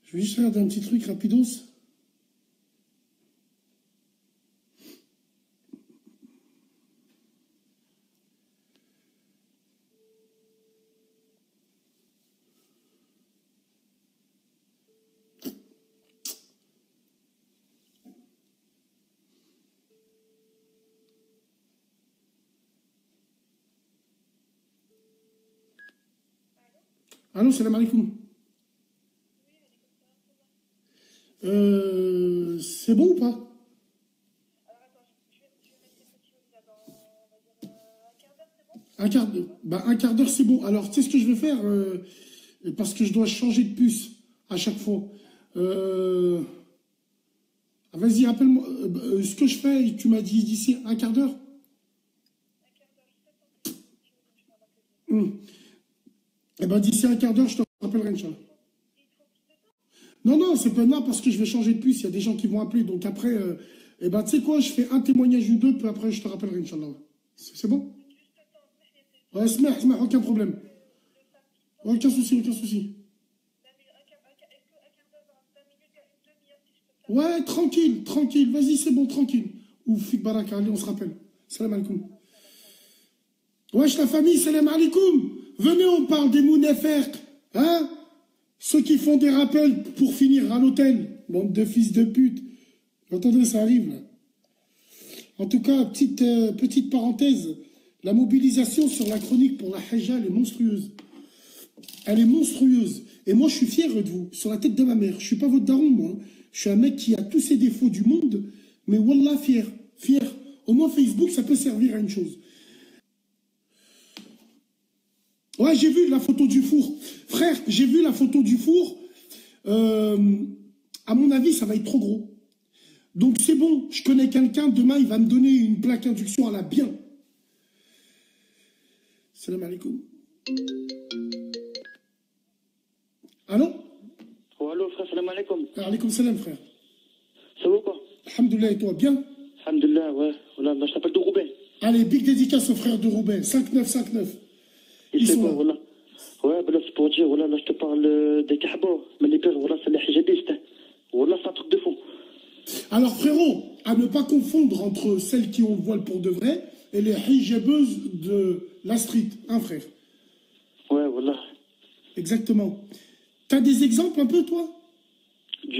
Je vais juste regarder un petit truc rapidos. Allô, salam alaikum. C'est bon ou pas? Un quart d'heure, c'est bon. Alors, tu sais ce que je vais faire parce que je dois changer de puce à chaque fois. Vas-y, rappelle-moi. Ce que je fais, tu m'as dit d'ici un quart d'heure. Eh ben, d'ici un quart d'heure, je te rappellerai, Inch'Allah. Non, non, c'est pas non, parce que je vais changer de puce. Il y a des gens qui vont appeler. Donc après, eh ben, tu sais quoi, je fais un témoignage ou deux, puis après, je te rappellerai, Inch'Allah. C'est bon? Ouais, smah, aucun problème. Aucun souci, aucun souci. Ouais, tranquille, tranquille. Vas-y, c'est bon, tranquille. Ou fik baraka, allez, on se rappelle. Salam alaikum. Wesh, la famille, salam alaikum. Venez, on parle des Mounefers. Hein? Ceux qui font des rappels pour finir à l'hôtel. Bande de fils de pute. Attendez, ça arrive, là. En tout cas, petite parenthèse. La mobilisation sur la chronique pour la Hajja, elle est monstrueuse. Elle est monstrueuse. Et moi, je suis fier de vous, sur la tête de ma mère. Je ne suis pas votre daron, moi. Je suis un mec qui a tous ses défauts du monde, mais wallah, fier. Fier. Au moins, Facebook, ça peut servir à une chose. Ouais, j'ai vu la photo du four. Frère, j'ai vu la photo du four. À mon avis, ça va être trop gros. Donc, c'est bon. Je connais quelqu'un. Demain, il va me donner une plaque induction à la bien. Salam alaikum. Allô? Oh, allô, frère, salam alaikum. Alaikum salam, frère. Ça va quoi? Alhamdoulilah, et toi, bien? Alhamdoulilah, ouais. Voilà, je t'appelle de Roubaix. Allez, big dédicace aux frères de Roubaix. 5959. Ils sont là. Voilà. Ouais, bah là, c'est pour dire, voilà, là, je te parle des Kahba. Mais les pères, voilà, c'est les hijabistes. Voilà, c'est un truc de fou. Alors, frérot, à ne pas confondre entre celles qui ont le voile pour de vrai et les hijabeuses de la street, hein, frère? Ouais, voilà. Exactement. T'as des exemples un peu, toi?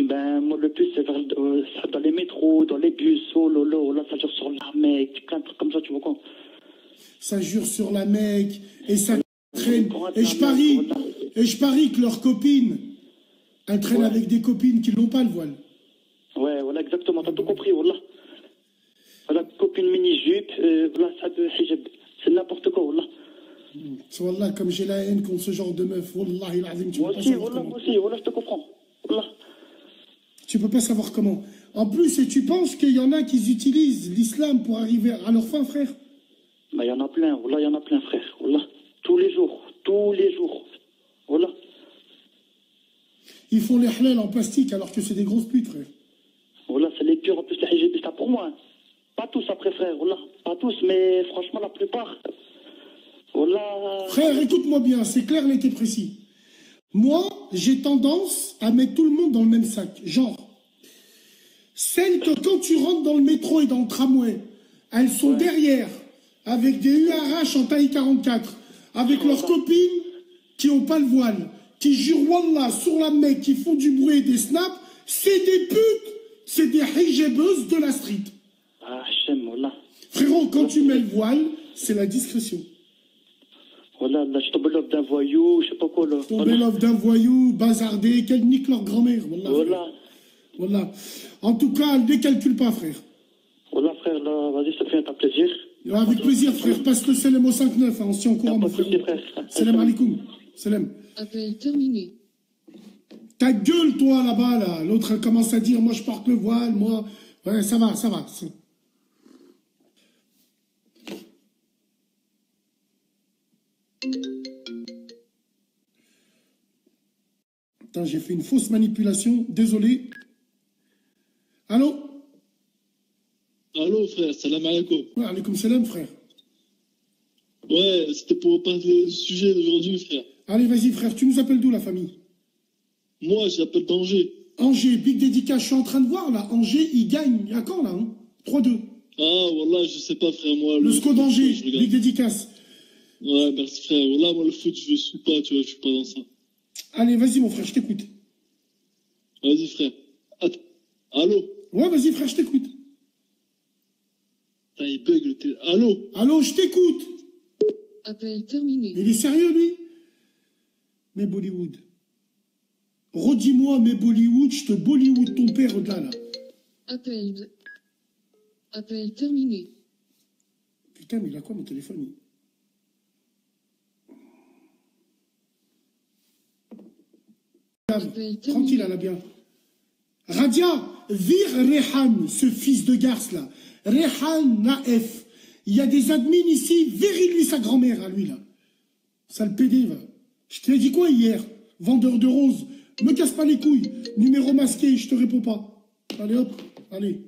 Ben, moi, le plus, c'est dans les métros, dans les bus, oh lolo, là, ça jure sur la mec, plein de trucs comme ça, tu vois quoi. Ça jure sur la Mecque, et ça traîne. Et je parie que leurs copines, elles traînent avec des copines qui n'ont pas le voile. Ouais, voilà, exactement, t'as tout compris, voilà. Voilà, copine mini-jupe, voilà, ça de hijab. C'est n'importe quoi, voilà. Wallah, comme j'ai la haine contre ce genre de meuf, wallah, il azim, tu peux pas savoir comment. Moi aussi, voilà, je te comprends. Voilà. Tu peux pas savoir comment. En plus, et tu penses qu'il y en a qui utilisent l'islam pour arriver à leur fin, frère? Bah, il y en a plein, voilà, il y en a plein, frère. Voilà. Tous les jours. Voilà. Ils font les halal en plastique alors que c'est des grosses putes, frère. Voilà, c'est les pires en plus, les hijabistes, pour moi. Pas tous après, frère, voilà. Pas tous, mais franchement, la plupart. Voilà. Frère, écoute-moi bien, c'est clair, net et précis. Moi, j'ai tendance à mettre tout le monde dans le même sac. Genre, celles que quand tu rentres dans le métro et dans le tramway, elles sont derrière, avec des URH en taille 44, avec leurs copines qui n'ont pas le voile, qui jurent wallah sur la Mecque, qui font du bruit et des snaps, c'est des putes, c'est des hijabeuses de la street. Ah, j'aime, voilà. Frérot, quand tu mets le voile, c'est la discrétion. Voilà, là, je tombe l'offre d'un voyou, je sais pas quoi, là. Tomber l'offre d'un voyou, bazardé, qu'elle nique leur grand-mère. Voilà. Voilà. En tout cas, ne calcule pas, frère. Voilà, frère, là, vas-y, ça te fait un plaisir. Avec plaisir, frère. Passe le salam au 5-9, hein, on se tient au courant, mon frère. Salam alaikum. Salam. Appel terminé. Ta gueule, toi, là-bas, là. L'autre, elle commence à dire, moi, je porte le voile, moi. Ouais, ça va, ça va. Attends, j'ai fait une fausse manipulation. Désolé. Allô? Allô, frère, salam alaikum. Ouais, alaikum salam, frère. Ouais, c'était pour parler du sujet d'aujourd'hui, frère. Allez, vas-y, frère. Tu nous appelles d'où, la famille? Moi, j'appelle d'Angers. Angers, big dédicace, je suis en train de voir là. Angers, il gagne. À quand là hein 3-2. Ah, voilà, je sais pas, frère, moi. Le SCO d'Angers, je regarde. big dédicace. Ouais, merci, frère. Voilà, moi, le foot, je suis pas, tu vois, je suis pas dans ça. Allez, vas-y, mon frère, je t'écoute. Vas-y, frère. Attends. Allô? Ouais, vas-y, frère, je t'écoute. Putain, il bug le télé. Allô? Allô, je t'écoute. Appel terminé. Il est sérieux, lui? Mais Bollywood. Redis-moi, mais Bollywood, je te Bollywood ton père au-delà, là. Appel terminé. Putain, mais il a quoi, mon téléphone? Tranquille, elle a bien. Radia, vire Rehan, ce fils de garce là. Rehan Naef. Il y a des admins ici, virez-lui sa grand-mère à lui là. Sale PD, va. Je te l'ai dit quoi hier? Vendeur de roses. Me casse pas les couilles. Numéro masqué, je te réponds pas. Allez hop, allez.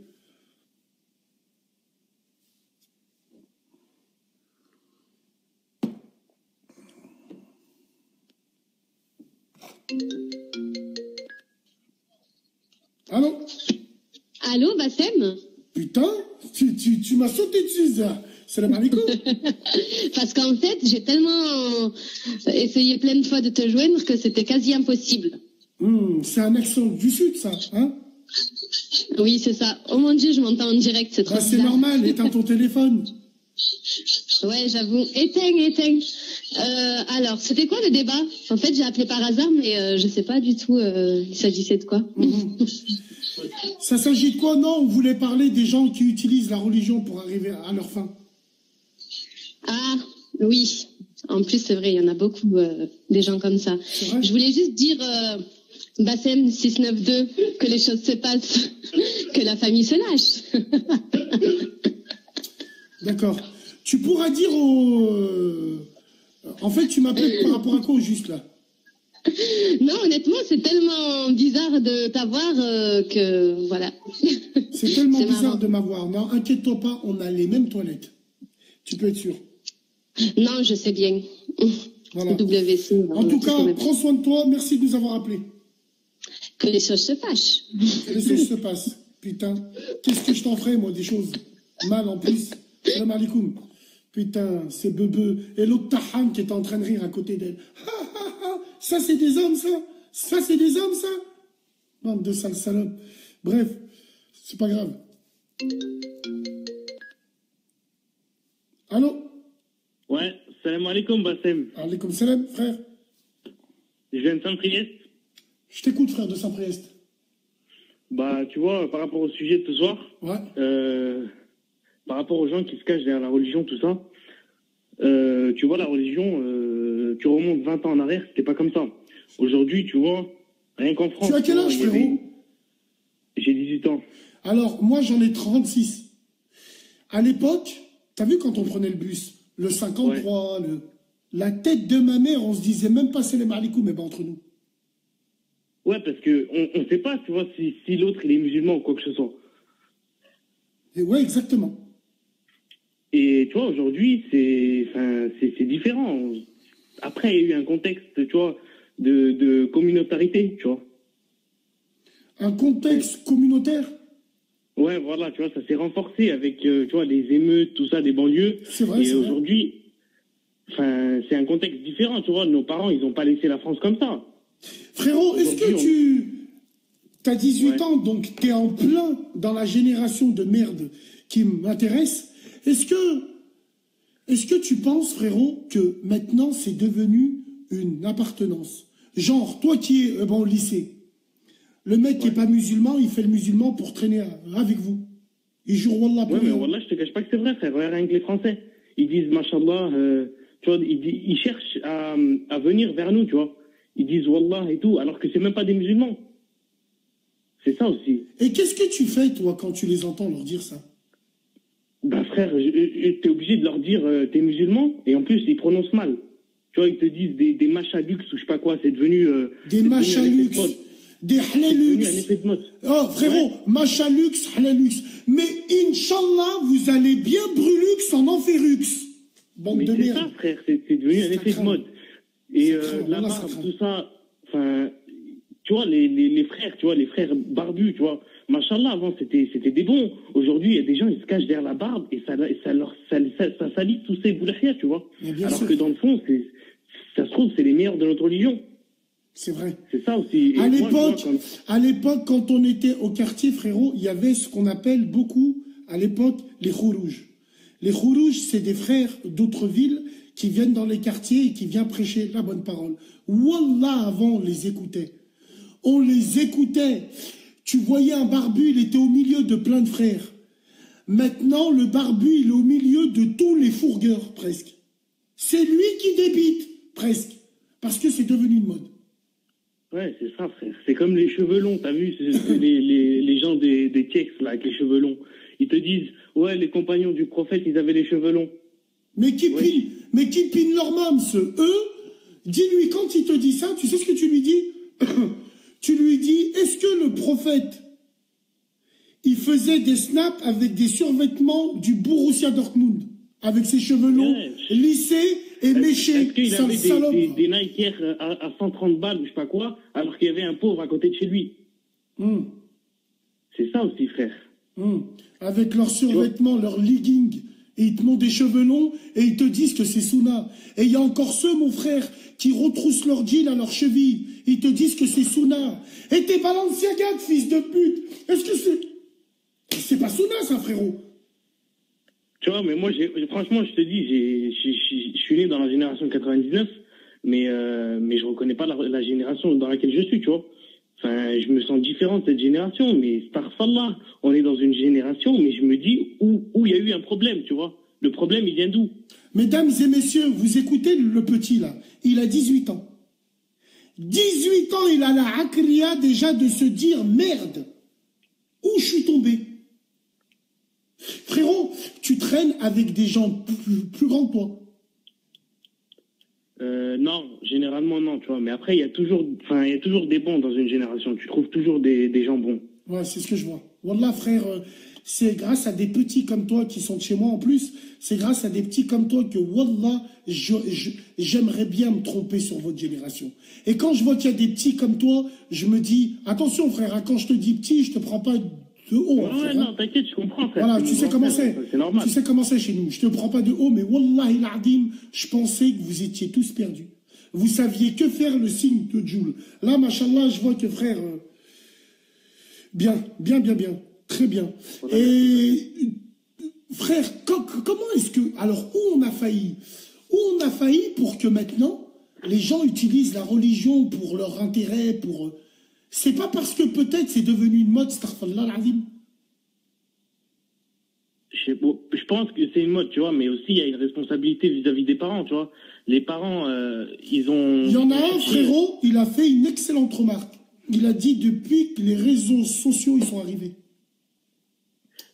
Allô? Allô, Bassem? Putain, tu m'as sauté dessus, ça. Salam alaikum. Parce qu'en fait, j'ai tellement essayé plein de fois de te joindre que c'était quasi impossible. C'est un accent du sud, ça, hein? Oui, c'est ça. Oh mon Dieu, je m'entends en direct, c'est trop Bah, c'est bizarre. normal, éteins ton téléphone. Ouais, j'avoue. Éteins. Alors, c'était quoi le débat? En fait, j'ai appelé par hasard, mais je sais pas du tout il s'agissait de quoi. Ça s'agit de quoi? Non, on voulait parler des gens qui utilisent la religion pour arriver à leur fin. Ah, oui. En plus, c'est vrai, il y en a beaucoup des gens comme ça. Vrai? Je voulais juste dire, Bassem 692, que les choses se passent, que la famille se lâche. D'accord. Tu pourras dire au... En fait, tu m'appelles par rapport à quoi, au juste, là? Non, honnêtement, c'est tellement bizarre de t'avoir que, voilà. C'est tellement bizarre marrant. de m'avoir. Non, inquiète-toi pas, on a les mêmes toilettes. Tu peux être sûr. Non, je sais bien. Voilà. WC. En tout cas, prends soin de toi. Merci de nous avoir appelés. Que les choses se fâchent. Que les choses se passent. Putain, qu'est-ce que je t'en ferais, moi, des choses mal en plus. Salam alaikum. Putain, c'est Bebe. Et l'autre Tahan qui est en train de rire à côté d'elle. Ça, c'est des hommes, ça. Ça, c'est des hommes, ça. Bande de sales salopes. Bref, c'est pas grave. Allô? Ouais, salam alaikum Bassem. Alaikum salam, frère. Je viens de Saint-Priest. Je t'écoute, frère de Saint-Priest. Bah, tu vois, par rapport au sujet de ce soir, Ouais. par rapport aux gens qui se cachent derrière la religion, tout ça, tu vois, la religion, tu remontes 20 ans en arrière, c'était pas comme ça. Aujourd'hui, tu vois, rien qu'en France... Tu as quel vois, âge, il y avait- frérot? J'ai 18 ans. Alors, moi, j'en ai 36. À l'époque, t'as vu quand on prenait le bus, le 53, la tête de ma mère, on se disait même pas salam alaikum, mais ben entre nous. Ouais, parce que on sait pas, tu vois, si l'autre, il est musulman ou quoi que ce soit. Et ouais, exactement. Et tu vois, aujourd'hui, c'est différent. Après, il y a eu un contexte, tu vois, de communautarité, tu vois. Un contexte communautaire, Ouais, voilà, tu vois, ça s'est renforcé avec, tu vois, les émeutes, tout ça, des banlieues. c'est vrai, Et c'est vrai. aujourd'hui, c'est un contexte différent, tu vois. Nos parents, ils n'ont pas laissé la France comme ça. Frérot, est-ce que Aujourd'hui, tu as 18 Ouais. ans, donc tu es en plein dans la génération de merde qui m'intéresse. Est-ce que tu penses, frérot, que maintenant c'est devenu une appartenance? Genre, toi qui es au lycée, le mec qui n'est pas musulman, il fait le musulman pour traîner avec vous. Il jure Wallah pour Ouais, mais rien. voilà, je te cache pas que c'est vrai, frère. Regarde avec les Français. Ils disent, machallah, tu vois, ils cherchent à venir vers nous, tu vois. Ils disent Wallah et tout, alors que c'est même pas des musulmans. C'est ça aussi. Et qu'est-ce que tu fais, toi, quand tu les entends leur dire ça? Bah frère, t'es obligé de leur dire t'es musulman, et en plus ils prononcent mal. Tu vois, ils te disent des machalux ou je sais pas quoi, c'est devenu... Des c'est devenu un machalux, effet de mode. des C'est devenu un hlalux. effet de mode. Oh, frérot, machalux, hlalux. Mais Inch'Allah, vous allez bien brulux en enferux. Bande Mais de c'est merde. ça, frère, c'est devenu un Ça effet de craint. mode. Et Ça craint, la voilà, ça barbe, craint. tout ça, enfin, tu vois, les frères, tu vois, les frères barbus, tu vois. Machallah, avant, c'était des bons. Aujourd'hui, il y a des gens, ils se cachent derrière la barbe et ça salit tous ces boulahia, tu vois. Alors que dans le fond, ça se trouve, c'est les meilleurs de notre religion. C'est vrai. C'est ça aussi. Et À l'époque, quand on était au quartier, frérot, il y avait ce qu'on appelle beaucoup, à l'époque, les khourouj. Les khourouj, c'est des frères d'autres villes qui viennent dans les quartiers et qui viennent prêcher la bonne parole. Wallah, avant, on les écoutait. On les écoutait. Tu voyais un barbu, il était au milieu de plein de frères. Maintenant, le barbu, il est au milieu de tous les fourgueurs, presque. C'est lui qui débite, presque. Parce que c'est devenu une mode. Ouais, c'est ça, frère. C'est comme les cheveux longs, t'as vu, les gens des textes, là, avec les cheveux longs. Ils te disent, ouais, les compagnons du prophète, ils avaient les cheveux longs. Mais qui pine leur mâme, eux, dis-lui, quand il te dit ça, tu sais ce que tu lui dis? Tu lui dis, est-ce que le prophète, il faisait des snaps avec des survêtements du Borussia Dortmund, avec ses cheveux longs, lissés et méchés? Est-ce qu'il avait des Nike Air à 130 balles ou je sais pas quoi, alors qu'il y avait un pauvre à côté de chez lui? C'est ça aussi, frère. Avec leurs survêtements, leurs leggings, et ils te montrent des cheveux longs et ils te disent que c'est Sunna. Et il y a encore ceux, mon frère, qui retroussent leurs jeans à leurs chevilles. Ils te disent que c'est Sunna. Et t'es Balenciaga, fils de pute. Est-ce que c'est... C'est pas Sunna, ça, frérot. Tu vois, mais moi, franchement, je te dis, je suis né dans la génération 99, mais je reconnais pas la génération dans laquelle je suis, tu vois. Enfin, je me sens différent de cette génération, mais starfallah, on est dans une génération, mais je me dis où il y a eu un problème, tu vois. Le problème, il vient d'où? Mesdames et messieurs, vous écoutez le petit, là. Il a 18 ans. 18 ans, il a la akria déjà de se dire, merde, où je suis tombé? Frérot, tu traînes avec des gens plus grands que toi. Non, généralement non, tu vois. Mais après, il y a toujours des bons dans une génération. Tu trouves toujours des gens bons. Ouais, c'est ce que je vois. Wallah, frère, c'est grâce à des petits comme toi qui sont de chez moi en plus. C'est grâce à des petits comme toi que, wallah, j'aimerais bien me tromper sur votre génération. Et quand je vois qu'il y a des petits comme toi, je me dis, attention, frère, hein, quand je te dis petit, je te prends pas de haut. Ouais, frère, non, t'inquiète, je comprends, frère. Voilà, tu sais comment c'est. C'est normal. Tu sais comment c'est chez nous. Je te prends pas de haut, mais wallahi l'adим, je pensais que vous étiez tous perdus. Vous saviez que faire le signe de Joule. Là, machallah, je vois que frère, bien. Très bien. Et frère, comment est-ce que... Alors, où on a failli? Où on a failli pour que maintenant, les gens utilisent la religion pour leur intérêt, pour... C'est pas parce que peut-être c'est devenu une mode, astaghfirullah al-azim. Je pense que c'est une mode, tu vois, mais aussi il y a une responsabilité vis-à-vis des parents, tu vois. Les parents, ils ont... Il y en a un, frérot, il a fait une excellente remarque. Il a dit depuis que les réseaux sociaux ils sont arrivés.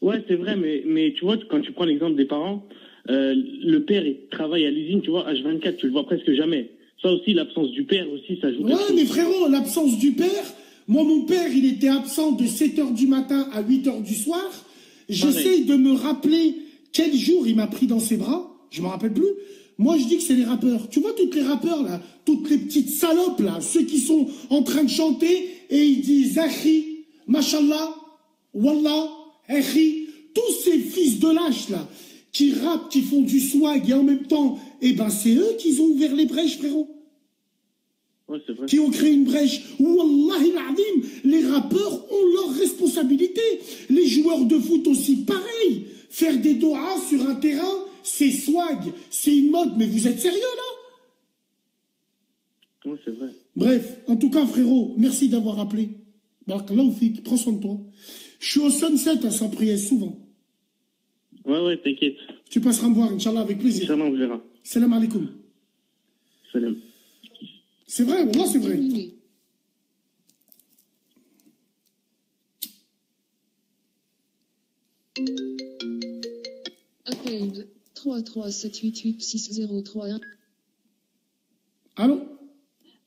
Ouais, c'est vrai, mais tu vois, quand tu prends l'exemple des parents, le père il travaille à l'usine, tu vois, H24, tu le vois presque jamais. Ça aussi, l'absence du père aussi, ça joue. Ouais, mais frérot, l'absence du père, moi, mon père, il était absent de 7h du matin à 8h du soir. J'essaye de me rappeler quel jour il m'a pris dans ses bras. Je me rappelle plus. Moi, je dis que c'est les rappeurs. Tu vois, toutes les rappeurs, là, toutes les petites salopes, là, ceux qui sont en train de chanter et ils disent « Akhi, Mashallah, Wallah, Akhi », tous ces fils de lâches, là, qui rappent, qui font du swag et en même temps, eh ben, c'est eux qui ont ouvert les brèches, frérot. Ouais, c'est vrai. Qui ont créé une brèche. Wallahi l'azim, les rappeurs ont leur responsabilité. Les joueurs de foot aussi, pareil. Faire des doigts sur un terrain, c'est swag, c'est une mode. Mais vous êtes sérieux, là? Ouais, c'est vrai. Bref, en tout cas, frérot, merci d'avoir appelé. Barakallahu fik, prends soin de toi. Je suis au Sunset à Saint-Priest, souvent. Ouais, t'inquiète. Tu passeras me voir, Inch'Allah, avec plaisir. Inch'Allah, on verra. Salam alaikum. Salam. C'est vrai, wallah, c'est vrai. Appel 337886031. Allô?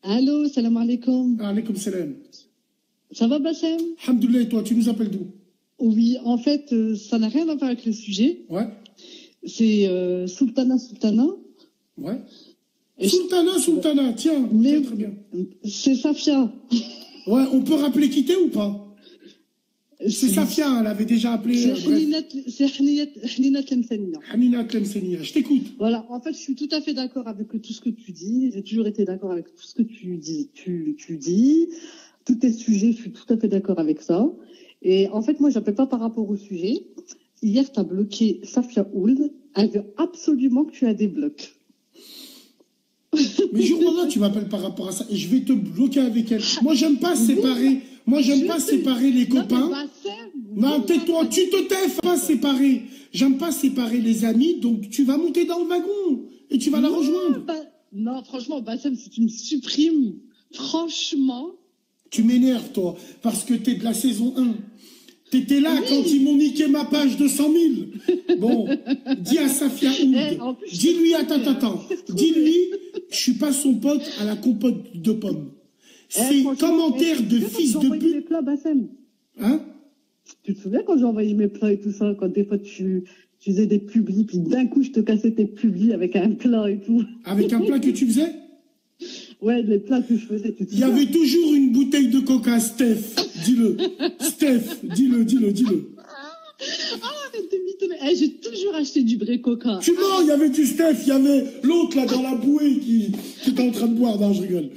Allô, salam alaikum. Alaikum salam. Ça va, Bassem? Alhamdoulilah, et toi, tu nous appelles d'où? Oui, en fait, ça n'a rien à voir avec le sujet. Ouais. C'est Sultana. Ouais. Sultana, tiens, Mais très bien. c'est Safia. Ouais, on peut rappeler qui t'es ou pas? C'est Safia, elle avait déjà appelé. C'est Hanina Tlemsenia. Hanina Tlemsenia, je t'écoute. Voilà, en fait, je suis tout à fait d'accord avec tout ce que tu dis. J'ai toujours été d'accord avec tout ce que tu dis. Tous tes sujets, je suis tout à fait d'accord avec ça. Et en fait, moi, j'appelle pas par rapport au sujet. Hier, tu as bloqué Safia Ould. Elle veut absolument que tu la débloques. Mais jour-là, tu m'appelles par rapport à ça et je vais te bloquer avec elle. Moi, j'aime pas séparer. Moi, j'aime pas séparer les copains. Non, tais-toi, tu te tais, pas séparer. J'aime pas séparer les amis, donc tu vas monter dans le wagon et tu vas la rejoindre. Non, franchement, Bassem, si tu me supprimes, franchement. Tu m'énerves, toi, parce que t'es de la saison 1. T'étais là quand ils m'ont niqué ma page de 100 000. Bon, dis à Safia Ould, dis-lui, attends, dis-lui, je suis pas son pote à la compote de pommes. Ces commentaires de fils de pute. Hein? Tu te souviens quand j'ai envoyé mes plats et tout ça, quand des fois tu faisais des publis, puis d'un coup je te cassais tes publis avec un plat et tout. Avec un plat que tu faisais? Ouais, les plats que je faisais. Il y avait toujours une bouteille de coca, Steph. Dis-le. Steph, dis-le. Ah, arrête de mythomane. J'ai toujours acheté du vrai coca. Tu mens, il y avait du Steph, il y avait l'autre là dans la bouée qui était en train de boire. Non, je rigole.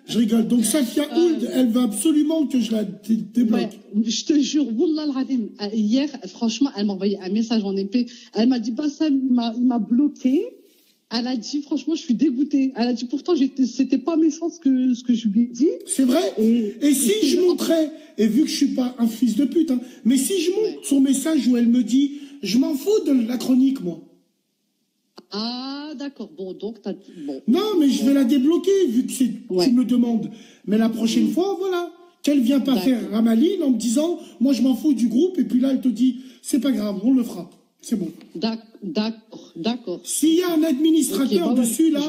Je rigole. Donc Safia Ould, elle veut absolument que je la débloque. Ouais, je te jure, Wallah al-Azim, hier, franchement, elle m'a envoyé un message en épée. Elle m'a dit, Bassem, il m'a bloqué. Elle a dit, franchement, je suis dégoûtée. Elle a dit, pourtant, c'était pas méchant ce que je lui ai dit. C'est vrai. Et si je montrais, et vu que je suis pas un fils de pute, hein, mais si je montre son message où elle me dit, je m'en fous de la chronique, moi. Ah, d'accord. Bon, donc, bon. Non, mais je vais la débloquer, vu que tu me demandes. Mais la prochaine fois, voilà. Qu'elle vient pas faire Ramaline en me disant, moi, je m'en fous du groupe, et puis là, elle te dit, c'est pas grave, on le fera. C'est bon. D'accord. S'il y a un administrateur dessus, là,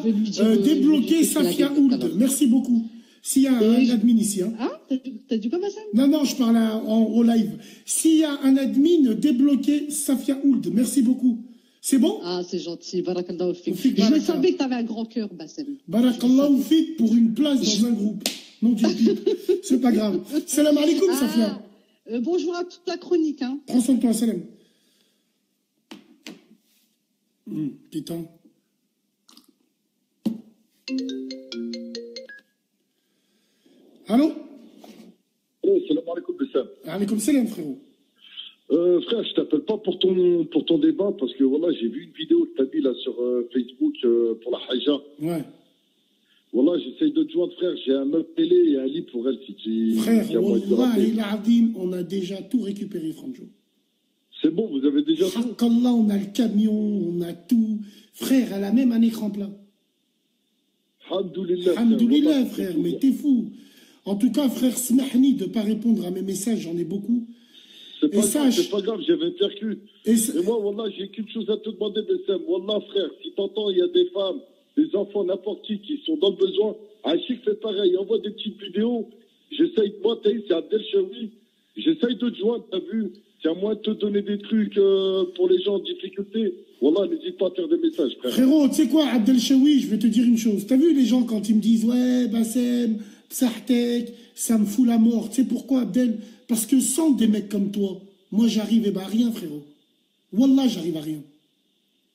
débloquer Safia Ould. Merci beaucoup. S'il y a un admin ici. Hein. Ah, t'as dit quoi, Bassem? Non, je parle au live. S'il y a un admin, débloquer Safia Ould. Merci beaucoup. C'est bon? Ah, c'est gentil. Barakallahu fik. Je savais que t'avais un grand cœur, Bassem. Barakallahu fik pour une place dans un groupe. Non, du pipe. C'est pas grave. Salam alaikum, Safia. Bonjour à toute la chronique. Hein. Prends soin de toi, salam. Putain. Allô? Salam alaikum, Bassem. Alaikum salam, frérot. Frère, je t'appelle pas pour ton débat parce que voilà, j'ai vu une vidéo que t'as mis là sur Facebook pour la Haja. Ouais. Voilà, j'essaye de te joindre, frère. J'ai un meuble télé et un lit pour elle si tu. Frère, wallahi l'azim, on a déjà tout récupéré, Franjo. C'est bon, vous avez déjà tout. Hakallah, on a le camion, on a tout. Frère, elle a même un écran plat. Alhamdoulilah, frère, mais t'es fou. En tout cas, frère, smahni de ne pas répondre à mes messages, j'en ai beaucoup. C'est pas grave, j'avais percu. Et moi, wallah, j'ai qu'une chose à te demander, Bassem. Wallah, frère, si t'entends, il y a des femmes, des enfants, n'importe qui sont dans le besoin. Achik fait pareil, envoie des petites vidéos. J'essaye, moi, c'est Abdel Chaoui. J'essaye de te joindre, t'as vu. C'est à moi de te donner des trucs pour les gens en difficulté. Wallah, n'hésite pas à faire des messages, frère. Frérot, tu sais quoi, Abdel Chaoui, je vais te dire une chose. T'as vu les gens quand ils me disent, ouais, Bassem, Psahtek, ça me fout la mort. Tu sais pourquoi, Abdel? Parce que sans des mecs comme toi, moi, j'arrive à rien, frérot. Wallah, j'arrive à rien.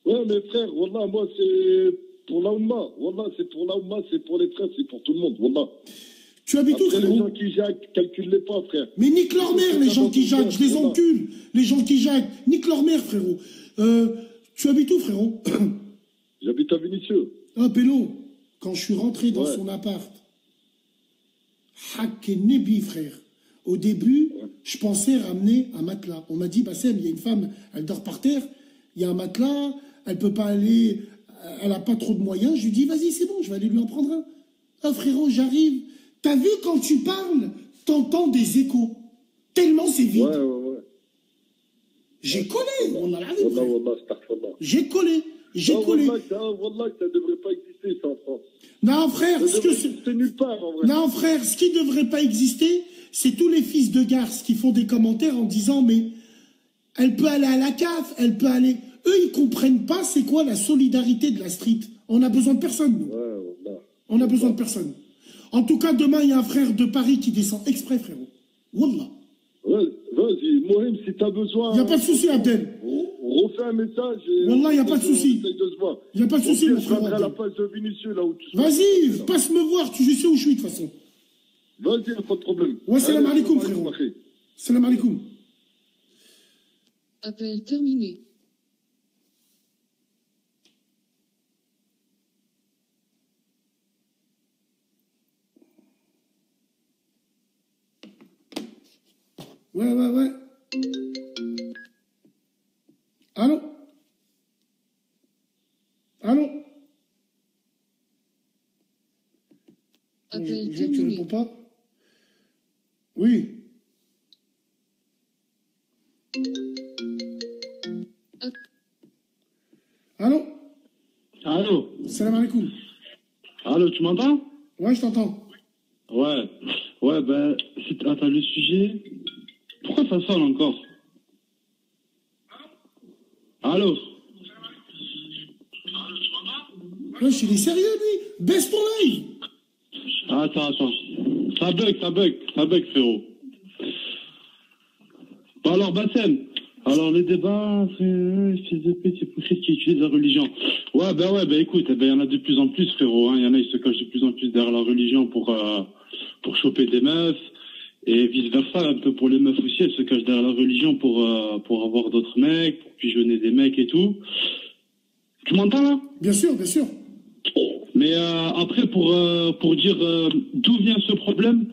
Ouais, mais frère, wallah, moi, c'est pour la Oumma. Wallah, c'est pour la Oumma, c'est pour les frères, c'est pour tout le monde, wallah. Tu habites où, frérot? Les gens qui jacquent, calcule-les pas, frère. Mais nique leur mère, les gens qui jacquent, je les encule. Les gens qui jacquent, nique leur mère, frérot. Tu habites où, frérot? J'habite à Vénissieux. Ah, Pélo, quand je suis rentré dans son appart, Hak et Nebi, frère. Au début, je pensais ramener un matelas. On m'a dit, Bassem, il y a une femme, elle dort par terre, il y a un matelas, elle peut pas aller, elle a pas trop de moyens. Je lui dis, vas-y, c'est bon, je vais aller lui en prendre un. Ah, frérot, j'arrive. T'as vu, quand tu parles, t'entends des échos. Tellement c'est vite. Ouais. J'ai collé, on a la vie. J'ai collé. Wallah, ça devrait pas exister, ça, en France. Non, frère, c'est nulle part, en vrai. Non, frère, ce qui devrait pas exister, c'est tous les fils de garce qui font des commentaires en disant, mais elle peut aller à la CAF, elle peut aller... Eux, ils comprennent pas c'est quoi la solidarité de la street. On a besoin de personne, nous. Ouais, wallah. On a besoin de personne. En tout cas, demain, il y a un frère de Paris qui descend exprès, frérot. Wallah. Ouais, vas-y, Mohamed, si t'as besoin... Il n'y a pas de souci, Abdel. Refais un message. Wallah, il n'y a pas de souci. Il n'y a pas de souci, mon frère. Je à la page de Vinicius, là où tu Vas-y, passe me voir, tu sais où je suis, de toute façon. Vas-y, pas de problème. Ouais, salam alaikum, frérot. Salam alaikum. Appel terminé. Ouais. Allô? Appel Tu terminé. réponds pas? Oui. Allô? Allô? Salam alaikum. Allô, tu m'entends? Ouais, je t'entends. Ouais, ben, attends, le sujet... Pourquoi ça sonne encore? Allô? Ouais, il est sérieux, lui. Baisse ton œil. Attends. Ça bug, frérot. Bon, alors, Bassem. Alors, les débats, fils de pute, c'est pour ceux qui utilisent la religion. Ouais, écoute, il y en a de plus en plus, frérot. Il y en a, ils se cachent de plus en plus derrière la religion pour choper des meufs. Et vice-versa, un peu pour les meufs aussi, elles se cachent derrière la religion pour avoir d'autres mecs, pour pigeonner des mecs et tout. Tu m'entends, là? Bien sûr. Mais après, pour dire d'où vient ce problème,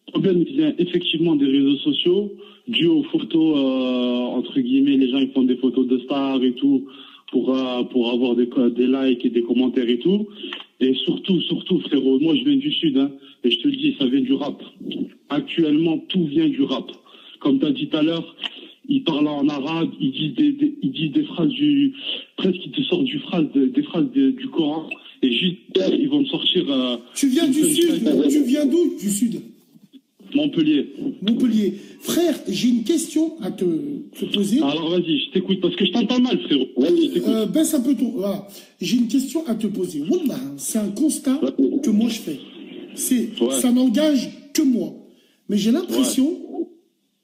le problème vient effectivement des réseaux sociaux, dû aux photos, entre guillemets, les gens ils font des photos de stars et tout, pour avoir des likes et des commentaires et tout. Et surtout, frérot, moi je viens du Sud, hein, et je te le dis, ça vient du rap. Actuellement, tout vient du rap. Comme tu as dit tout à l'heure, ils parlent en arabe, ils disent des phrases presque ils te sortent des phrases du Coran, et juste ils vont te sortir... tu viens du Sud, tu viens d'où du Sud? Montpellier. Frère, j'ai une question à te poser. Alors vas-y, je t'écoute, parce que je t'entends mal, frérot. Vas-y, je t'écoute. Baisse un peu ton... Voilà. J'ai une question à te poser. Wallah, c'est un constat que moi je fais. Ça n'engage que moi. Mais j'ai l'impression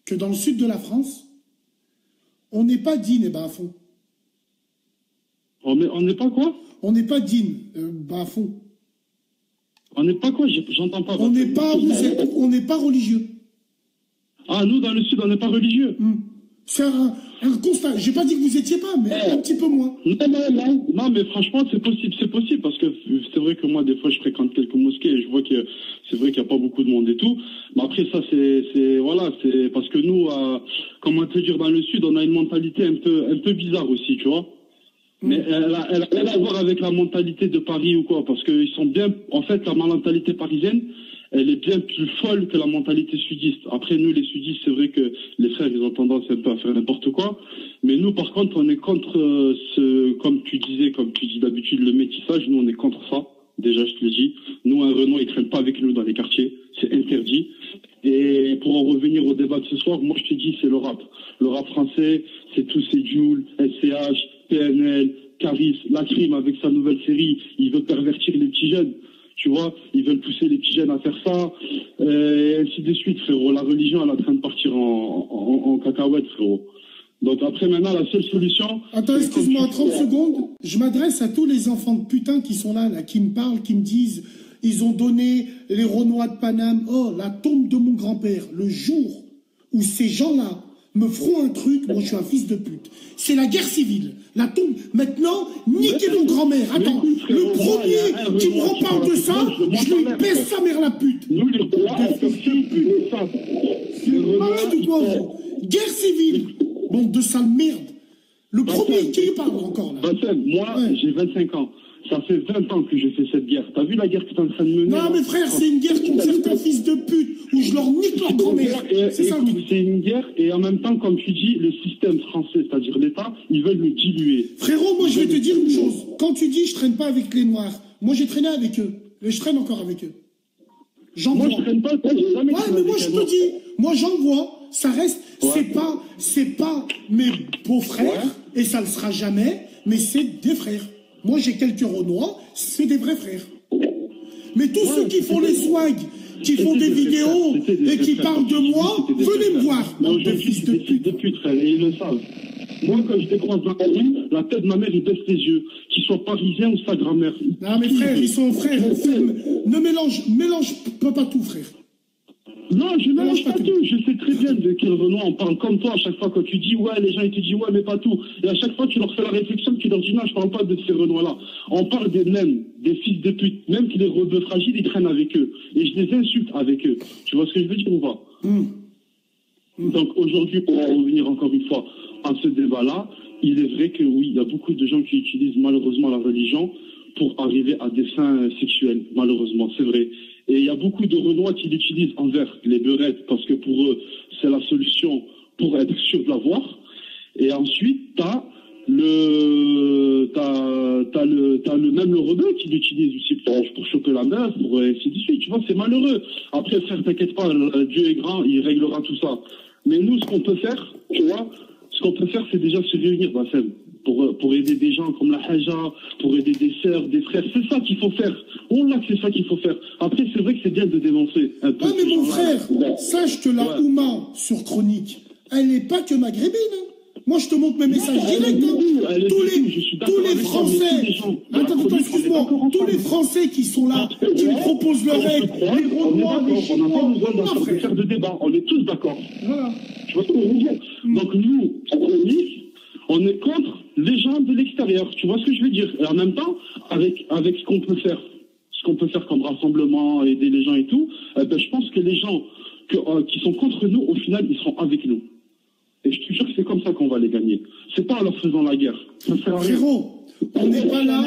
que dans le sud de la France, on n'est pas digne et bas à fond. On n'est pas quoi? On n'est pas digne, bas à fond. On n'est pas quoi? J'entends pas. On n'est pas religieux. Ah, nous, dans le Sud, on n'est pas religieux. C'est un constat. J'ai pas dit que vous étiez pas, mais un petit peu moins. Non, mais franchement, c'est possible, parce que c'est vrai que moi, des fois, je fréquente quelques mosquées et je vois que c'est vrai qu'il n'y a pas beaucoup de monde et tout. Mais après, ça, c'est parce que nous, comment te dire, dans le Sud, on a une mentalité un peu bizarre aussi, tu vois. Mais elle a rien à voir avec la mentalité de Paris ou quoi, parce qu'ils sont bien, en fait, la mentalité parisienne, elle est bien plus folle que la mentalité sudiste. Après, nous, les sudistes, c'est vrai que les frères, ils ont tendance un peu à faire n'importe quoi. Mais nous, par contre, on est contre comme tu dis d'habitude, le métissage. Nous, on est contre ça. Déjà, je te le dis. Nous, un Renoir, ils traînent pas avec nous dans les quartiers. C'est interdit. Et pour en revenir au débat de ce soir, moi, je te dis, c'est le rap. Le rap français, c'est tous ces Jul, SCH, PNL, Caris, Lacrim avec sa nouvelle série. Il veut pervertir les petits jeunes. Tu vois, ils veulent pousser les petits jeunes à faire ça, et ainsi de suite, frérot. La religion, elle est en train de partir en cacahuète, frérot. Donc après, maintenant, la seule solution... Attends, excuse-moi, 30 secondes. Je m'adresse à tous les enfants de putain qui sont là, qui me parlent, qui me disent, ils ont donné les Renois de Paname. Oh, la tombe de mon grand-père. Le jour où ces gens-là me feront un truc, moi je suis un fils de pute. C'est la guerre civile. La tombe. Maintenant, niquez mon grand-mère. Attends, le premier qui me reparle de ça, je lui baisse sa mère la pute. Nous, les Blancs, c'est malade ou quoi, vous? Guerre civile. Bande de sale merde. Le premier qui parle encore là. Bassem, moi, j'ai 25 ans. Ça fait 20 ans que je fais cette guerre. T'as vu la guerre que t'es en train de mener? Non, mais frère, c'est une guerre contre certains fils de pute, où je leur nique leur grand-mère. C'est ça. C'est une guerre, et en même temps, comme tu dis, le système français, c'est-à-dire l'État, ils veulent le diluer. Frérot, moi, je vais te dire une chose. Quand tu dis je traîne pas avec les Noirs, moi, j'ai traîné avec eux. Et je traîne encore avec eux. J'en vois. Moi, je traîne pas, j'ai jamais mais moi, je te dis, moi, j'en vois. Ça reste, c'est pas mes beaux-frères, et ça le sera jamais, mais c'est des frères. Moi, j'ai quelques Renois, c'est des vrais frères. Mais tous ceux qui font les swags, qui font des vidéos et qui parlent de moi, venez me voir. Mais aujourd'hui, c'est des fils de pute, frère, et ils le savent. Moi, quand je décroise dans la rue, la tête de ma mère, il baisse les yeux. Qu'ils soient parisiens ou sa grand-mère. Non, mais frère, ils sont frères. Ne mélange pas tout, frère. Non, je ne mélange pas tout. Je sais très bien de quel Renoir on parle comme toi à chaque fois quand tu dis ouais, les gens ils te disent ouais, mais pas tout. Et à chaque fois tu leur fais la réflexion, tu leur dis non, je parle pas de ces Renoirs-là. On parle des mêmes, des fils de pute, même qui les rebeux fragiles, ils traînent avec eux. Et je les insulte avec eux. Tu vois ce que je veux dire ou pas? Donc aujourd'hui, pour en revenir encore une fois à ce débat-là, il est vrai que oui, il y a beaucoup de gens qui utilisent malheureusement la religion pour arriver à des fins sexuels. Malheureusement, c'est vrai. Et il y a beaucoup de Renois qui l'utilisent envers les beurettes parce que pour eux, c'est la solution pour être sûr de l'avoir. Et ensuite, t'as le rebeu qui l'utilise aussi pour choper la meuf, pour ainsi de suite. Tu vois, c'est malheureux. Après, frère, t'inquiète pas, Dieu est grand, il réglera tout ça. Mais nous, ce qu'on peut faire, tu vois, c'est déjà se réunir, Bassem, pour aider des gens comme la Haja, pour aider des sœurs, des frères. C'est ça qu'il faut faire. C'est ça qu'il faut faire. Après, c'est vrai que c'est bien de dénoncer un peu. Ah, mais mon frère, sache que la Ouma sur Chronique, elle n'est pas que maghrébine. Hein. Moi, je te montre mes messages directs. Hein. Tous les Français, attends, excuse-moi, tous les Français qui sont là, qui me proposent leur aide, les Renois, les Chinois, on n'a pas besoin de faire de débat. On est tous d'accord. Voilà. Tu vois ce que je veux dire? Donc, nous, en Chronique, on est contre les gens de l'extérieur. Tu vois ce que je veux dire? Et en même temps, avec ce qu'on peut faire, comme rassemblement, aider les gens et tout, je pense que les gens qui sont contre nous, au final, ils seront avec nous. Et je te jure que c'est comme ça qu'on va les gagner. C'est pas en leur faisant la guerre. Frérot, on n'est pas là.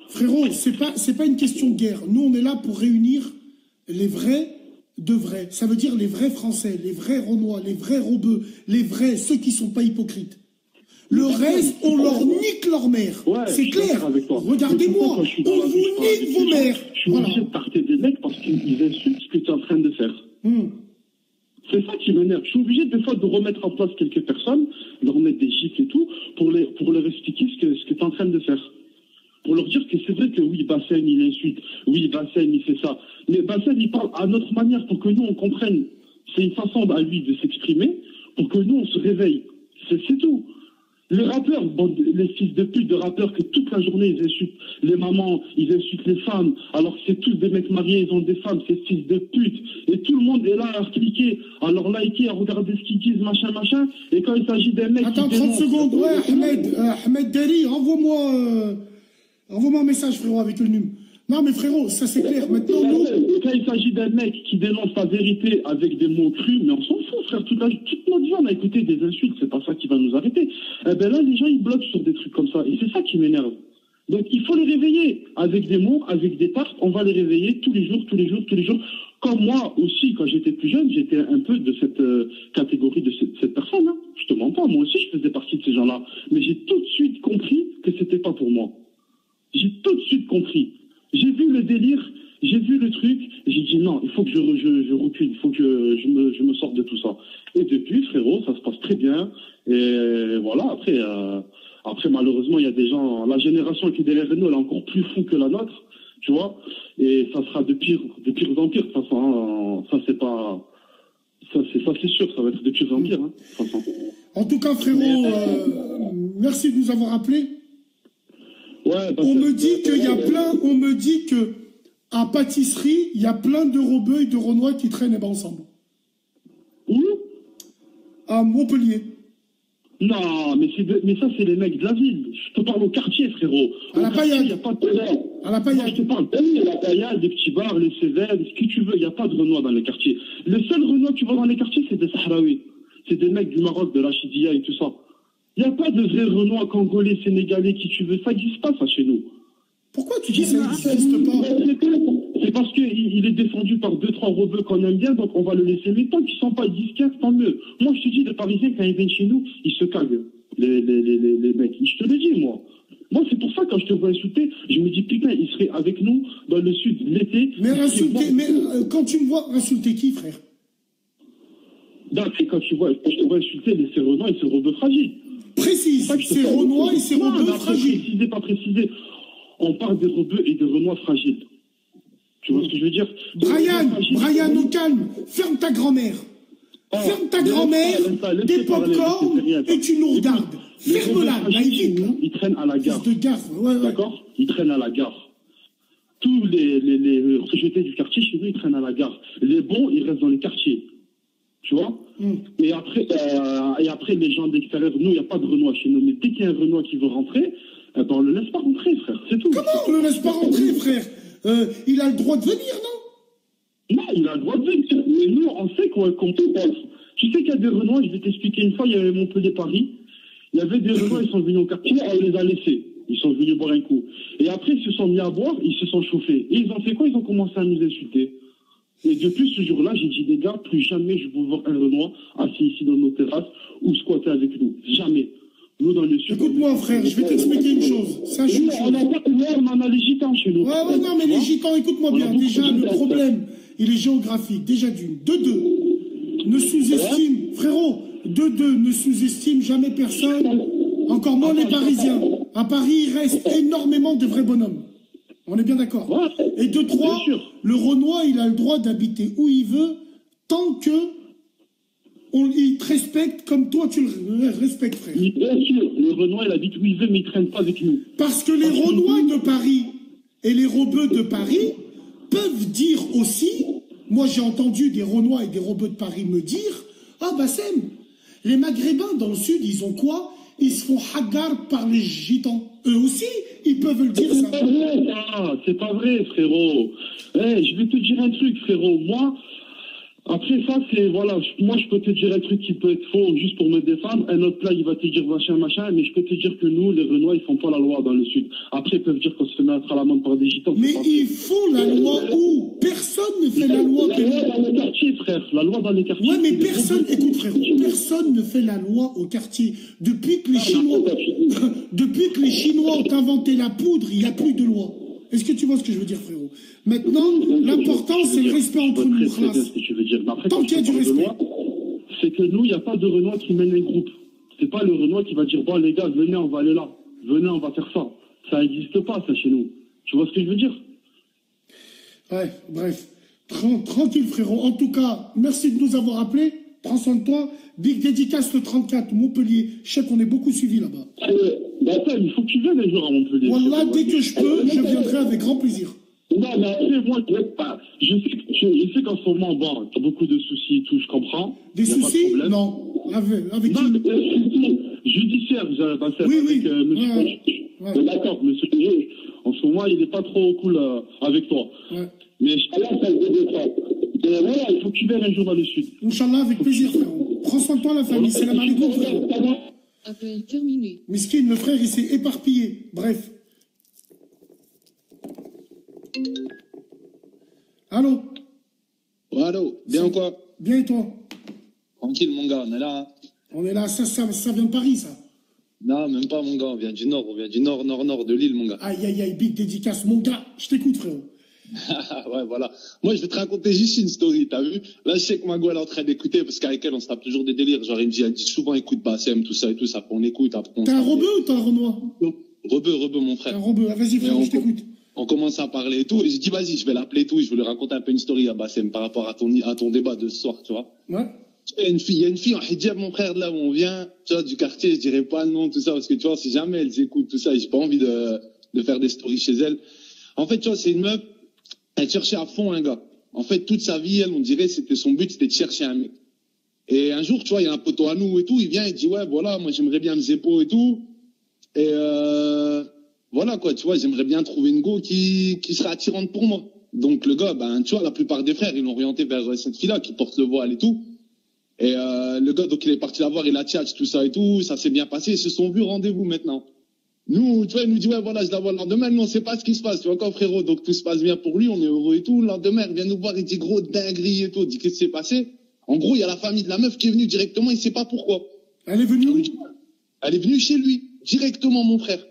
Frérot, c'est pas une question de guerre. Nous, on est là pour réunir les vrais de vrais. Ça veut dire les vrais Français, les vrais Renois, les vrais Rebeux, les vrais, ceux qui sont pas hypocrites. Le reste, on leur nique leur mère. Ouais, c'est clair. Regardez-moi, on vous nique vos mères. Je suis obligé de tarter des mecs parce qu'ils insultent ce que tu es en train de faire. C'est ça qui m'énerve. Je suis obligé des fois de remettre en place quelques personnes, leur mettre des gifs et tout, pour leur expliquer ce que tu es en train de faire. Pour leur dire que c'est vrai que oui, Bassem, il insulte, oui, Bassem, il fait ça. Mais Bassem, il parle à notre manière pour que nous, on comprenne. C'est une façon à lui de s'exprimer pour que nous, on se réveille. C'est tout. Les rappeurs, les fils de pute de rappeurs que toute la journée ils insultent les mamans, ils insultent les femmes, alors que c'est tous des mecs mariés, ils ont des femmes, ces fils de pute. Et tout le monde est là à cliquer, à leur liker, à regarder ce qu'ils disent, machin. Et quand il s'agit d'un mec. Attends, 30 secondes, ouais, Ahmed Dari, envoie-moi un message, frérot, avec le numéro. Non, mais frérot, ça c'est clair. Maintenant, nous. Quand il s'agit d'un mec qui dénonce la vérité avec des mots crus, mais on s'en fout, frère. Toute notre vie, on a écouté des insultes, c'est pas ça qui va nous arrêter. Eh ben là, les gens, ils bloquent sur des trucs comme ça. Et c'est ça qui m'énerve. Donc, il faut les réveiller. Avec des mots, avec des tartes, on va les réveiller tous les jours. Comme moi aussi, quand j'étais plus jeune, j'étais un peu de cette catégorie de cette personne. Hein. Je te mens pas, moi aussi, je faisais partie de ces gens-là. Mais j'ai tout de suite compris que c'était pas pour moi. J'ai tout de suite compris. J'ai vu le délire, j'ai vu le truc, j'ai dit non, il faut que je recule, il faut que je me sorte de tout ça. Et depuis, frérot, ça se passe très bien. Et voilà, après malheureusement, il y a des gens, la génération qui est derrière nous, elle est encore plus fou que la nôtre, tu vois. Et ça sera de pire en pire, de toute façon. Hein. Ça, c'est sûr, ça va être de pire en pire. Hein, de toute façon. En tout cas, frérot, merci de nous avoir appelés. Ouais, on me dit que à pâtisserie, il y a plein de Rebeux et de Renois qui traînent ensemble. Où? À Montpellier. Non, mais ça, c'est les mecs de la ville. Je te parle au quartier, frérot. À la Paillade. Il n'y a pas de Renois. À la Paillade. Je te parle de la Paillade, des petits bars, les Cévennes, ce que tu veux. Il n'y a pas de Renois dans les quartiers. Le seul Renois que tu vois dans les quartiers, c'est des Sahraouis. C'est des mecs du Maroc, de Rachidia et tout ça. Il n'y a pas de vrais Renois, Congolais, Sénégalais, qui tu veux. Ça n'existe pas, ça, chez nous. Pourquoi tu dis ça n'existe pas? C'est parce qu'il est défendu par 2-3 rebeux qu'on aime bien, donc on va le laisser. Mais tant qu'ils ne sont pas disquettes, tant mieux. Moi, je te dis, les Parisiens, quand ils viennent chez nous, ils se caguent, les mecs. Je te le dis, moi. Moi, c'est pour ça, quand je te vois insulter, je me dis, putain, il serait avec nous dans le sud l'été. Mais quand tu me vois insulter qui, frère? Non, mais quand je te vois insulter les Renois et ces rebeux fragiles. Précise, c'est Renois et c'est Rebeux fragiles. Pas préciser. On parle des Rebeux et des Renois fragiles. Tu vois ce que je veux dire? Brian, au calme. Ferme ta grand-mère. Ferme ta grand-mère, des pop-corn, et tu nous regardes. Ferme-la, vite. Ils traînent à la gare. De gaffe, ouais. D'accord? Ils traînent à la gare. Tous les rejetés du quartier, chez nous, ils traînent à la gare. Les bons, ils restent dans les quartiers. Tu vois? Et après, les gens d'extérieur, nous, il n'y a pas de Renois chez nous. Mais dès qu'il y a un Renois qui veut rentrer, ben, on le laisse pas rentrer, frère. C'est tout. Comment on le laisse pas rentrer, frère? Il a le droit de venir, non? Non, il a le droit de venir. Mais nous, on sait qu'on peut pas. Tu sais qu'il y a des Renois, je vais t'expliquer une fois, il y avait Montpellier-Paris. Il y avait des Renois, ils sont venus au quartier, on les a laissés. Ils sont venus boire un coup. Et après, ils se sont mis à boire, ils se sont chauffés. Et ils ont fait quoi? Ils ont commencé à nous insulter. Et depuis ce jour-là, j'ai dit, les gars, plus jamais je veux voir un Renoir assis ici dans nos terrasses ou squatter avec nous. Jamais. Nous, dans le sud. Écoute-moi, frère, je vais t'expliquer une chose. Sache une chose. On a les gitans chez nous. Ouais, non, mais les gitans, écoute-moi bien. Déjà, le problème, il est géographique. Déjà d'une. De deux. Ne sous-estime, frérot. De deux, ne sous-estime jamais personne. Encore moins les Parisiens. À Paris, il reste énormément de vrais bonhommes. On est bien d'accord. Et de trois, le Renoir, il a le droit d'habiter où il veut, tant que il te respecte comme toi tu le respectes, frère. Bien sûr, le Renoir, il habite où il veut, mais il ne traîne pas avec nous. Parce que les Renois de Paris et les Rebeux de Paris peuvent dire aussi, moi j'ai entendu des Renois et des Rebeux de Paris me dire, ah Bassem, les Maghrébins dans le sud, ils ont quoi? Ils se font hagar par les gitans. Eux aussi, ils peuvent le dire, ça. C'est pas vrai, frérot. Je vais te dire un truc, frérot. Moi, après ça, c'est, voilà, moi, je peux te dire un truc qui peut être faux juste pour me défendre. Un autre là, il va te dire machin, mais je peux te dire que nous, les Renois, ils font pas la loi dans le sud. Après, ils peuvent dire qu'on se fait mettre à l'amende par des gitans. Mais ils font la loi où? Personne ne fait la loi. La loi dans les quartiers, frère. La loi dans les quartiers. Ouais, mais personne, écoute, frère, personne ne fait la loi au quartier. Depuis que les Chinois ont inventé la poudre, il n'y a plus de loi. Est-ce que tu vois ce que je veux dire, frérot? Maintenant, l'important, c'est le respect entre nous. Tant qu'il y a du respect. C'est que nous, il n'y a pas de Renois qui mène un groupe. C'est pas le Renois qui va dire, bon, les gars, venez, on va aller là. Venez, on va faire ça. Ça n'existe pas, ça, chez nous. Tu vois ce que je veux dire? Ouais, bref. Tranquille, frérot. En tout cas, merci de nous avoir appelés. Prends soin de toi. Big dédicace le 34, Montpellier. Je sais qu'on est beaucoup suivis là-bas. Attends, il faut que tu viennes un jour à Montpellier. Voilà, dès que je peux, je viendrai avec grand plaisir. Non, mais après, moi, je sais qu'en ce moment, bon, tu as beaucoup de soucis et tout, je comprends. Des soucis? Non. Avec non, mais judiciaire, vous avez passé avec monsieur. D'accord, monsieur G, en ce moment, il n'est pas trop cool avec toi. Ouais. Mais Inch'Allah, ça se défend. Et voilà, il faut que tu viennes un jour dans le sud. Inch'Allah, avec plaisir, frérot. Prends soin de toi, la famille. Salam alaikum, frère. Appel terminé. Miskin, le frère, il s'est éparpillé. Bref. Allô? Oh, allô, bien ou quoi? Bien et toi? Tranquille, mon gars, on est là. Hein. On est là, ça vient de Paris, ça? Non, même pas, mon gars, on vient du nord de l'île, mon gars. Aïe, big dédicace, mon gars, je t'écoute, frérot. Ouais, voilà. Moi, je vais te raconter juste une story, t'as vu? Là, je sais que Mago, elle est en train d'écouter, parce qu'avec elle, on se tape toujours des délires. Genre, elle dit souvent, écoute Bassem, tout ça et tout ça, on écoute. T'es un rebeu ou t'es un Renoir? Rebeu, mon frère. Un rebeu, vas-y, frérot, je t'écoute. On commence à parler et tout, et j'ai dit, vas-y, je vais l'appeler et tout, et je vais lui raconter un peu une story à Bassem par rapport à ton débat de ce soir, tu vois. Ouais. Il y a une fille en hijab, mon frère, de là où on vient, tu vois, du quartier, je dirais pas le nom, tout ça, parce que tu vois, si jamais elles écoutent tout ça, j'ai pas envie de faire des stories chez elles. En fait, tu vois, c'est une meuf, elle cherchait à fond un gars. En fait, toute sa vie, elle, on dirait, son but, c'était de chercher un mec. Et un jour, tu vois, il y a un poteau à nous et tout, il vient, il dit, ouais, voilà, moi, j'aimerais bien me zépo et tout. Et voilà, quoi, tu vois, j'aimerais bien trouver une go qui serait attirante pour moi. Donc, le gars, ben, tu vois, la plupart des frères, ils l'ont orienté vers cette fille-là, qui porte le voile et tout. Et le gars, donc, il est parti la voir, il a tchatché, tout ça et tout, ça s'est bien passé, ils se sont vus, rendez-vous maintenant. Nous, tu vois, il nous dit, ouais, voilà, je la vois le lendemain, nous, on sait pas ce qui se passe, tu vois, encore, frérot, donc tout se passe bien pour lui, on est heureux et tout. Le lendemain, il vient nous voir, il dit, gros, dinguerie et tout, il dit, qu'est-ce qui s'est passé? En gros, il y a la famille de la meuf qui est venue directement, il sait pas pourquoi. Elle est venue où? Elle est venue chez lui, directement, mon frère.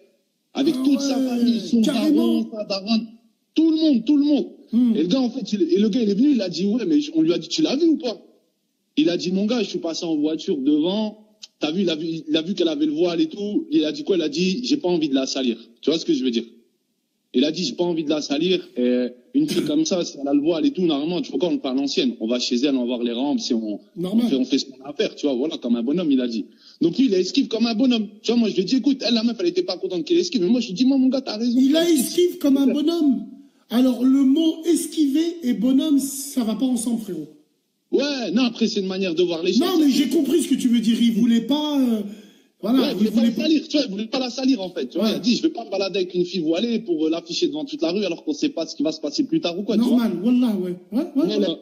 Avec toute sa famille, son daron, sa daronne, tout le monde. Et le gars, en fait, il est venu, il a dit, ouais, mais on lui a dit, tu l'as vu ou pas? Il a dit, mon gars, je suis passé en voiture devant, t'as vu, il a vu qu'elle avait le voile et tout, il a dit quoi? Il a dit, j'ai pas envie de la salir. Tu vois ce que je veux dire? Il a dit, j'ai pas envie de la salir. Et une fille comme ça, si elle a le voile et tout, normalement, tu vois, quand on parle l'ancienne, on va chez elle, on va voir les rampes, si on fait ce qu'on a à faire, tu vois, voilà, comme un bonhomme, il a dit. Donc lui, il a esquive comme un bonhomme. Tu vois, moi, je lui ai dit, écoute, elle, la meuf, elle était pas contente qu'elle esquive. Mais moi, je lui ai dit, moi, mon gars, t'as raison. Il a esquive comme un bonhomme. Alors, le mot esquiver et bonhomme, ça va pas ensemble, frérot. Ouais, non, après, c'est une manière de voir les choses. Non, mais j'ai compris ce que tu veux dire. Il voulait pas... voilà, ouais, il voulait pas la salir, tu vois, il voulait pas la salir, en fait. Tu vois, il a dit, je vais pas me balader avec une fille voilée pour l'afficher devant toute la rue alors qu'on sait pas ce qui va se passer plus tard ou quoi, normal, tu vois. wallah, ouais. Voilà.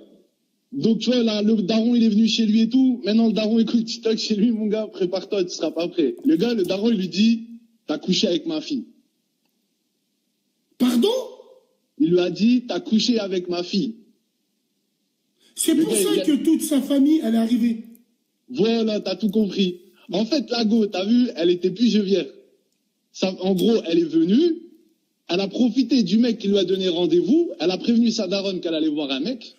Donc, tu vois, là, le daron, il est venu chez lui et tout. Maintenant, le daron écoute TikTok chez lui, mon gars, prépare-toi, tu seras pas prêt. Le daron, il lui dit, t'as couché avec ma fille. Pardon? Il lui a dit, t'as couché avec ma fille. C'est pour ça que toute sa famille, elle est arrivée. Voilà, t'as tout compris. En fait, la go, t'as vu, elle était plus gevière. En gros, elle est venue, elle a profité du mec qui lui a donné rendez-vous, elle a prévenu sa daronne qu'elle allait voir un mec.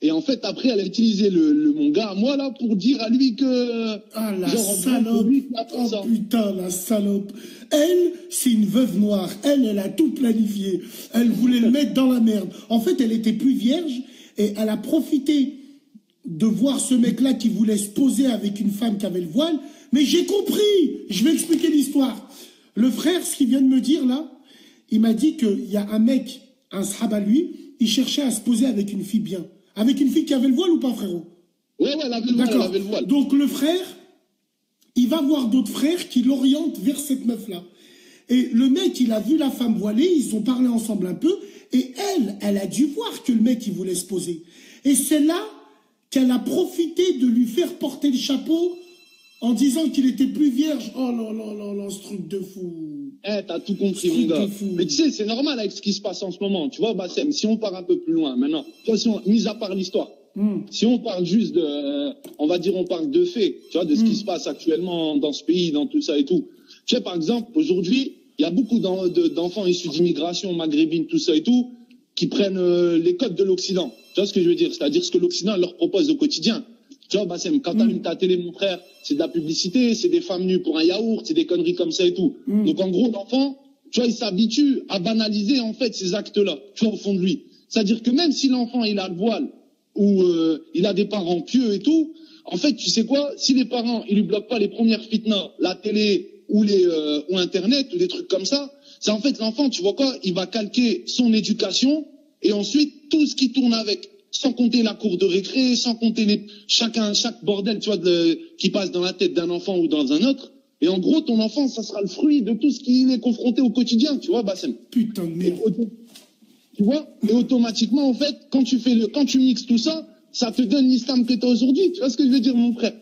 Et en fait, après, elle a utilisé mon gars à moi, là, pour dire à lui que... Ah, la salope. Oh, putain, la salope. Elle, c'est une veuve noire. Elle a tout planifié. Elle voulait le mettre dans la merde. En fait, elle était plus vierge et elle a profité de voir ce mec-là qui voulait se poser avec une femme qui avait le voile. Mais j'ai compris. Je vais expliquer l'histoire. Le frère, ce qu'il vient de me dire, là, il m'a dit qu'il y a un mec, un sahaba lui, il cherchait à se poser avec une fille bien. Avec une fille qui avait le voile ou pas, frérot? Ouais, elle avait le voile. Donc le frère, il va voir d'autres frères qui l'orientent vers cette meuf-là. Et le mec, il a vu la femme voilée, ils ont parlé ensemble un peu, et elle a dû voir que le mec, il voulait se poser. Et c'est là qu'elle a profité de lui faire porter le chapeau en disant qu'il était plus vierge. Oh là là là là, ce truc de fou. T'as tout compris, mon gars. Mais tu sais, c'est normal avec ce qui se passe en ce moment. Tu vois, Bassem, si on part un peu plus loin maintenant, mis à part l'histoire, si on parle juste de, on va dire, on parle de faits, tu vois, de ce qui se passe actuellement dans ce pays, dans tout ça et tout. Tu sais, par exemple, aujourd'hui, il y a beaucoup d'enfants issus d'immigration maghrébine, tout ça et tout, qui prennent les codes de l'Occident. Tu vois ce que je veux dire? C'est-à-dire ce que l'Occident leur propose au quotidien. Tu vois, Bassem, quand t'allumes ta télé, mon frère, c'est de la publicité, c'est des femmes nues pour un yaourt, c'est des conneries comme ça et tout. Donc, en gros, l'enfant, tu vois, il s'habitue à banaliser, en fait, ces actes-là, tu vois, au fond de lui. C'est-à-dire que même si l'enfant, il a le voile, ou il a des parents pieux et tout, en fait, tu sais quoi? Si les parents, ils lui bloquent pas les premières fitnas, la télé, ou Internet, ou des trucs comme ça, c'est en fait, l'enfant, tu vois quoi? Il va calquer son éducation, et ensuite, tout ce qui tourne avec. Sans compter la cour de récré, sans compter chaque bordel, tu vois, qui passe dans la tête d'un enfant ou dans un autre. Et en gros, ton enfant, ça sera le fruit de tout ce qu'il est confronté au quotidien, tu vois, Bassem. Putain de merde. Tu vois? Et automatiquement, en fait, quand tu mixes tout ça, ça te donne l'islam que tu as aujourd'hui. Tu vois ce que je veux dire, mon frère?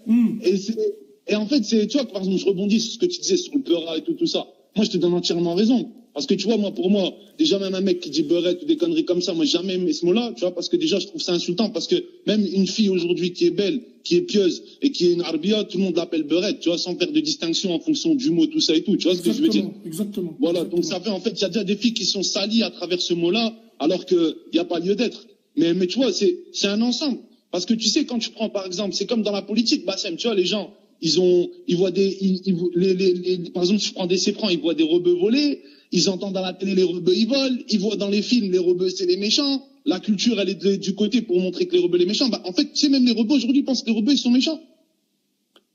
Et en fait, tu vois, par exemple, je rebondis sur ce que tu disais sur le peura et tout ça. Moi, je te donne entièrement raison. Parce que tu vois, pour moi, déjà même un mec qui dit beurette ou des conneries comme ça, moi j'ai jamais aimé ce mot-là, tu vois, parce que déjà je trouve ça insultant, parce que même une fille aujourd'hui qui est belle, qui est pieuse et qui est une arbia, tout le monde l'appelle beurette, tu vois, sans faire de distinction en fonction du mot, tout ça et tout, tu vois ce que je veux dire? Exactement. Voilà, donc ça fait en fait, il y a déjà des filles qui sont salies à travers ce mot-là, alors qu'il n'y a pas lieu d'être. Mais tu vois, c'est un ensemble. Parce que tu sais, quand tu prends par exemple, c'est comme dans la politique, Bassem, tu vois, les gens, ils voient par exemple, si je prends des séprans, ils voient des rebeux voler. Ils entendent dans la télé les rebeux, ils volent. Ils voient dans les films les rebeux, c'est les méchants. La culture, elle est du côté pour montrer que les rebeux, les méchants. En fait, tu sais, même les rebeux, aujourd'hui, pensent que les rebeux, ils sont méchants.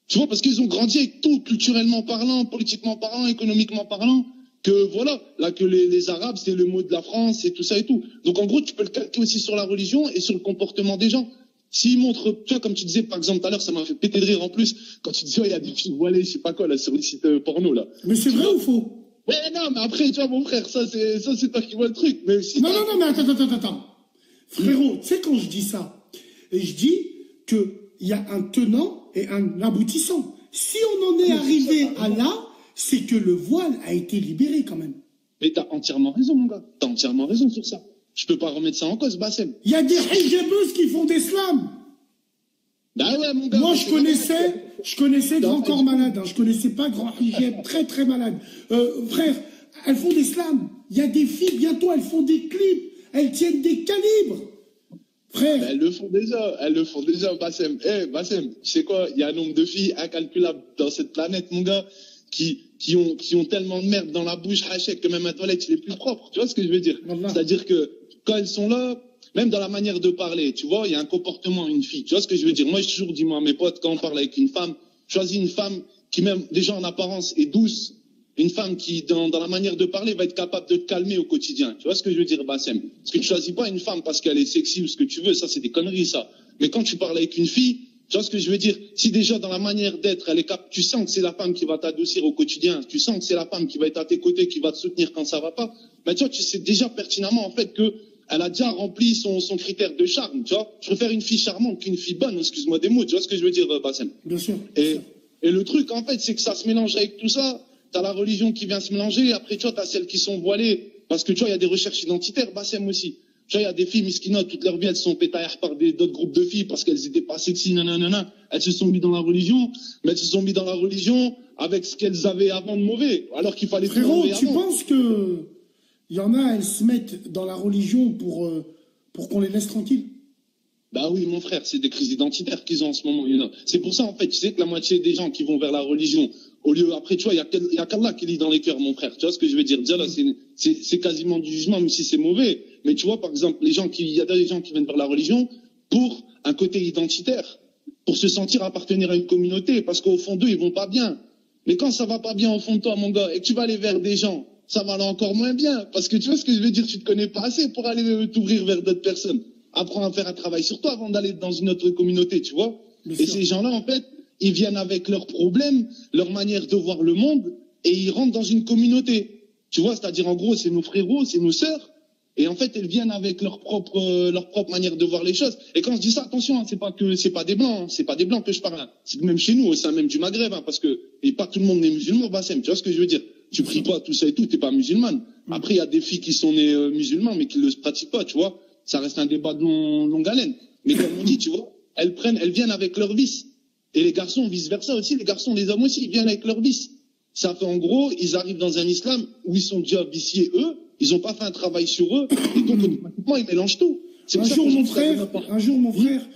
Tu vois, parce qu'ils ont grandi avec tout, culturellement parlant, politiquement parlant, économiquement parlant, que voilà, là, que les Arabes, c'est le mot de la France, et tout ça et tout. Donc, en gros, tu peux le calquer aussi sur la religion et sur le comportement des gens. S'ils montrent, tu vois, comme tu disais, par exemple, tout à l'heure, ça m'a fait péter de rire en plus, quand tu disais, il y a des filles voilées, je sais pas quoi, là, sur les sites porno, là. Mais c'est vrai ou faux? Ouais, non, mais après, tu vois, mon frère, ça, c'est toi qui vois le truc. Mais si non, mais attends. Frérot, tu sais, quand je dis ça, je dis qu'il y a un tenant et un aboutissant. Si on en est arrivé à là, c'est que le voile a été libéré quand même. Mais t'as entièrement raison, mon gars. T'as entièrement raison sur ça. Je peux pas remettre ça en cause, Bassem. Il y a des hijabeuses qui font des slams. Bah ouais, mon gars. Moi, je connaissais Grand Corps Malade. Je connaissais pas Grand Hijab, très très malade. Frère, elles font des slams. Il y a des filles, bientôt, elles font des clips. Elles tiennent des calibres. Frère. Bah, elles le font déjà, Bassem. Bassem, tu sais quoi? Il y a un nombre de filles incalculable dans cette planète, mon gars, qui ont tellement de merde dans la bouche, hachek, que même un toilette, il est plus propre. Tu vois ce que je veux dire? C'est-à-dire que quand elles sont là, même dans la manière de parler, tu vois, il y a un comportement, une fille. Tu vois ce que je veux dire? Moi, j'ai toujours dit, moi, à mes potes, quand on parle avec une femme, choisis une femme qui, même déjà en apparence, est douce. Une femme qui, dans la manière de parler, va être capable de te calmer au quotidien. Tu vois ce que je veux dire, Bassem? Parce que tu choisis pas une femme parce qu'elle est sexy ou ce que tu veux. Ça, c'est des conneries, ça. Mais quand tu parles avec une fille, tu vois ce que je veux dire? Si déjà dans la manière d'être, tu sens que c'est la femme qui va t'adoucir au quotidien, tu sens que c'est la femme qui va être à tes côtés, qui va te soutenir quand ça va pas, ben tu vois, tu sais déjà pertinemment en fait que elle a déjà rempli son critère de charme, tu vois. Je préfère une fille charmante qu'une fille bonne, excuse-moi des mots, tu vois ce que je veux dire, Bassem? Bien sûr. Et le truc en fait, c'est que ça se mélange avec tout ça. T'as la religion qui vient se mélanger, après tu vois, t'as celles qui sont voilées, parce que tu vois, il y a des recherches identitaires, Bassem aussi. Tu vois, il y a des filles miskinotes, toute leur vie, elles se sont pétaillères par d'autres groupes de filles parce qu'elles étaient pas sexy, nanana. Elles se sont mis dans la religion, mais elles se sont mis dans la religion avec ce qu'elles avaient avant de mauvais, alors qu'il fallait... Frérot, tu penses que il y en a, elles se mettent dans la religion pour qu'on les laisse tranquilles? Bah oui, mon frère, c'est des crises identitaires qu'ils ont en ce moment. C'est pour ça, en fait, tu sais que la moitié des gens qui vont vers la religion, au lieu, après, tu vois, il y a qu'Allah qui lit dans les cœurs, mon frère. Tu vois ce que je veux dire? Déjà, là, c'est quasiment du jugement, même si c'est mauvais. Mais tu vois, par exemple, il y a des gens qui viennent vers la religion pour un côté identitaire, pour se sentir appartenir à une communauté, parce qu'au fond d'eux, ils vont pas bien. Mais quand ça va pas bien au fond de toi, mon gars, et que tu vas aller vers des gens, ça va aller encore moins bien. Parce que tu vois ce que je veux dire? Tu te connais pas assez pour aller t'ouvrir vers d'autres personnes. Apprends à faire un travail sur toi avant d'aller dans une autre communauté, tu vois. Et ces gens-là, en fait, ils viennent avec leurs problèmes, leur manière de voir le monde, et ils rentrent dans une communauté. Tu vois, c'est-à-dire, en gros, c'est nos frérots, c'est nos sœurs, et en fait, elles viennent avec leur propre manière de voir les choses. Et quand je dis ça, attention, hein, c'est pas des blancs, hein, c'est pas des blancs que je parle. Hein. C'est même chez nous, c'est même du Maghreb, hein, parce que, et pas tout le monde n'est musulman, Bassem, tu vois ce que je veux dire? Tu pries pas, tout ça et tout, t'es pas musulmane. Après, il y a des filles qui sont nées musulmanes, mais qui ne le pratiquent pas, tu vois. Ça reste un débat de longue haleine. Mais comme on dit, tu vois, elles viennent avec leurs vices. Et les garçons, vice-versa aussi, les hommes aussi, ils viennent avec leurs vices. Ça fait en gros, ils arrivent dans un islam où ils sont déjà viciés eux, ils n'ont pas fait un travail sur eux, et donc automatiquement, ils mélangent tout. Un jour, mon frère,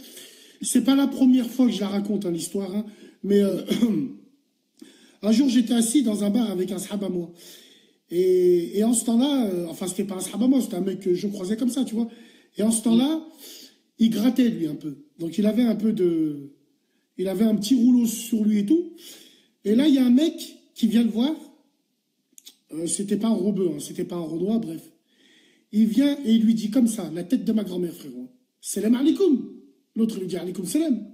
c'est pas la première fois que je la raconte, hein, l'histoire, hein, mais un jour, j'étais assis dans un bar avec un sahab à moi. Et en ce temps-là, enfin, c'était pas un sahab à moi, c'était un mec que je croisais comme ça, tu vois. Et en ce temps-là, il grattait, lui, un peu. Donc, il avait un petit rouleau sur lui et tout. Et là, il y a un mec qui vient le voir. C'était pas un robeux, hein, c'était pas un renois, bref. Il vient et il lui dit comme ça, la tête de ma grand-mère, frérot. Salam alaikum. L'autre lui dit alaikum salam.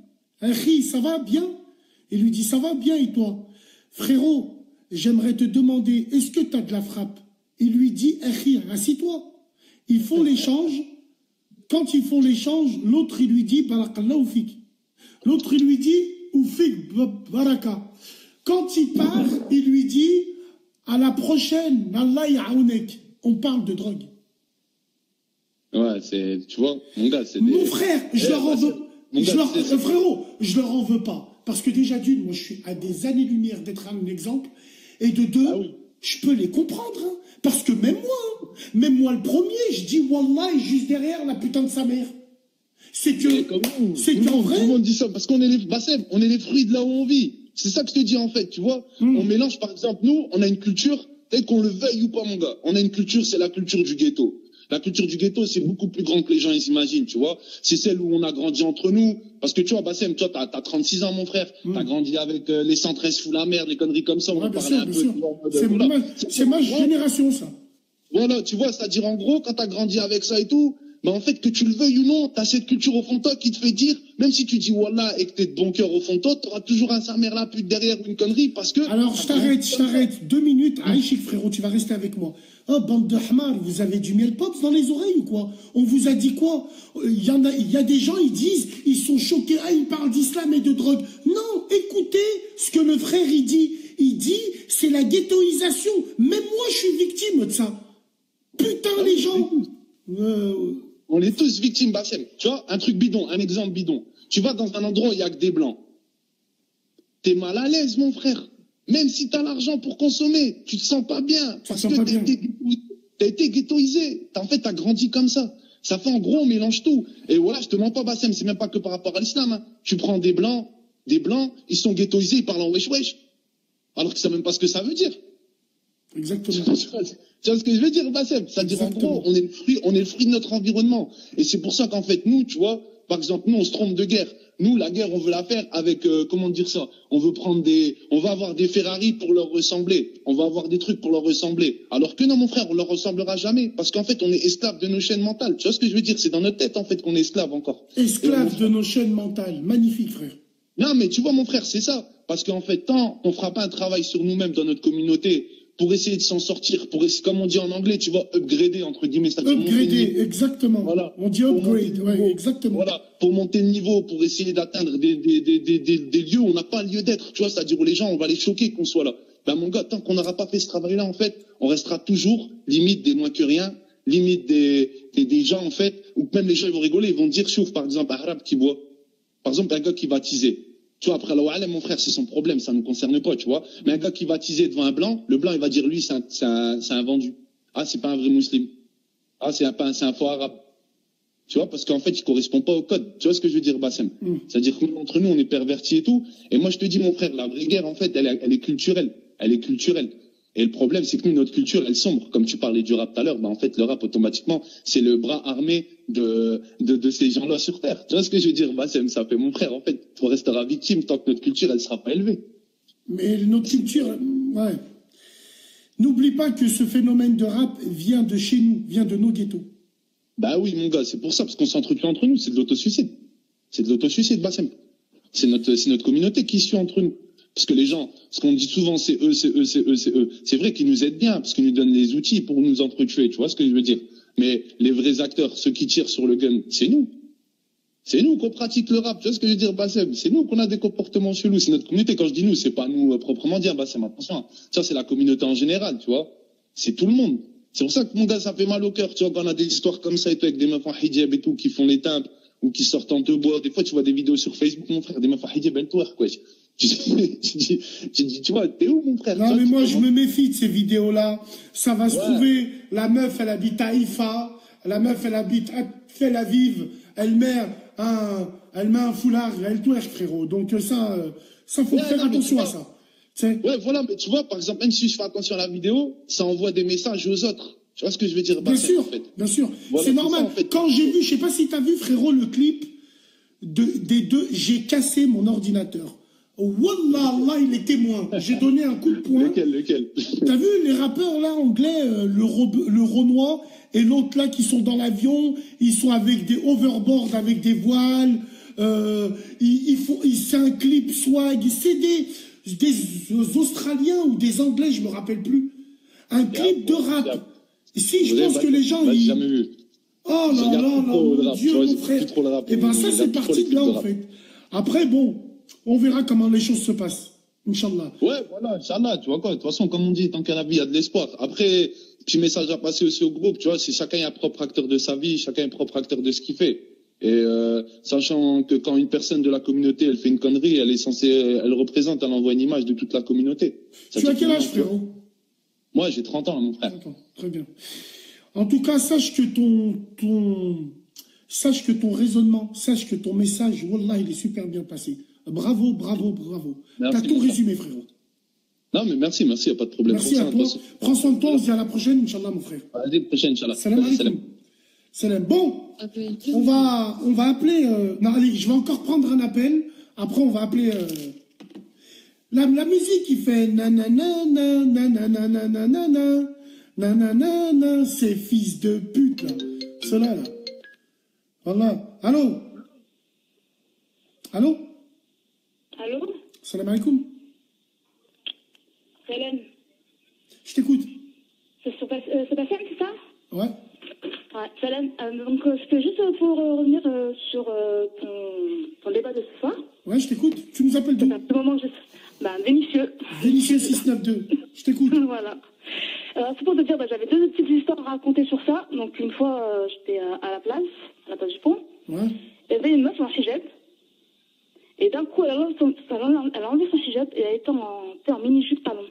Akhi, ça va bien? Il lui dit ça va bien et toi? Frérot, j'aimerais te demander, est-ce que tu as de la frappe? Il lui dit, akhi, assis-toi. Ils font l'échange. Quand ils font l'échange, l'autre, il lui dit, barakallah oufik. L'autre, il lui dit, oufik baraka. Quand il part, il lui dit, à la prochaine, Allah ya'ounek. On parle de drogue. Ouais, tu vois, mon gars, c'est Mon frère, je leur en veux. Frérot, je leur en veux pas. Parce que déjà d'une, moi, je suis à des années-lumière d'être un exemple. Et de deux, je peux les comprendre. Hein, parce que même moi le premier, je dis Wallah est juste derrière la putain de sa mère. C'est qu'en vrai... Comment on dit ça? Parce qu'on est les fruits de là où on vit. C'est ça que je te dis en fait, tu vois. On mélange, par exemple, nous, on a une culture, tel qu'on le veuille ou pas, mon gars. On a une culture, c'est la culture du ghetto. La culture du ghetto, c'est beaucoup plus grand que les gens ils imaginent, tu vois. C'est celle où on a grandi entre nous. Parce que tu vois, Bassem, toi, t'as 36 ans, mon frère. T'as grandi avec les 113 fous la merde, les conneries comme ça. On parlait un peu. C'est ma génération, ça. Voilà, tu vois, c'est-à-dire en gros, quand t'as grandi avec ça et tout, bah en fait, que tu le veuilles ou non, t'as cette culture au fond de toi qui te fait dire, même si tu dis Wallah et que t'es de bon cœur au fond de toi, t'auras toujours un sa mère la pute derrière ou une connerie parce que... Alors, je t'arrête 2 minutes. Aïchik, frérot, tu vas rester avec moi. Oh, bande de hamar, vous avez du miel pops dans les oreilles ou quoi? On vous a dit quoi? Il y a des gens, ils disent, ils sont choqués, ils parlent d'islam et de drogue. Non, écoutez ce que le frère, il dit. Il dit, c'est la ghettoisation. Même moi, je suis victime de ça. Putain, les gens... On est tous victimes, Bassem. Tu vois, un truc bidon, un exemple bidon. Tu vas dans un endroit où il n'y a que des blancs. T'es mal à l'aise, mon frère. Même si t'as l'argent pour consommer, tu te sens pas bien. Parce que t'as été ghettoisé. En fait, t'as grandi comme ça. Ça fait en gros, on mélange tout. Et voilà, je te mens pas, Bassem, c'est même pas que par rapport à l'islam. Hein. Tu prends des blancs, ils sont ghettoisés, ils parlent en wesh wesh. alors que c'est même pas ce que ça veut dire. Exactement. Tu vois ce que je veux dire, Bassem? C'est-à-dire, en gros, on est le fruit de notre environnement. Et c'est pour ça qu'en fait, nous, tu vois, par exemple, nous, on se trompe de guerre. Nous, la guerre, on veut la faire avec, comment dire ça? On va avoir des Ferrari pour leur ressembler. On va avoir des trucs pour leur ressembler. Alors que non, mon frère, on leur ressemblera jamais. Parce qu'en fait, on est esclave de nos chaînes mentales. Tu vois ce que je veux dire? C'est dans notre tête, en fait, qu'on est esclave encore. Esclave de nos chaînes mentales. Magnifique, frère. Non, mais tu vois, mon frère, c'est ça. Parce qu'en fait, tant on fera pas un travail sur nous-mêmes dans notre communauté, pour essayer de s'en sortir, pour essayer, comme on dit en anglais, tu vois, upgrader, entre guillemets. Upgrader, exactement. Voilà. On dit upgrade, ouais, exactement. Voilà, pour monter le niveau, pour essayer d'atteindre des lieux où on n'a pas lieu d'être, tu vois, c'est-à-dire où les gens, on va les choquer qu'on soit là. Ben, mon gars, tant qu'on n'aura pas fait ce travail-là, en fait, on restera toujours limite des moins que rien, limite des gens, en fait, où même les gens, ils vont rigoler, ils vont dire, chouf, par exemple, un arabe qui boit. Par exemple, un gars qui va teaser. Tu vois, après, mon frère, c'est son problème, ça ne nous concerne pas, tu vois. Mais un gars qui va teaser devant un blanc, le blanc, il va dire, lui, c'est un vendu. Ah, c'est pas un vrai musulman. Ah, c'est un faux arabe. Tu vois, parce qu'en fait, il correspond pas au code. Tu vois ce que je veux dire, Bassem? C'est-à-dire qu'entre nous, on est pervertis et tout. Et moi, je te dis, mon frère, la vraie guerre, en fait, elle est culturelle. Elle est culturelle. Et le problème, c'est que nous, notre culture, elle sombre. Comme tu parlais du rap tout à l'heure, en fait, le rap, automatiquement, c'est le bras armé de ces gens-là sur Terre. Tu vois ce que je veux dire, Bassem? Ça fait mon frère, en fait. On restera victime tant que notre culture, elle sera pas élevée. Mais notre culture, ouais. N'oublie pas que ce phénomène de rap vient de chez nous, vient de nos ghettos. Bah oui, mon gars, c'est pour ça, parce qu'on s'entretue entre nous, c'est de l'autosuicide. C'est de l'autosuicide, Bassem. C'est notre communauté qui suit entre nous. Parce que les gens, ce qu'on dit souvent, c'est eux, c'est eux, c'est eux, c'est eux. C'est vrai qu'ils nous aident bien, parce qu'ils nous donnent les outils pour nous entretuer, tu vois ce que je veux dire. Mais les vrais acteurs, ceux qui tirent sur le gun, c'est nous. C'est nous qu'on pratique le rap, tu vois ce que je veux dire, Bassem. C'est nous qu'on a des comportements chelous. C'est notre communauté. Quand je dis nous, c'est pas nous proprement dire, Bassem, attention. Ça, c'est la communauté en général, tu vois. C'est tout le monde. C'est pour ça que, mon gars, ça fait mal au cœur, tu vois, quand on a des histoires comme ça et tout, avec des meufs en hijab et tout, qui font les timbres, ou qui sortent en deux bois. Des fois, tu vois des vidéos sur Facebook, mon frère, des meufs en hijab, elles twerk, quoi. Tu vois, t'es où, mon frère? Non, mais moi, je me méfie de ces vidéos-là. Ça va se trouver, la meuf, elle habite à Haïfa, la meuf, elle habite à Tel Aviv, elle met un foulard, elle twerk, frérot. Donc, ça faut faire attention à ça. Ouais, voilà, mais tu vois, par exemple, même si je fais attention à la vidéo, ça envoie des messages aux autres. Tu vois ce que je veux dire? Bien sûr, en fait. Bien sûr. Voilà, c'est normal. Ça, en fait. Quand j'ai vu, je sais pas si t'as vu, frérot, le clip des deux, j'ai cassé mon ordinateur. Wallah, Allah, il est témoin. J'ai donné un coup de poing. Lequel T'as vu les rappeurs là anglais, le Renoir et l'autre là qui sont dans l'avion, ils sont avec des overboards, avec des voiles. C'est un clip swag. C'est des Australiens ou des Anglais, je me rappelle plus. Un clip de rap. Si, je pense que les gens... jamais vu. Oh là là, mon Dieu, mon frère. Et ben ça, c'est parti de là, en fait. Après, bon, on verra comment les choses se passent. Inch'Allah. Ouais, voilà, Inch'Allah, tu vois quoi. De toute façon, comme on dit, tant qu'il y a la vie, il y a de l'espoir. Après, petit message à passer aussi au groupe, tu vois, c'est chacun est un propre acteur de sa vie, chacun est propre acteur de ce qu'il fait. Et sachant que quand une personne de la communauté, elle fait une connerie, elle représente, elle envoie une image de toute la communauté. Tu as quel âge, frérot? Moi, j'ai 30 ans, mon frère. 30 ans, très bien. En tout cas, sache que raisonnement, sache que ton message, wallah, il est super bien passé. Bravo, bravo, bravo. T'as tout résumé, frérot. Non, mais merci, il n'y a pas de problème. Merci à toi. Prends soin de toi, on se dit à la prochaine, Inch'Allah, mon frère. À la prochaine, Inch'Allah. Salam alaikum. Salam. Bon, on va appeler... non, allez, je vais encore prendre un appel. Après, on va appeler... La musique qui fait nanana, nanana, nanana, nanana, ces fils de pute, là. Ceux-là, là. Voilà. Allô? Allô? Allô? Salam alaikum. Salam. Je t'écoute. C'est Bastien, c'est ça? Ouais. Ouais, salam. Donc, c'était juste pour revenir sur ton débat de ce soir. Ouais, je t'écoute. Tu nous appelles d'où? À ce moment, Vénitieux. Vénitieux 692. Je t'écoute. Voilà. C'est pour te dire, j'avais deux petites histoires à raconter sur ça. Donc, une fois, j'étais à la place du pont. Ouais. Il y avait une meuf en hijab. Et d'un coup, elle a enlevé son hijab et elle était en mini-jupe talon.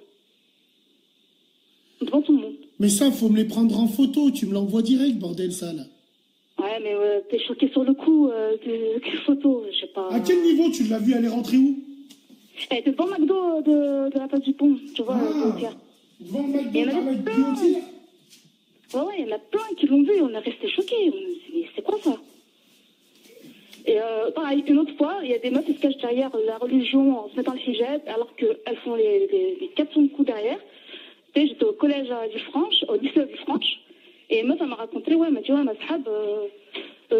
Devant tout le monde. Mais ça, faut me les prendre en photo. Tu me l'envoies direct, bordel, ça, là. Ouais, mais t'es choqué sur le coup. Quelle photo? Je sais pas. À quel niveau tu l'as vu? Elle est rentrée où? Elle était devant McDo de la place du pont, tu vois. Devant le McDo, il y en avait plein. Ouais, il y en a plein qui l'ont vu, on est restés choqués. C'est quoi ça? Et pareil, une autre fois, il y a des meufs qui se cachent derrière la religion en se mettant le hijab, alors qu'elles font les 400 coups derrière. Tu sais, j'étais au collège à Villefranche, au lycée à Villefranche, et une meuf, elle m'a raconté, ouais, elle m'a dit, ouais, ma sahab,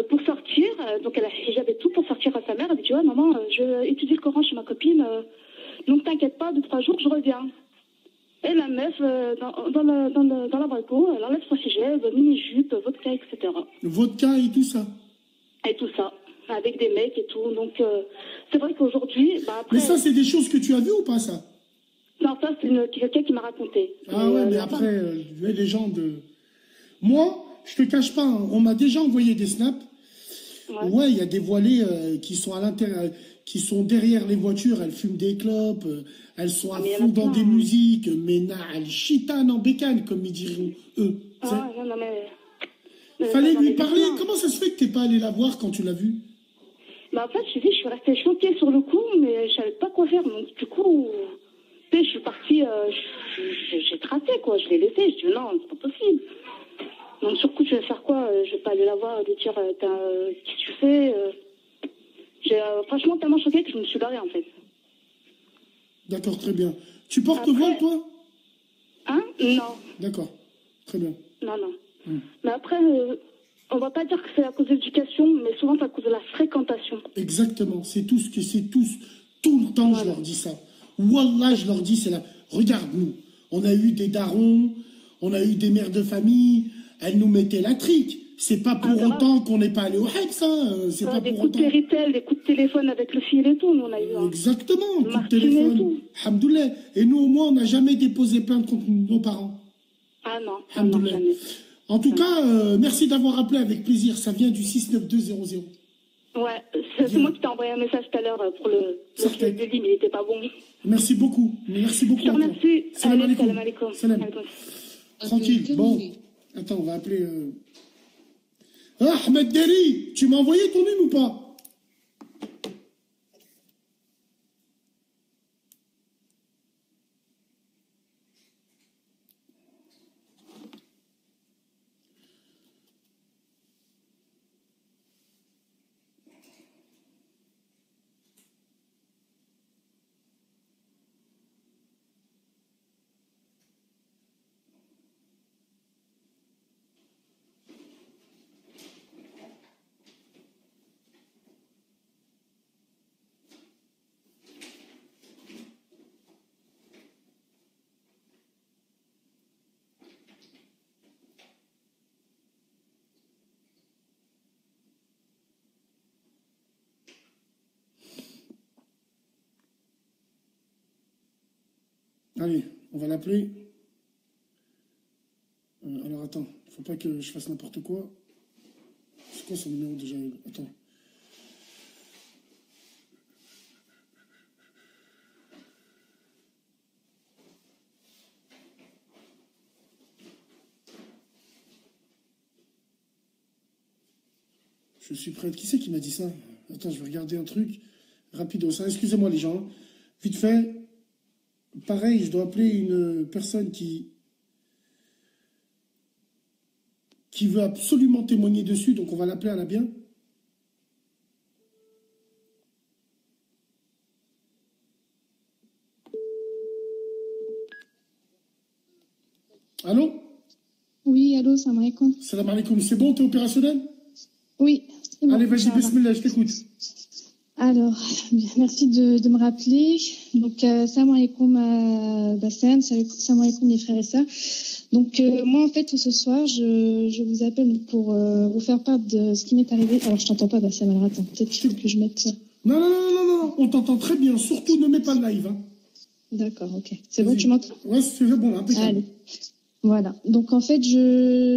pour sortir, donc elle a hijab et tout, pour sortir à sa mère, elle m'a dit, ouais, maman, je étudie le Coran chez ma copine, donc t'inquiète pas, 2-3 jours, je reviens. Et la meuf, dans la balcon, elle enlève son hijab, mini-jupe, vodka, etc. Le vodka et tout ça. Et tout ça, avec des mecs et tout. Donc, c'est vrai qu'aujourd'hui... Bah, après... Mais ça, c'est des choses que tu as vues ou pas, ça? Non, ça, c'est quelqu'un qui m'a raconté. Ah ouais, mais après, les gens de... Moi, je te cache pas, hein, on m'a déjà envoyé des snaps. Ouais, il y a des voilées qui sont à l'intérieur, qui sont derrière les voitures, elles fument des clopes, elles sont à fond dans des musiques, mais elles chitanent en bécane, comme ils diront eux. Ah, non, mais... Fallait lui parler. Comment ça se fait que t'es pas allé la voir quand tu l'as vue? Bah, en fait, je suis restée choquée sur le coup, mais je savais pas quoi faire. Donc, du coup, tu sais, je suis partie, j'ai tracé, quoi. Je l'ai laissé. Je dis non, c'est pas possible. Donc, sur le coup, je vais faire quoi? Je vais pas aller la voir, lui dire, qu'est-ce que tu fais? J'ai franchement tellement choquée que je me suis barrée, en fait. D'accord, très bien. Tu portes voile, toi? Hein? Non. D'accord, très bien. Non. Mais après, on va pas dire que c'est à cause de l'éducation, mais souvent c'est à cause de la fréquentation. Exactement, c'est tout ce que c'est tous. Tout le temps, je leur dis ça. Wallah, je leur dis, c'est là. Regarde-nous, on a eu des darons, on a eu des mères de famille, elles nous mettaient la trique. C'est pas pour autant qu'on n'est pas allé au Hep, ça. C'est pas des pour coups autant. de Péritel, des coups de téléphone avec le fil et tout, nous on a eu. Exactement, coups de téléphone. Alhamdoulilah. Et nous, au moins, on n'a jamais déposé plainte contre nos parents. Ah non. Alhamdoulilah. En tout cas, merci d'avoir appelé avec plaisir. Ça vient du 69200. Ouais, c'est moi qui t'ai envoyé un message tout à l'heure pour le délit, mais il n'était pas bon. Merci beaucoup. Merci beaucoup. Je te remercie. Salam alaikum. Salam alaikum. Salam. Tranquille. Bon. Attends, on va appeler... Ahmed Deri, tu m'as envoyé ton nom ou pas? Allez, on va l'appeler. Alors attends, faut pas que je fasse n'importe quoi. C'est quoi son numéro déjà? Attends. Je suis prête. Qui c'est qui m'a dit ça? Attends, je vais regarder un truc. Rapido. Excusez-moi les gens. Vite fait. Pareil, je dois appeler une personne qui veut absolument témoigner dessus, donc on va l'appeler à la bien. Allô? Oui, allô, salam alaikum. Salam alaikum, c'est bon, t'es opérationnel? Oui. Bon, allez, vas-y, bismillah, je t'écoute. Alors, merci de me rappeler. Donc, salam alaikum Bassem, salam alaikum les frères et sœurs. Donc, moi, en fait, ce soir, je vous appelle pour vous faire part de ce qui m'est arrivé. Alors, je t'entends pas, Bassem, alors attends, peut-être qu'il faut que je mette ça. Non, on t'entend très bien, surtout ne mets pas le live. Hein. D'accord, ok. C'est bon, tu m'entends? Ouais, c'est bon, impeccable. Allez. Voilà. Donc, en fait,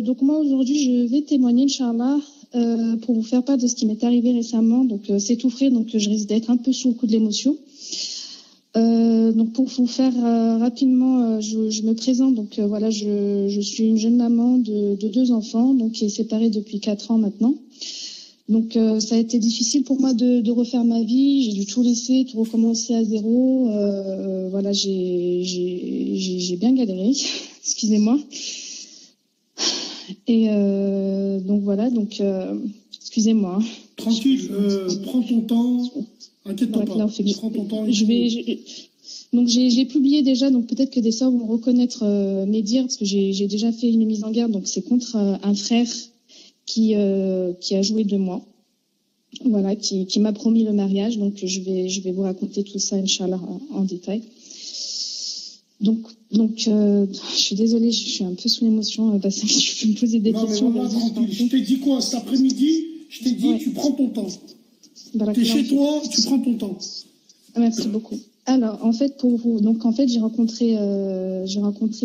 donc moi, aujourd'hui, je vais témoigner, Inch'Allah, pour vous faire part de ce qui m'est arrivé récemment. Donc, c'est tout frais, donc je risque d'être un peu sous le coup de l'émotion. Donc, pour vous faire rapidement, je me présente. Donc, voilà, je suis une jeune maman de 2 enfants, donc qui est séparée depuis 4 ans maintenant. Donc ça a été difficile pour moi de refaire ma vie. J'ai dû tout laisser, tout recommencer à zéro. Voilà, j'ai bien galéré. Excusez-moi. Et donc voilà, donc excusez-moi. Tranquille, prends ton temps. Inquiète-toi pas. Prends ton temps. Donc j'ai publié déjà, donc peut-être que des sœurs vont reconnaître mes dires, parce que j'ai déjà fait une mise en garde. Donc c'est contre un frère qui a joué de moi, voilà, qui m'a promis le mariage. Donc je vais vous raconter tout ça, Inch'Allah, en détail. Donc je suis désolée, je suis un peu sous l'émotion, parce que tu peux me poser des questions. Non, mais tranquille. Je t'ai dit quoi cet après-midi? Je t'ai dit, tu prends ton temps. T'es chez toi, tu prends ton temps. Merci beaucoup. Alors, en fait, pour vous, donc en fait, j'ai rencontré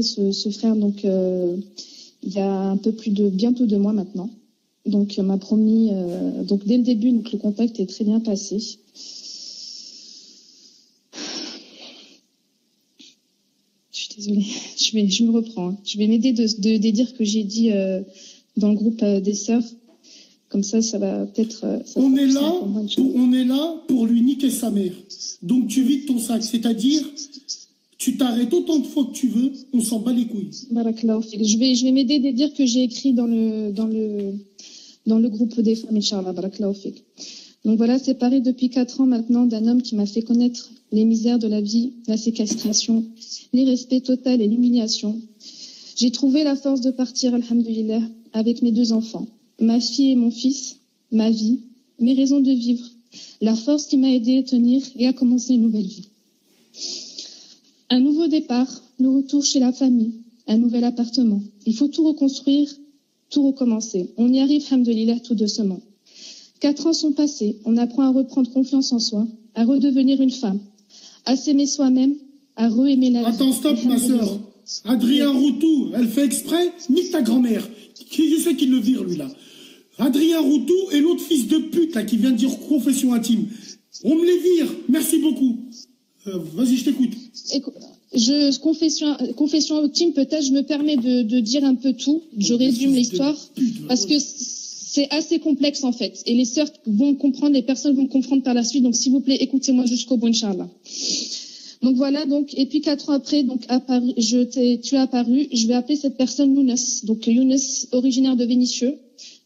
ce frère donc il y a un peu plus de bientôt 2 mois maintenant. Donc m'a promis donc dès le début, donc le contact est très bien passé. Je suis désolée, je me reprends. Hein. Je vais m'aider des dires que j'ai dit dans le groupe des sœurs. Comme ça va peut-être. On est là pour lui niquer sa mère. Donc tu vides ton sac, c'est-à-dire tu t'arrêtes autant de fois que tu veux, on s'en bat les couilles. Barakallahu fik. Je vais m'aider des dires que j'ai écrits dans le groupe des femmes, Inch'Allah. Barakallahu fik. Donc voilà, séparé depuis 4 ans maintenant d'un homme qui m'a fait connaître les misères de la vie, la séquestration, l'irrespect total et l'humiliation. J'ai trouvé la force de partir, alhamdoulilah, avec mes 2 enfants. Ma fille et mon fils, ma vie, mes raisons de vivre, la force qui m'a aidé à tenir et à commencer une nouvelle vie. Un nouveau départ, le retour chez la famille, un nouvel appartement. Il faut tout reconstruire, tout recommencer. On y arrive, alhamdoulilah, tout doucement. 4 ans sont passés, on apprend à reprendre confiance en soi, à redevenir une femme, à s'aimer soi-même, à re-aimer la vie. Attends, stop, ma sœur. Adrien Routou, elle fait exprès, nique ta grand-mère. Qui c'est qui le vire, lui, là? Adrien Routou et l'autre fils de pute là qui vient de dire confession intime. On me les vire. Merci beaucoup. Vas-y, je t'écoute. Confession intime, peut-être je me permets de dire un peu tout. Je résume l'histoire parce que c'est assez complexe en fait. Et les sœurs vont comprendre, les personnes vont comprendre par la suite. Donc s'il vous plaît, écoutez-moi jusqu'au bout, Inch'Allah. Donc voilà, donc, et puis 4 ans après, donc tu es apparu, je vais appeler cette personne Younes. Donc Younes, originaire de Vénissieux,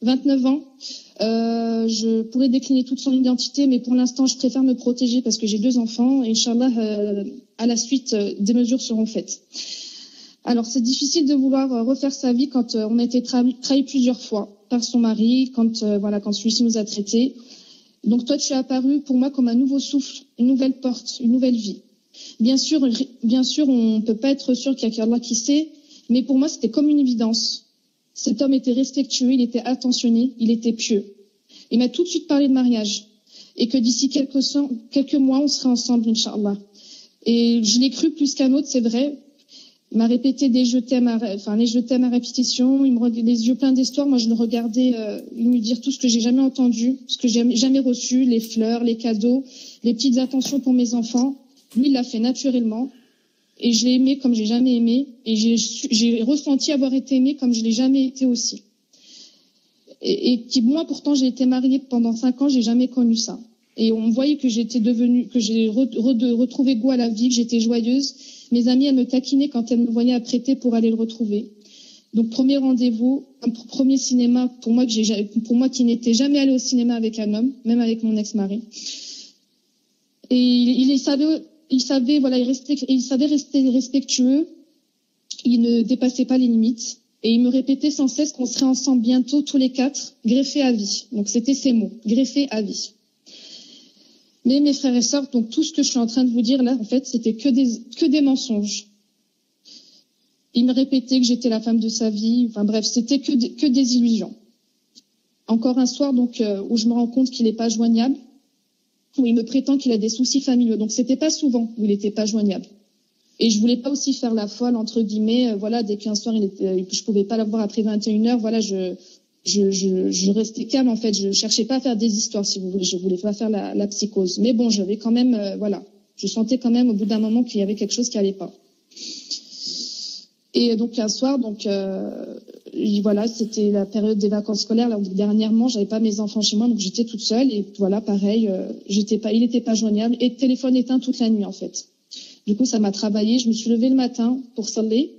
29 ans. Je pourrais décliner toute son identité, mais pour l'instant, je préfère me protéger parce que j'ai 2 enfants. Et Inch'Allah, à la suite, des mesures seront faites. Alors, c'est difficile de vouloir refaire sa vie quand on a été trahi plusieurs fois par son mari, quand celui-ci nous a traités. Donc toi, tu es apparu pour moi comme un nouveau souffle, une nouvelle porte, une nouvelle vie. Bien sûr, on peut pas être sûr qu'il y a qu'Allah qui sait, mais pour moi, c'était comme une évidence. Cet homme était respectueux, il était attentionné, il était pieux. Il m'a tout de suite parlé de mariage et que d'ici quelques mois, on serait ensemble, Inch'Allah. Et je l'ai cru plus qu'un autre, c'est vrai. Il m'a répété les je t'aime à répétition, il me les yeux pleins d'espoir. Moi, je le regardais, il me dire tout ce que j'ai jamais entendu, ce que j'ai jamais reçu, les fleurs, les cadeaux, les petites attentions pour mes enfants. Lui, il l'a fait naturellement. Et je l'ai aimé comme j'ai jamais aimé. Et j'ai ressenti avoir été aimé comme je l'ai jamais été aussi. Et moi, pourtant, j'ai été mariée pendant 5 ans, j'ai jamais connu ça. Et on voyait que j'ai retrouvé goût à la vie, que j'étais joyeuse. Mes amies, elles me taquinaient quand elles me voyaient apprêtée pour aller le retrouver. Donc, premier rendez-vous, un premier cinéma, pour moi qui n'étais jamais allée au cinéma avec un homme, même avec mon ex-mari. Et il savait rester respectueux. Il ne dépassait pas les limites. Et il me répétait sans cesse qu'on serait ensemble bientôt, tous les 4, greffés à vie. Donc, c'était ces mots, greffés à vie. Mais mes frères et sœurs, donc tout ce que je suis en train de vous dire là, en fait, c'était que des mensonges. Il me répétait que j'étais la femme de sa vie. Enfin bref, c'était que des illusions. Encore un soir, donc, où je me rends compte qu'il n'est pas joignable, où il me prétend qu'il a des soucis familiaux. Donc, c'était pas souvent où il n'était pas joignable. Et je voulais pas aussi faire la folle, entre guillemets. Voilà, dès qu'un soir, je pouvais pas l'avoir après 21h. Voilà, je restais calme, en fait. Je cherchais pas à faire des histoires, si vous voulez. Je voulais pas faire la psychose. Mais bon, j'avais quand même, je sentais quand même au bout d'un moment qu'il y avait quelque chose qui allait pas. Et donc un soir, voilà, c'était la période des vacances scolaires. Là, dernièrement, j'avais pas mes enfants chez moi, donc j'étais toute seule. Et voilà, pareil, il était pas joignable. Et téléphone éteint toute la nuit, en fait. Du coup, ça m'a travaillé. Je me suis levée le matin pour saler.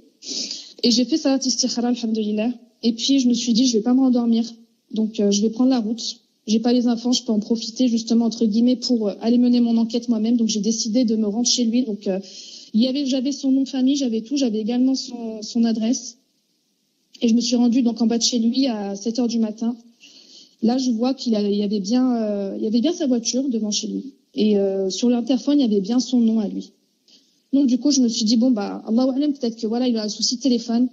Et j'ai fait salat istikhara, alhamdoulilah. Et puis, je me suis dit, je vais pas me rendormir. Donc, je vais prendre la route. J'ai pas les enfants, je peux en profiter, justement, entre guillemets, pour aller mener mon enquête moi-même. Donc, j'ai décidé de me rendre chez lui. Donc, j'avais son nom de famille, j'avais tout. J'avais également son adresse. Et je me suis rendue, donc, en bas de chez lui à 7h du matin. Là, je vois qu'il y avait bien sa voiture devant chez lui. Et, sur l'interphone, il y avait bien son nom à lui. Donc, du coup, je me suis dit, bon, bah, Allahu A'lam, peut-être que voilà, il a un souci de téléphone.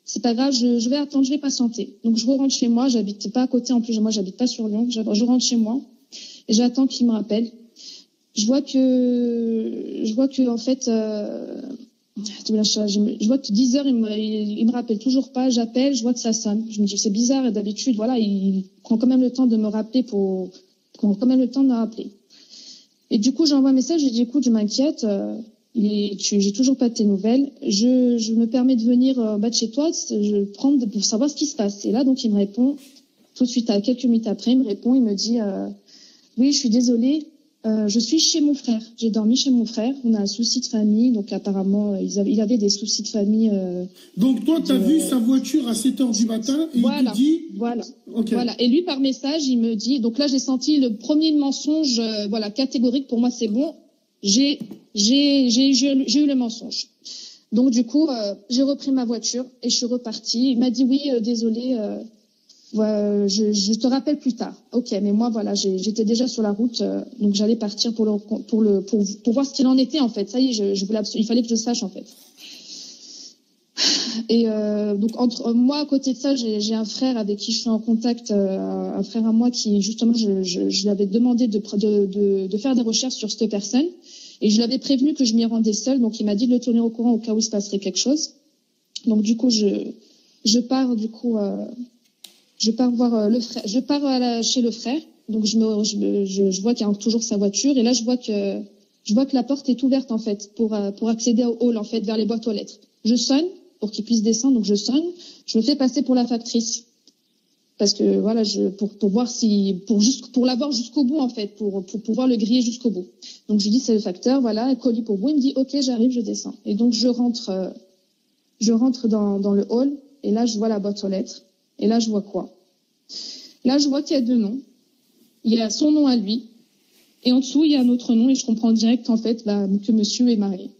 C'est pas grave, je vais attendre, je vais patienter. Donc, je rentre chez moi, j'habite pas à côté, en plus, moi, j'habite pas sur Lyon. Je rentre chez moi et j'attends qu'il me rappelle. Je vois que, en fait, je vois que 10h, il me rappelle toujours pas, j'appelle, je vois que ça sonne. Je me dis, c'est bizarre, et d'habitude, voilà, il prend quand même le temps de me rappeler Et du coup, j'envoie un message, je dis, écoute, je m'inquiète, j'ai toujours pas de tes nouvelles. Je me permets de venir en bas de chez toi, pour savoir ce qui se passe. Et là, donc, il me répond, tout de suite, à quelques minutes après, il me dit, oui, je suis désolée, je suis chez mon frère. J'ai dormi chez mon frère. On a un souci de famille, donc apparemment, il avait des soucis de famille. Donc, toi, tu as vu sa voiture à 7h du matin et voilà, il te dit... Okay. Voilà. Et lui, par message, il me dit, donc là, j'ai senti le premier mensonge, voilà, catégorique. Pour moi, c'est bon. J'ai eu le mensonge. Donc du coup, j'ai repris ma voiture et je suis repartie. Il m'a dit oui, désolé, je te rappelle plus tard. Ok, mais moi voilà, j'étais déjà sur la route, donc j'allais partir pour voir ce qu'il en était en fait. Ça y est, il fallait que je sache en fait. Et donc moi à côté de ça, j'ai un frère avec qui je suis en contact, un frère à moi qui justement je lui avais demandé de faire des recherches sur cette personne. Et je l'avais prévenu que je m'y rendais seule, donc il m'a dit de le tenir au courant au cas où il se passerait quelque chose. Donc du coup, je pars voir le frère, chez le frère. Donc je vois qu'il y a toujours sa voiture et là je vois que la porte est ouverte en fait pour accéder au hall en fait vers les boîtes aux lettres. Je sonne pour qu'il puisse descendre, donc je sonne. Je me fais passer pour la factrice. Parce que voilà, pour voir pour l'avoir jusqu'au bout en fait, pour pouvoir le griller jusqu'au bout. Donc je lui dis c'est le facteur, voilà, colis pour vous. Il me dit ok, j'arrive, je descends. Et donc je rentre dans le hall et là je vois la boîte aux lettres et là je vois quoi? Là je vois qu'il y a deux noms. Il y a son nom à lui et en dessous il y a un autre nom et je comprends direct en fait que monsieur est marié.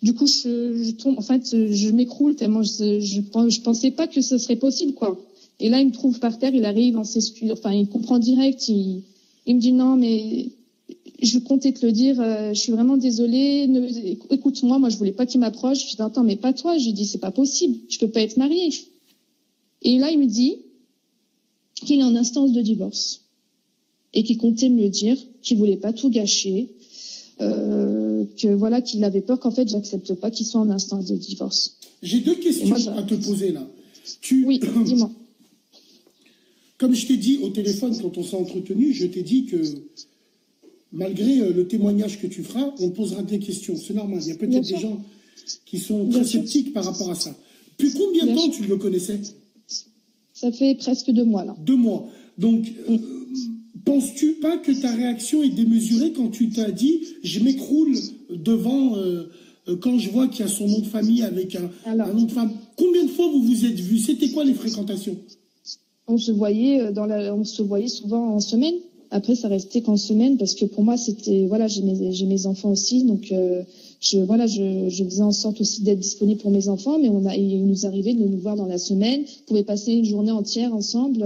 Du coup je tombe, en fait je m'écroule tellement je pensais pas que ce serait possible quoi. Et là, il me trouve par terre, il arrive en s'excuse, enfin, il comprend direct, il me dit non, mais je comptais te le dire, je suis vraiment désolée, écoute-moi, moi, je voulais pas qu'il m'approche. Je dis, attends, mais pas toi. Je lui dis, c'est pas possible, je peux pas être mariée. Et là, il me dit qu'il est en instance de divorce et qu'il comptait me le dire, qu'il voulait pas tout gâcher, que voilà, qu'il avait peur qu'en fait, j'accepte pas qu'il soit en instance de divorce. J'ai deux questions à te poser là. Oui, dis-moi. Comme je t'ai dit au téléphone quand on s'est entretenu, je t'ai dit que malgré le témoignage que tu feras, on posera des questions. C'est normal. Il y a peut-être des gens qui sont très sceptiques par rapport à ça. Depuis combien de temps tu le connaissais? Ça fait presque 2 mois là. 2 mois. Donc, penses-tu pas que ta réaction est démesurée quand tu t'as dit je m'écroule devant quand je vois qu'il y a son nom de famille avec un nom de femme? Combien de fois vous vous êtes vus? C'était quoi les fréquentations? On se voyait souvent en semaine. Après, ça restait qu'en semaine parce que pour moi, c'était voilà, j'ai mes enfants aussi, donc je faisais en sorte aussi d'être disponible pour mes enfants, mais il nous arrivait de nous voir dans la semaine. On pouvait passer une journée entière ensemble,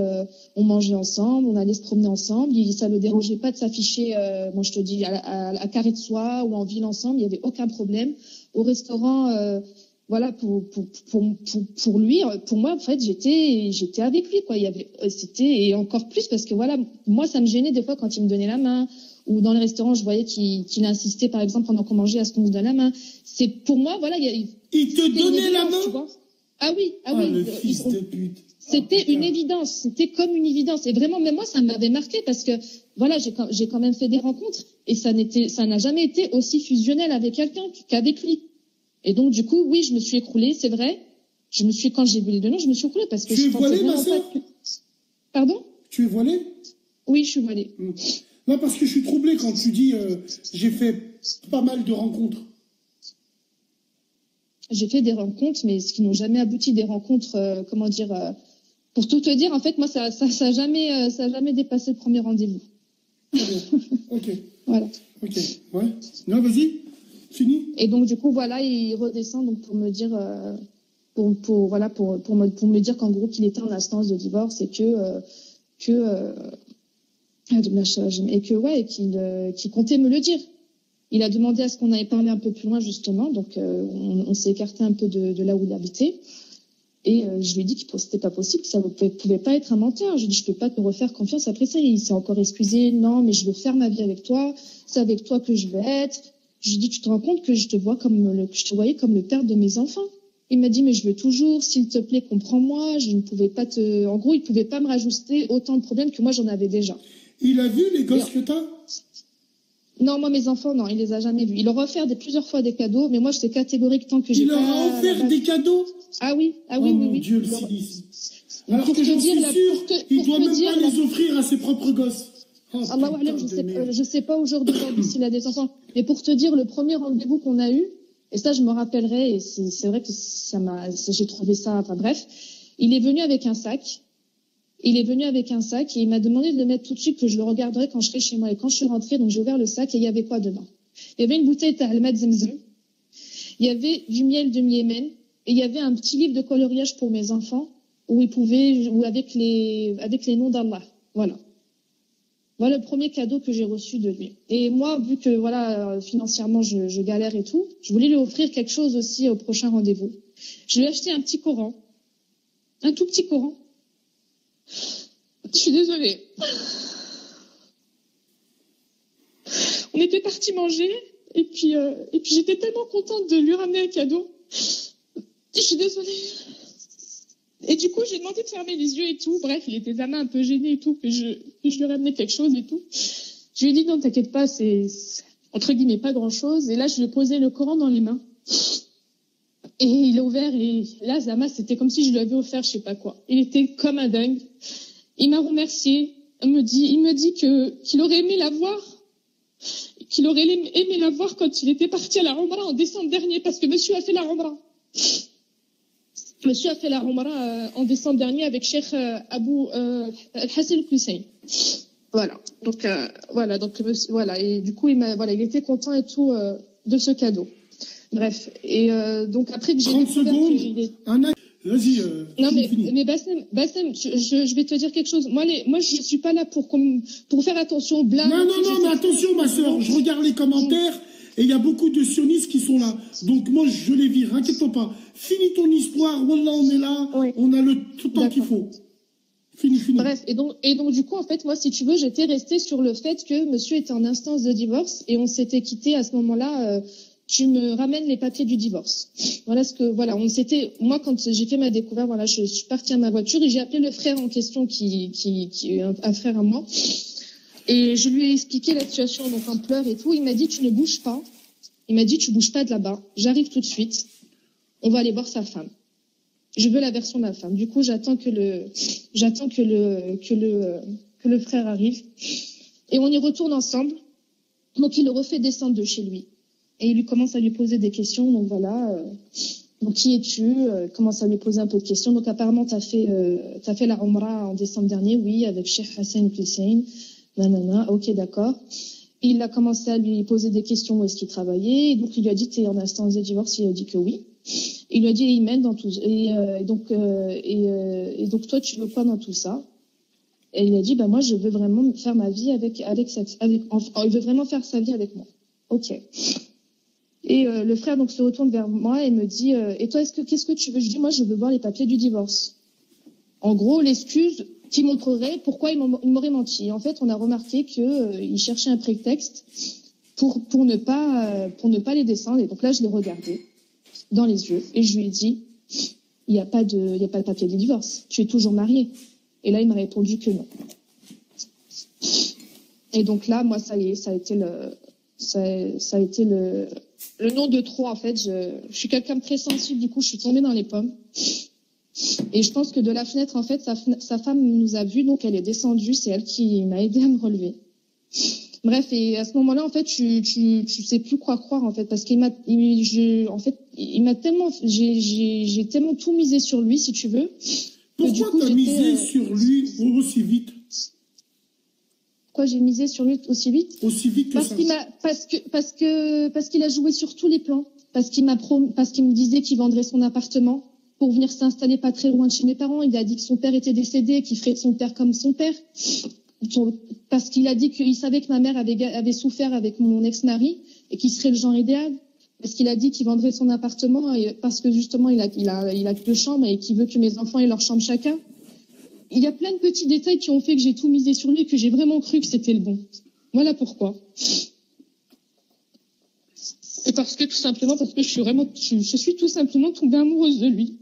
on mangeait ensemble, on allait se promener ensemble. Ça ne le dérangeait pas de s'afficher, moi je te dis, à Carré de Soie ou en ville ensemble, il n'y avait aucun problème. Au restaurant. Voilà, pour lui, pour moi, en fait, j'étais avec lui, quoi. Et encore plus parce que voilà, moi, ça me gênait des fois quand il me donnait la main ou dans les restaurants, je voyais qu'il insistait, par exemple, pendant qu'on mangeait à ce qu'on se donne la main. C'est pour moi, voilà, il te donnait la main? Tu vois. Ah oui. Le fils de pute. C'était une évidence, c'était comme une évidence. Et vraiment, même moi, ça m'avait marqué parce que voilà, j'ai quand même fait des rencontres et ça n'a jamais été aussi fusionnel avec quelqu'un qu'avec lui. Et donc, du coup, oui, je me suis écroulée, c'est vrai. Quand j'ai vu les deux noms, je me suis écroulée parce que tu je es pensais voilée, ma vraiment sœur pas que... Pardon? Tu es voilée? Oui, je suis voilée. Non, parce que je suis troublé quand tu dis j'ai fait pas mal de rencontres. J'ai fait des rencontres, mais ce qui n'ont jamais abouti, des rencontres, pour tout te dire, en fait, moi, ça a jamais dépassé le premier rendez-vous. Ok. Voilà. Ok. Ouais. Non, vas-y. Fini. Et donc, du coup, voilà, il redescend donc pour me dire, pour me dire qu'en gros, qu'il était en instance de divorce et qu'il comptait me le dire. Il a demandé à ce qu'on aille parler un peu plus loin, justement. Donc, on s'est écarté un peu de là où il habitait. Et je lui ai dit que c'était pas possible, que ça ne pouvait pas être un menteur. Je lui ai dit, je peux pas te refaire confiance après ça. Il s'est encore excusé. Non, mais je veux faire ma vie avec toi. C'est avec toi que je veux être. Je lui ai dit, tu te rends compte que je te voyais comme le père de mes enfants. Il m'a dit, mais je veux toujours, s'il te plaît, comprends-moi. Je ne pouvais pas en gros, il pouvait pas me rajouter autant de problèmes que moi j'en avais déjà. Il a vu les gosses que t'as? Non, moi, mes enfants, non, il les a jamais vus. Il leur a offert plusieurs fois des cadeaux, mais moi, c'est catégorique tant que j'ai pas... Il leur a offert des cadeaux? Ah oui, oh, oui. Mon Dieu, le cynisme. Alors que j'en suis sûr, il doit même pas les offrir à ses propres gosses. Je sais pas aujourd'hui s'il a des enfants. Mais pour te dire, le premier rendez-vous qu'on a eu, et ça, je me rappellerai, et c'est vrai que j'ai trouvé ça, enfin bref, il est venu avec un sac. Et il m'a demandé de le mettre tout de suite, que je le regarderai quand je serai chez moi. Et quand je suis rentrée, donc j'ai ouvert le sac et il y avait quoi dedans? Il y avait une bouteille Ta'almat Zemzem. Il y avait du miel de Yémen. Et il y avait un petit livre de coloriage pour mes enfants avec les noms d'Allah. Voilà. Voilà le premier cadeau que j'ai reçu de lui. Et moi, vu que financièrement je galère et tout, je voulais lui offrir quelque chose aussi au prochain rendez-vous. Je lui ai acheté un petit Coran. Un tout petit Coran. Je suis désolée. On était partis manger et puis j'étais tellement contente de lui ramener un cadeau. Je suis désolée. Et du coup, j'ai demandé de fermer les yeux et tout. Bref, il était vraiment un peu gêné et tout que je lui ramenais quelque chose et tout. Je lui ai dit non, t'inquiète pas, c'est entre guillemets pas grand-chose. Et là, je lui ai posé le Coran dans les mains. Et il a ouvert et là, Zama, c'était comme si je lui avais offert je sais pas quoi. Il était comme un dingue. Il m'a remercié. Il me dit qu'il aurait aimé la voir. Qu'il aurait aimé la voir quand il était parti à la Umrah en décembre dernier, parce que monsieur a fait la Umrah. Monsieur a fait la Umrah en décembre dernier avec Cheikh Abou Al-Hassan Hussein. Voilà. Donc, voilà. Et du coup, il était content et tout de ce cadeau. Bref, et donc après que j'ai 30 secondes, vas-y. Non mais Bassem, je vais te dire quelque chose. Moi je suis pas là pour faire attention aux blagues. Non, mais attention ma soeur, je regarde les commentaires et il y a beaucoup de sionistes qui sont là. Donc moi je les vire, inquiète-toi pas. Finis ton histoire, Wallah on est là, on a tout le temps qu'il faut. Fini. Bref, et donc du coup en fait moi si tu veux j'étais restée sur le fait que monsieur était en instance de divorce et on s'était quitté à ce moment-là. Tu me ramènes les papiers du divorce. Moi quand j'ai fait ma découverte, je suis partie à ma voiture et j'ai appelé le frère en question qui est un frère à moi. Et je lui ai expliqué la situation donc en pleurs et tout. Il m'a dit tu ne bouges pas. Il m'a dit tu bouges pas de là-bas. J'arrive tout de suite. On va aller voir sa femme. Je veux la version de la femme. Du coup, j'attends que le frère arrive et on y retourne ensemble. Donc il le refait descendre de chez lui. Et il commence à lui poser des questions. Donc voilà, donc qui es-tu? Commence à lui poser un peu de questions. Donc apparemment, t'as fait la Umrah en décembre dernier, oui, avec Cheikh Hassan Hussein. Nanana, ok, d'accord. Il a commencé à lui poser des questions où est-ce qu'il travaillait. Et donc il lui a dit t'es en instance de divorce. Il a dit que oui. Il lui a dit il mène dans tout. Et donc toi tu veux quoi dans tout ça? Et il a dit moi je veux vraiment faire ma vie il veut vraiment faire sa vie avec moi. Ok. Et le frère donc se retourne vers moi et me dit et toi qu'est-ce que tu veux? Je dis moi je veux voir les papiers du divorce. En gros l'excuse qui montrerait pourquoi il m'aurait menti. En fait on a remarqué que il cherchait un prétexte pour ne pas les descendre. Et donc là je l'ai regardé dans les yeux et je lui ai dit il y a pas de papier du divorce. Tu es toujours mariée. Et là il m'a répondu que non. Et donc là moi ça y est ça a été le nom de trop en fait. Je suis quelqu'un de très sensible, du coup je suis tombée dans les pommes. Et je pense que de la fenêtre, en fait, sa femme nous a vus, donc elle est descendue. C'est elle qui m'a aidé à me relever. Bref, et à ce moment-là, en fait, tu sais plus quoi croire, en fait, parce qu'il m'a tellement, j'ai tellement tout misé sur lui, si tu veux. Pourquoi tu as misé sur lui aussi vite? Pourquoi j'ai misé sur lui aussi vite? Aussi vite que ça. Parce qu'il a joué sur tous les plans. Parce qu'il me disait qu'il vendrait son appartement pour venir s'installer pas très loin de chez mes parents. Il a dit que son père était décédé, qu'il ferait de son père comme son père. Parce qu'il a dit qu'il savait que ma mère avait souffert avec mon ex-mari et qu'il serait le genre idéal. Parce qu'il a dit qu'il vendrait son appartement parce que justement il a 2 chambres et qu'il veut que mes enfants aient leur chambre chacun. Il y a plein de petits détails qui ont fait que j'ai tout misé sur lui et que j'ai vraiment cru que c'était le bon. Voilà pourquoi. Et parce que je suis tout simplement tombée amoureuse de lui.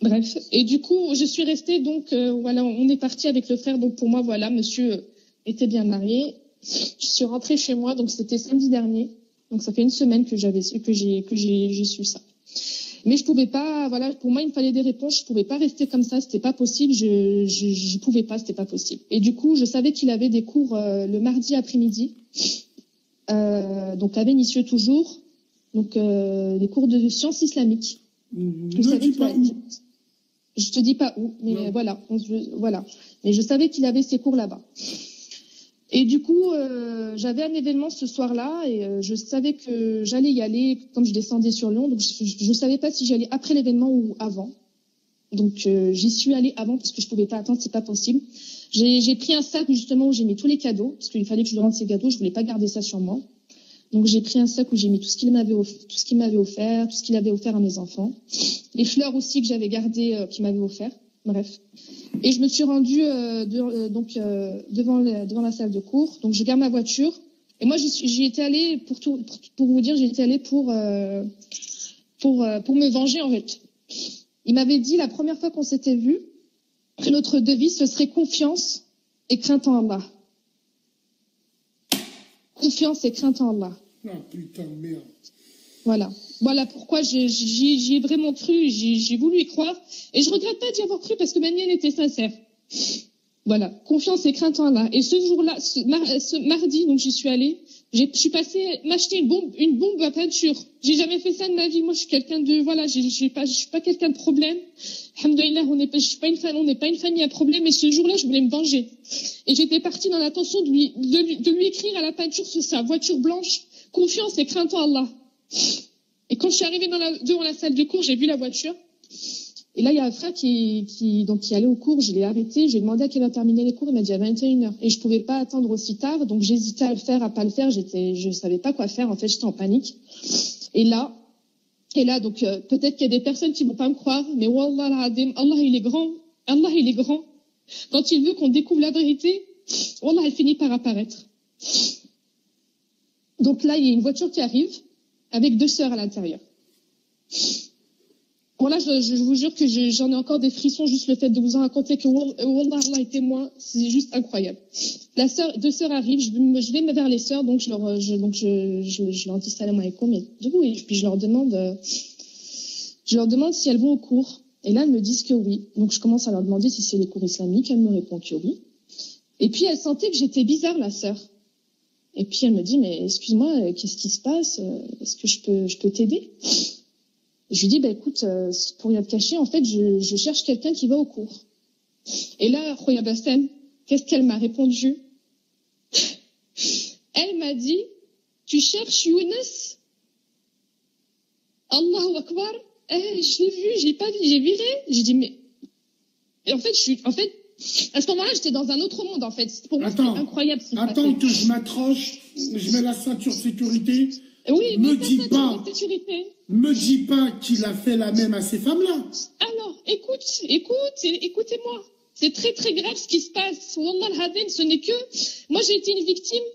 Bref. Et du coup, je suis restée, donc, voilà, on est parti avec le frère. Donc, pour moi, voilà, monsieur était bien marié. Je suis rentrée chez moi, donc c'était samedi dernier. Donc, ça fait 1 semaine que j'ai su ça. Mais je pouvais pas, voilà, pour moi, il me fallait des réponses. Je pouvais pas rester comme ça. C'était pas possible. Je pouvais pas, c'était pas possible. Et du coup, je savais qu'il avait des cours, le mardi après-midi. Donc, à Vénissieux toujours. Donc, des cours de sciences islamiques. Je te dis pas où, mais voilà, Mais je savais qu'il avait ces cours là-bas. Et du coup, j'avais un événement ce soir-là et je savais que j'allais y aller comme je descendais sur Lyon. Donc, je savais pas si j'allais après l'événement ou avant. Donc, j'y suis allée avant parce que je pouvais pas attendre, c'est pas possible. J'ai pris un sac justement où j'ai mis tous les cadeaux parce qu'il fallait que je lui rende ses cadeaux. Je voulais pas garder ça sur moi. Donc, j'ai pris un sac où j'ai mis tout ce qu'il m'avait offert, tout ce qu'il avait offert à mes enfants. Les fleurs aussi que j'avais gardées, qu'il m'avait offert. Bref. Et je me suis rendue devant la salle de cours. Donc, je garde ma voiture. Et moi, j'y étais allée, pour vous dire, j'y étais allée pour me venger, en fait. Il m'avait dit, la première fois qu'on s'était vus, que notre devise, ce serait confiance et crainte en Allah. Confiance et crainte en Allah. Ah, putain de merde. Voilà pourquoi j'y ai vraiment cru, j'ai voulu y croire. Et je regrette pas d'y avoir cru parce que ma mienne était sincère. Voilà, confiance et crainte en Allah. Et ce jour-là, ce mardi, donc j'y suis allée, je suis passée m'acheter une bombe à peinture. J'ai jamais fait ça de ma vie. Moi, je suis quelqu'un de, voilà, je suis pas quelqu'un de problème. Alhamdoulilah, on n'est pas une famille à problème. Et ce jour-là, je voulais me venger. Et j'étais partie dans l'intention de lui écrire à la peinture sur sa voiture blanche, confiance et crainte en Allah. Et quand je suis arrivée devant la salle de cours, j'ai vu la voiture. Et là, il y a un frère qui allait au cours, je l'ai arrêté, je lui ai demandé à quelle heure terminer les cours, il m'a dit à 21h. Et je pouvais pas attendre aussi tard, donc j'hésitais à le faire, à pas le faire, je savais pas quoi faire, en fait, j'étais en panique. Et là, donc, peut-être qu'il y a des personnes qui vont pas me croire, mais wallah al-adim, Allah, il est grand. Quand il veut qu'on découvre la vérité, wallah, elle finit par apparaître. Donc là, il y a une voiture qui arrive, avec 2 sœurs à l'intérieur. Voilà, je vous jure que j'en ai encore des frissons, juste le fait de vous en raconter que Wallah, Allah est témoin, c'est juste incroyable. 2 sœurs arrivent, je vais vers les sœurs, donc je leur dis salam alaikum, et puis je leur demande si elles vont au cours. Et là, elles me disent que oui. Donc je commence à leur demander si c'est les cours islamiques, elles me répondent que oui. Et puis elles sentaient que j'étais bizarre, la sœur. Et puis elle me dit, mais excuse-moi, qu'est-ce qui se passe? Est-ce que je peux t'aider? Je lui dis, écoute, pour rien te cacher, en fait, je cherche quelqu'un qui va au cours. Et là, Khoya Bassem, qu'est-ce qu'elle m'a répondu? Elle m'a dit, tu cherches Younes? Allahu Akbar. Je l'ai vu, j'ai viré. J'ai dit, mais... Et en fait, à ce moment-là, j'étais dans un autre monde, en fait. Pour moi, c'était incroyable. Attends que je m'accroche, je mets la ceinture sécurité. Oui, me dis pas qu'il a fait la même à ces femmes-là. Alors, écoutez-moi. C'est très très grave ce qui se passe. Wallah al-Hadim, ce n'est que... Moi, j'ai été une victime,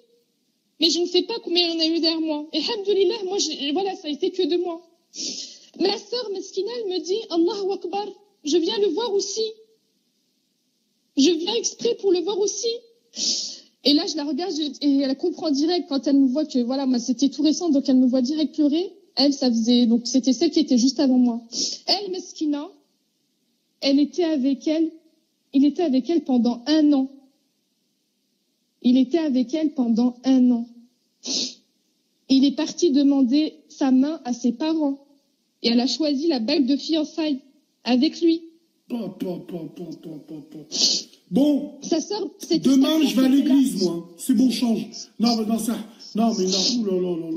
mais je ne sais pas combien il y en a eu derrière moi. Et alhamdoulilah, moi, voilà, ça a été que de moi. Ma sœur Meskina, elle me dit, Allahu Akbar, je viens le voir aussi. Je viens exprès pour le voir aussi. Et là, je la regarde et elle comprend direct quand elle me voit que, voilà, moi, c'était tout récent, donc elle me voit direct pleurer. Elle, ça faisait, donc c'était celle qui était juste avant moi. Elle, Meskina, il était avec elle pendant 1 an. Il était avec elle pendant 1 an. Il est parti demander sa main à ses parents. Et elle a choisi la bague de fiançailles avec lui. Bon, sa sœur, demain je vais à l'église, moi. C'est bon, change. Non, mais non, ça. Non, mais non.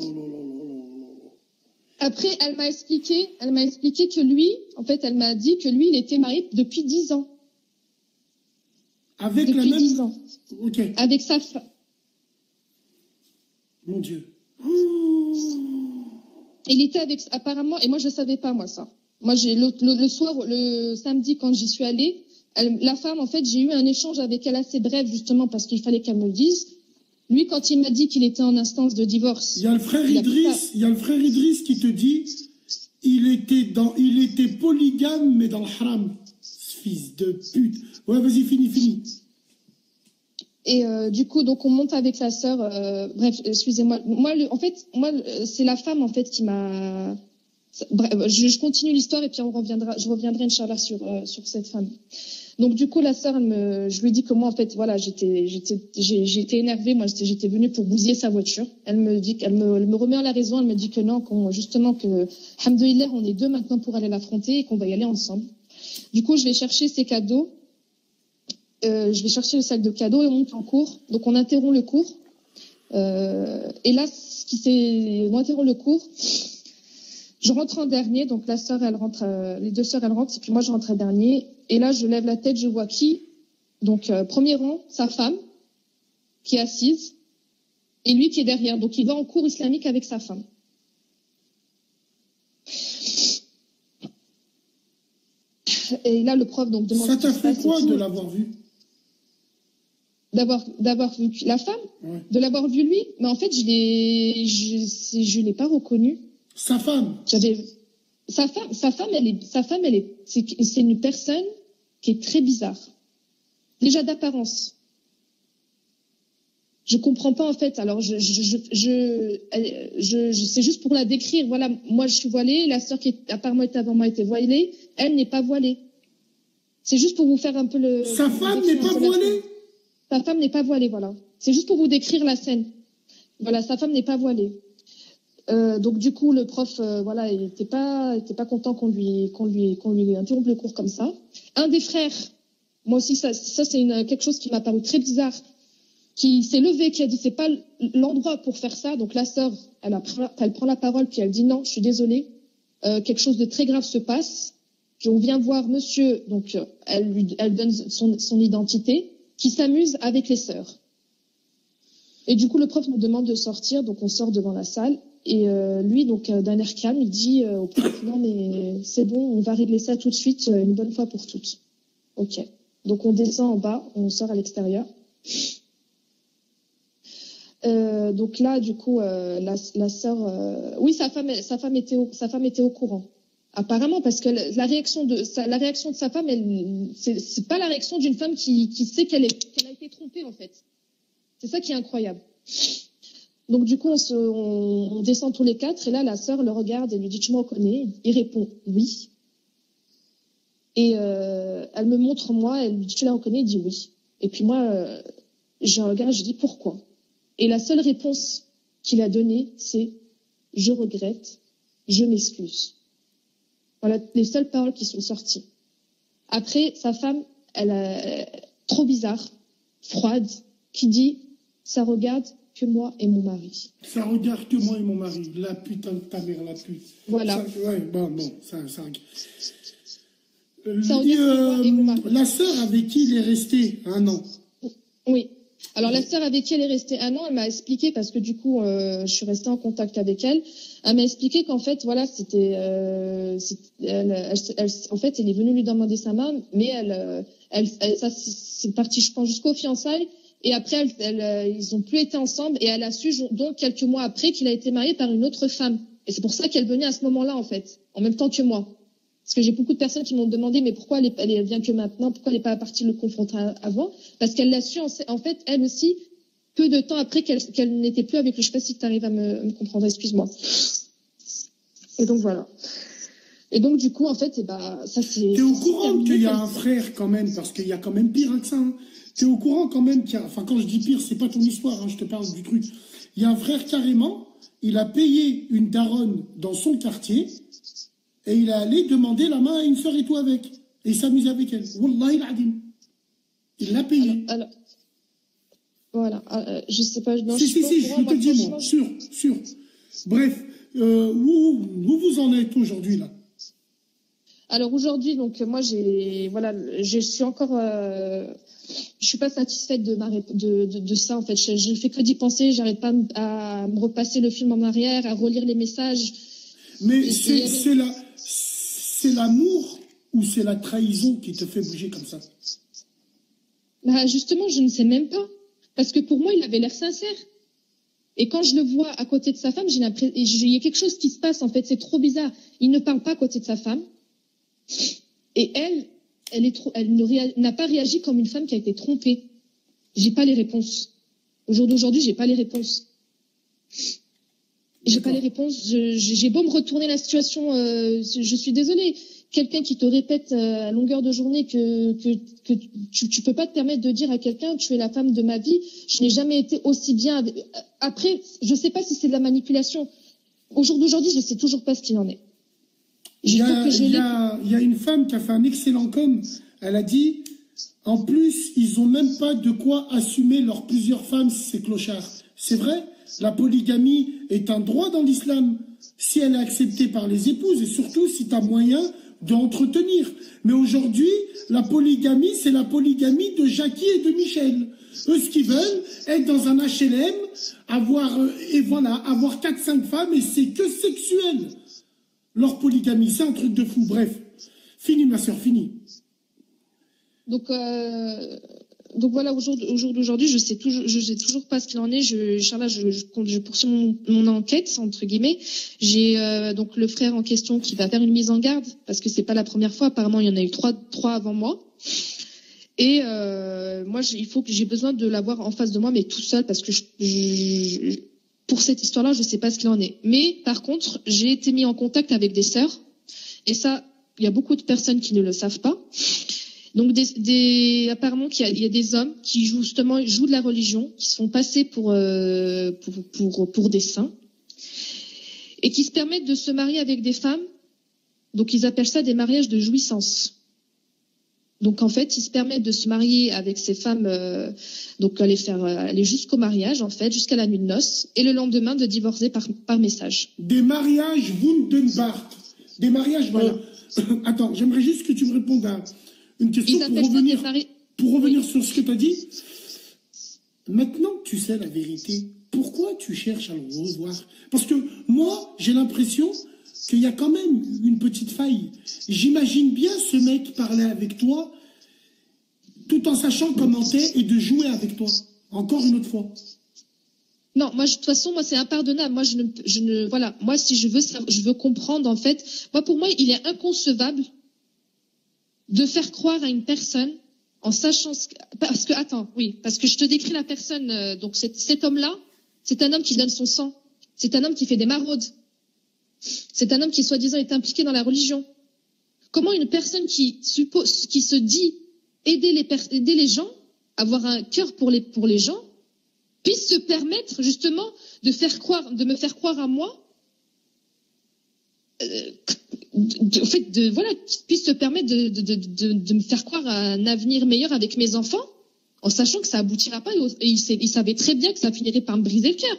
Après, elle m'a expliqué que lui, en fait, elle m'a dit que lui, il était marié depuis 10 ans. Avec depuis la même... 10 ans. Ok. Avec sa femme. Mon Dieu. Il était avec, apparemment, et moi je savais pas, moi, ça. Moi, le soir, le samedi, quand j'y suis allée, la femme, en fait, j'ai eu un échange avec elle assez bref, justement, parce qu'il fallait qu'elle me le dise. Lui, quand il m'a dit qu'il était en instance de divorce. Il y a le frère Idriss qui te dit, il était polygame, mais dans le haram. Fils de pute. Ouais, vas-y, fini. Et du coup, donc on monte avec sa sœur. Bref, excusez-moi. Moi, c'est la femme en fait qui m'a. Bref, je continue l'histoire et puis je reviendrai Inch'Allah sur cette femme. Donc du coup, la sœur, je lui dis que moi en fait, voilà, j'étais énervée. Moi, j'étais venue pour bousiller sa voiture. Elle me remet en la raison. Elle me dit que non, justement que, alhamdoulilah, on est 2 maintenant pour aller l'affronter et qu'on va y aller ensemble. Du coup, je vais chercher ses cadeaux. Je vais chercher le sac de cadeaux et on monte en cours. Donc, on interrompt le cours. Et là, on interrompt le cours. Je rentre en dernier. Donc, la sœur, elle rentre, les 2 sœurs, elles rentrent. Et puis, moi, je rentre en dernier. Et là, je lève la tête, je vois qui? Donc, premier rang, sa femme, qui est assise. Et lui qui est derrière. Donc, il va en cours islamique avec sa femme. Et là, le prof donc demande. Ça t'a fait quoi de l'avoir vu? D'avoir vu la femme, ouais. De l'avoir vu lui, mais en fait je l'ai pas reconnu. Sa femme. Sa femme, c'est une personne qui est très bizarre. Déjà d'apparence. Je comprends pas en fait. Alors c'est juste pour la décrire. Voilà, moi je suis voilée, la sœur qui apparemment était avant moi était voilée, elle n'est pas voilée. C'est juste pour vous faire un peu le. Sa femme n'est pas voilée. Sa femme n'est pas voilée, voilà. C'est juste pour vous décrire la scène. Voilà, sa femme n'est pas voilée. Donc du coup, le prof, voilà, il était pas content qu'on lui interrompe le cours comme ça. Un des frères, moi aussi, ça c'est quelque chose qui m'a paru très bizarre, qui s'est levé, qui a dit c'est pas l'endroit pour faire ça. Donc la sœur, elle prend la parole puis elle dit non, je suis désolée, quelque chose de très grave se passe. On vient voir monsieur, donc elle donne son identité, qui s'amuse avec les sœurs. Et du coup, le prof nous demande de sortir, donc on sort devant la salle. Et lui, donc d'un air calme, il dit au prof non mais c'est bon, on va régler ça tout de suite, une bonne fois pour toutes. Ok. Donc on descend en bas, on sort à l'extérieur. Donc là, du coup, la sœur, oui, sa femme était au courant. Apparemment, parce que la réaction de sa femme, c'est pas la réaction d'une femme qui sait qu'elle a été trompée en fait. C'est ça qui est incroyable. Donc du coup, on descend tous les 4 et là, la sœur le regarde et lui dit tu me reconnais? Il répond oui. Et elle me montre moi, elle lui dit tu la reconnais? Il dit oui. Et puis moi, je regarde, je dis pourquoi? Et la seule réponse qu'il a donnée, c'est je regrette, je m'excuse. Voilà les seules paroles qui sont sorties. Après, sa femme, elle est trop bizarre, froide, qui dit ça regarde que moi et mon mari. Ça regarde que moi et mon mari. La putain de ta mère, la pute. Voilà. Ça, ouais, bon, ça. La sœur avec qui il est resté 1 an. Oui. Alors la sœur avec qui elle est restée 1 an, elle m'a expliqué, parce que du coup, je suis restée en contact avec elle. Elle m'a expliqué qu'en fait, voilà, c'était, en fait, elle est venue lui demander sa main, mais ça c'est parti, je pense, jusqu'aux fiançailles. Et après, ils ont plus été ensemble, et elle a su donc quelques mois après qu'il a été marié par une autre femme. Et c'est pour ça qu'elle venait à ce moment-là, en fait, en même temps que moi. Parce que j'ai beaucoup de personnes qui m'ont demandé, mais pourquoi elle vient que maintenant? Pourquoi elle n'est pas partie le confronter avant? Parce qu'elle l'a su, en fait, elle aussi, peu de temps après qu'elle n'était plus avec lui. Je ne sais pas si tu arrives à me comprendre, excuse-moi. Et donc voilà. Et donc du coup, en fait, ça c'est... T'es au courant qu'il y a un frère quand même, parce qu'il y a quand même pire que ça. Hein. T'es au courant quand même qu'il y a... Enfin, quand je dis pire, c'est pas ton histoire, hein, je te parle du truc. Il y a un frère carrément, il a payé une daronne dans son quartier, et il est allé demander la main à une sœur et tout avec. Et il s'amuse avec elle. Wallahi l'adim. Il l'a payé. Alors, voilà, je sais pas... Non, si, je te dis, moi, sûr. Bref, où vous en êtes aujourd'hui, là? Alors aujourd'hui, donc moi je suis encore, je suis pas satisfaite de ça en fait. Je ne fais que d'y penser, j'arrête pas à me repasser le film en arrière, à relire les messages. Mais c'est l'amour ou c'est la trahison qui te fait bouger comme ça? Bah justement, je ne sais même pas, parce que pour moi il avait l'air sincère. Et quand je le vois à côté de sa femme, il y a quelque chose qui se passe en fait. C'est trop bizarre. Il ne parle pas à côté de sa femme. Et elle n'a pas réagi comme une femme qui a été trompée. J'ai pas les réponses. Au jour d'aujourd'hui, j'ai pas les réponses. J'ai pas les réponses. J'ai beau me retourner la situation, je suis désolée. Quelqu'un qui te répète à longueur de journée que tu peux pas te permettre de dire à quelqu'un tu es la femme de ma vie. Je n'ai jamais été aussi bien. Après, je sais pas si c'est de la manipulation. Au jour d'aujourd'hui, je sais toujours pas ce qu'il en est. Il y a une femme qui a fait un excellent com. Elle a dit, en plus, ils n'ont même pas de quoi assumer leurs plusieurs femmes, ces clochards. C'est vrai, la polygamie est un droit dans l'islam, si elle est acceptée par les épouses, et surtout si tu as moyen d'entretenir. Mais aujourd'hui, la polygamie, c'est la polygamie de Jackie et de Michel. Eux, ce qu'ils veulent, être dans un HLM, avoir 4-5 femmes, et c'est que sexuel. Leur polygamie, c'est un truc de fou. Bref, fini ma soeur, fini. Donc voilà, au jour d'aujourd'hui, je sais toujours pas ce qu'il en est. Je poursuis mon enquête entre guillemets. J'ai donc le frère en question qui va faire une mise en garde parce que c'est pas la première fois. Apparemment, il y en a eu trois avant moi. Et moi, j'ai besoin de l'avoir en face de moi, mais tout seul parce que pour cette histoire-là, je ne sais pas ce qu'il en est. Mais par contre, j'ai été mis en contact avec des sœurs. Et ça, il y a beaucoup de personnes qui ne le savent pas. Donc, apparemment, il y a des hommes qui jouent de la religion, qui se font passer pour des saints, et qui se permettent de se marier avec des femmes. Donc, ils appellent ça des mariages de jouissance. Donc en fait, ils se permettent de se marier avec ces femmes, donc aller jusqu'au mariage en fait, jusqu'à la nuit de noces, et le lendemain de divorcer par message. Des mariages Wundenbart, des mariages voilà. Attends, j'aimerais juste que tu me répondes à une question pour revenir sur ce que tu as dit. Maintenant que tu sais la vérité, pourquoi tu cherches à le revoir? Parce que moi, j'ai l'impression qu'il y a quand même une petite faille. J'imagine bien ce mec parler avec toi tout en sachant comment t'es et de jouer avec toi. Encore une autre fois. Non, moi, de toute façon, moi, c'est impardonnable. Moi, voilà. Moi, si je veux comprendre, en fait. Moi, pour moi, il est inconcevable de faire croire à une personne en sachant parce que je te décris la personne. Donc, cet homme-là, c'est un homme qui donne son sang. C'est un homme qui fait des maraudes. C'est un homme qui, soi-disant, est impliqué dans la religion. Comment une personne qui se dit aider les gens, avoir un cœur pour les gens, puisse se permettre, justement, de me faire croire à moi, puisse se permettre de me faire croire à un avenir meilleur avec mes enfants, en sachant que ça aboutira pas, et il savait très bien que ça finirait par me briser le cœur.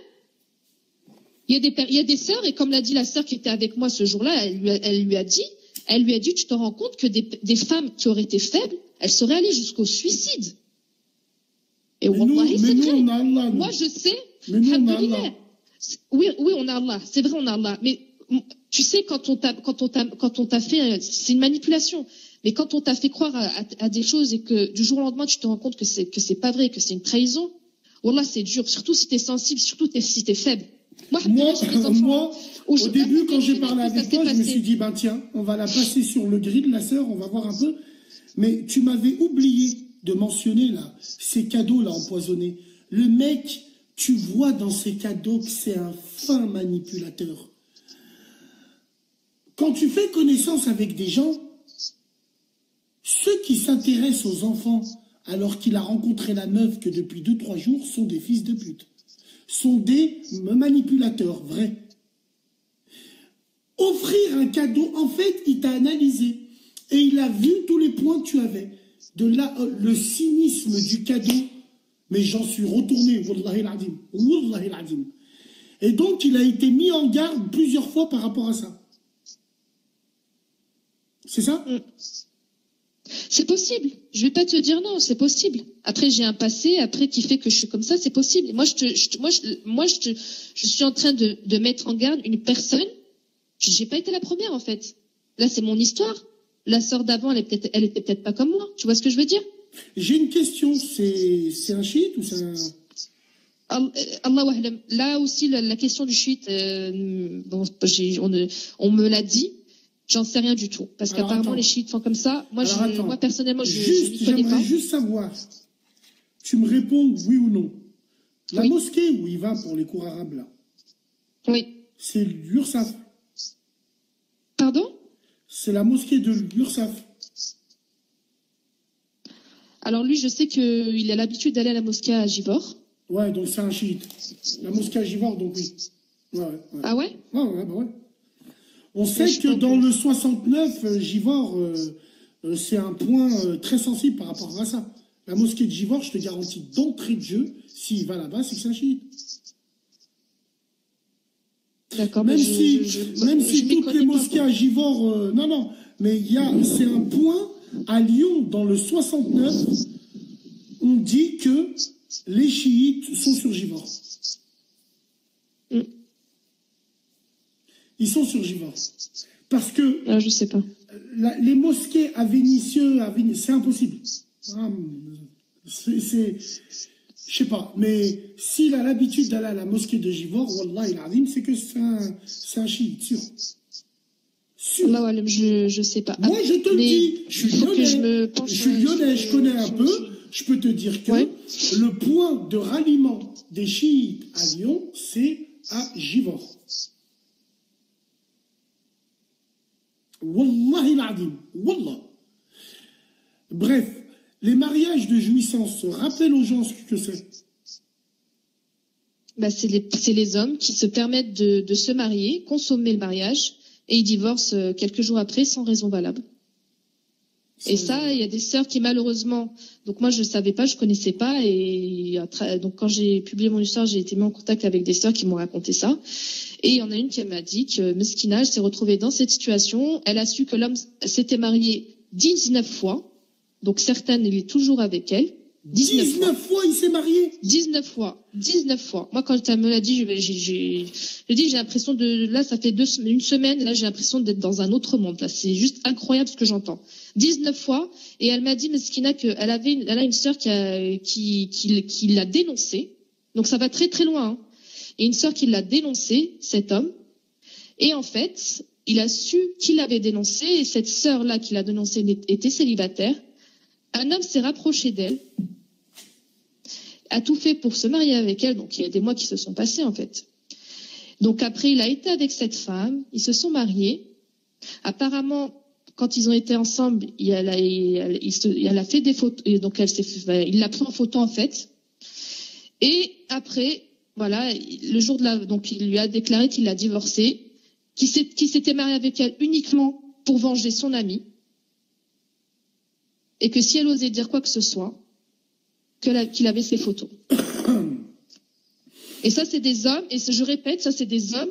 Il y a des sœurs, et comme l'a dit la sœur qui était avec moi ce jour-là, elle lui a dit, tu te rends compte que des femmes qui auraient été faibles, elles seraient allées jusqu'au suicide. Et wallahi, c'est vrai. Moi, je sais. Alhamdoulilah. Oui, on a Allah. C'est vrai, on a Allah. Mais tu sais, quand on t'a fait, c'est une manipulation. Mais quand on t'a fait croire à des choses et que du jour au lendemain, tu te rends compte que c'est pas vrai, que c'est une trahison, wallah, c'est dur. Surtout si t'es sensible, surtout si t'es faible. Moi, au début, quand j'ai parlé avec toi, je me suis dit, tiens, on va la passer sur le grill, la sœur, on va voir un peu. Mais tu m'avais oublié de mentionner là, ces cadeaux là empoisonnés. Le mec, tu vois dans ces cadeaux que c'est un fin manipulateur. quand tu fais connaissance avec des gens, ceux qui s'intéressent aux enfants alors qu'il a rencontré la meuf que depuis 2-3 jours sont des fils de pute. Sont des manipulateurs, vrais. Offrir un cadeau, en fait, il t'a analysé. Et il a vu tous les points que tu avais. De là, le cynisme du cadeau. Mais j'en suis retourné, wallahi al-adim. Wallahi al-adim. Et donc, il a été mis en garde plusieurs fois par rapport à ça. C'est ça? C'est possible. Je vais pas te dire non, c'est possible. Après, j'ai un passé, après qui fait que je suis comme ça, c'est possible. Moi, je suis en train de mettre en garde une personne. J'ai pas été la première, en fait. Là, c'est mon histoire. La sœur d'avant, elle était peut-être pas comme moi. Tu vois ce que je veux dire? J'ai une question. C'est un chiite ou c'est un... Allahu a'lam. Là aussi, la question du chiite, bon, on me l'a dit. J'en sais rien du tout. Parce qu'apparemment, les chiites font comme ça. Moi, moi personnellement, je n'y connais pas. J'aimerais juste savoir. Tu me réponds oui ou non. La mosquée où il va pour les cours arabes, là. Oui. C'est l'URSAF. Pardon? C'est la mosquée de l'URSAF. Alors lui, je sais qu'il a l'habitude d'aller à la mosquée à Givor. Ouais, donc c'est un chiite. La mosquée à Givor, donc oui. Ouais. Ah ouais? Ouais. On sait que dans le 69, Givor, c'est un point très sensible par rapport à ça. La mosquée de Givor, je te garantis d'entrée de jeu, s'il va là-bas, c'est que c'est un chiite. D'accord, même si toutes les mosquées à Givor, non, mais c'est un point à Lyon, dans le 69, on dit que les chiites sont sur Givor. Ils sont sur Givor. Parce que... je sais pas. Les mosquées à Vénissieux, c'est impossible. Je sais pas, mais s'il a l'habitude d'aller à la mosquée de Givor, wallah il azim, c'est que c'est un chiite, sûr. Je sais pas. Moi, je te le dis, je suis lyonnais, je connais un peu, je peux te dire que le point de ralliement des chiites à Lyon, c'est à Givor. Wallahi al-azim, wallah. Bref, les mariages de jouissance, rappelle aux gens ce que c'est. C'est les hommes qui se permettent de se marier, consommer le mariage, et ils divorcent quelques jours après sans raison valable. Et ça, il y a des sœurs qui malheureusement, donc moi je ne savais pas, je connaissais pas, et donc quand j'ai publié mon histoire, j'ai été mis en contact avec des sœurs qui m'ont raconté ça. Et il y en a une qui m'a dit que Meskina s'est retrouvée dans cette situation. Elle a su que l'homme s'était marié 19 fois. Donc certaines, il est toujours avec elle. 19 fois il s'est marié? 19 fois. Moi, quand elle me l'a dit, j'ai l'impression là, ça fait une semaine, là, j'ai l'impression d'être dans un autre monde. Là, c'est juste incroyable ce que j'entends. 19 fois. Et elle m'a dit, Meskina, elle a une sœur qui l'a dénoncé. Donc ça va très très loin, hein. Et une sœur qui l'a dénoncé, cet homme. Et en fait, il a su qui l'avait dénoncé. Et cette sœur-là qui l'a dénoncé était célibataire. Un homme s'est rapproché d'elle, a tout fait pour se marier avec elle. Donc il y a des mois qui se sont passés en fait. Donc après, il a été avec cette femme. Ils se sont mariés. Apparemment, quand ils ont été ensemble, il a fait des photos. Et donc il l'a pris en photo en fait. Et après... Voilà, le jour donc il lui a déclaré qu'il l'a divorcée, qu'il s'était marié avec elle uniquement pour venger son amie, et que si elle osait dire quoi que ce soit, qu'il avait ses photos. Et ça, c'est des hommes, et je répète, ça, c'est des hommes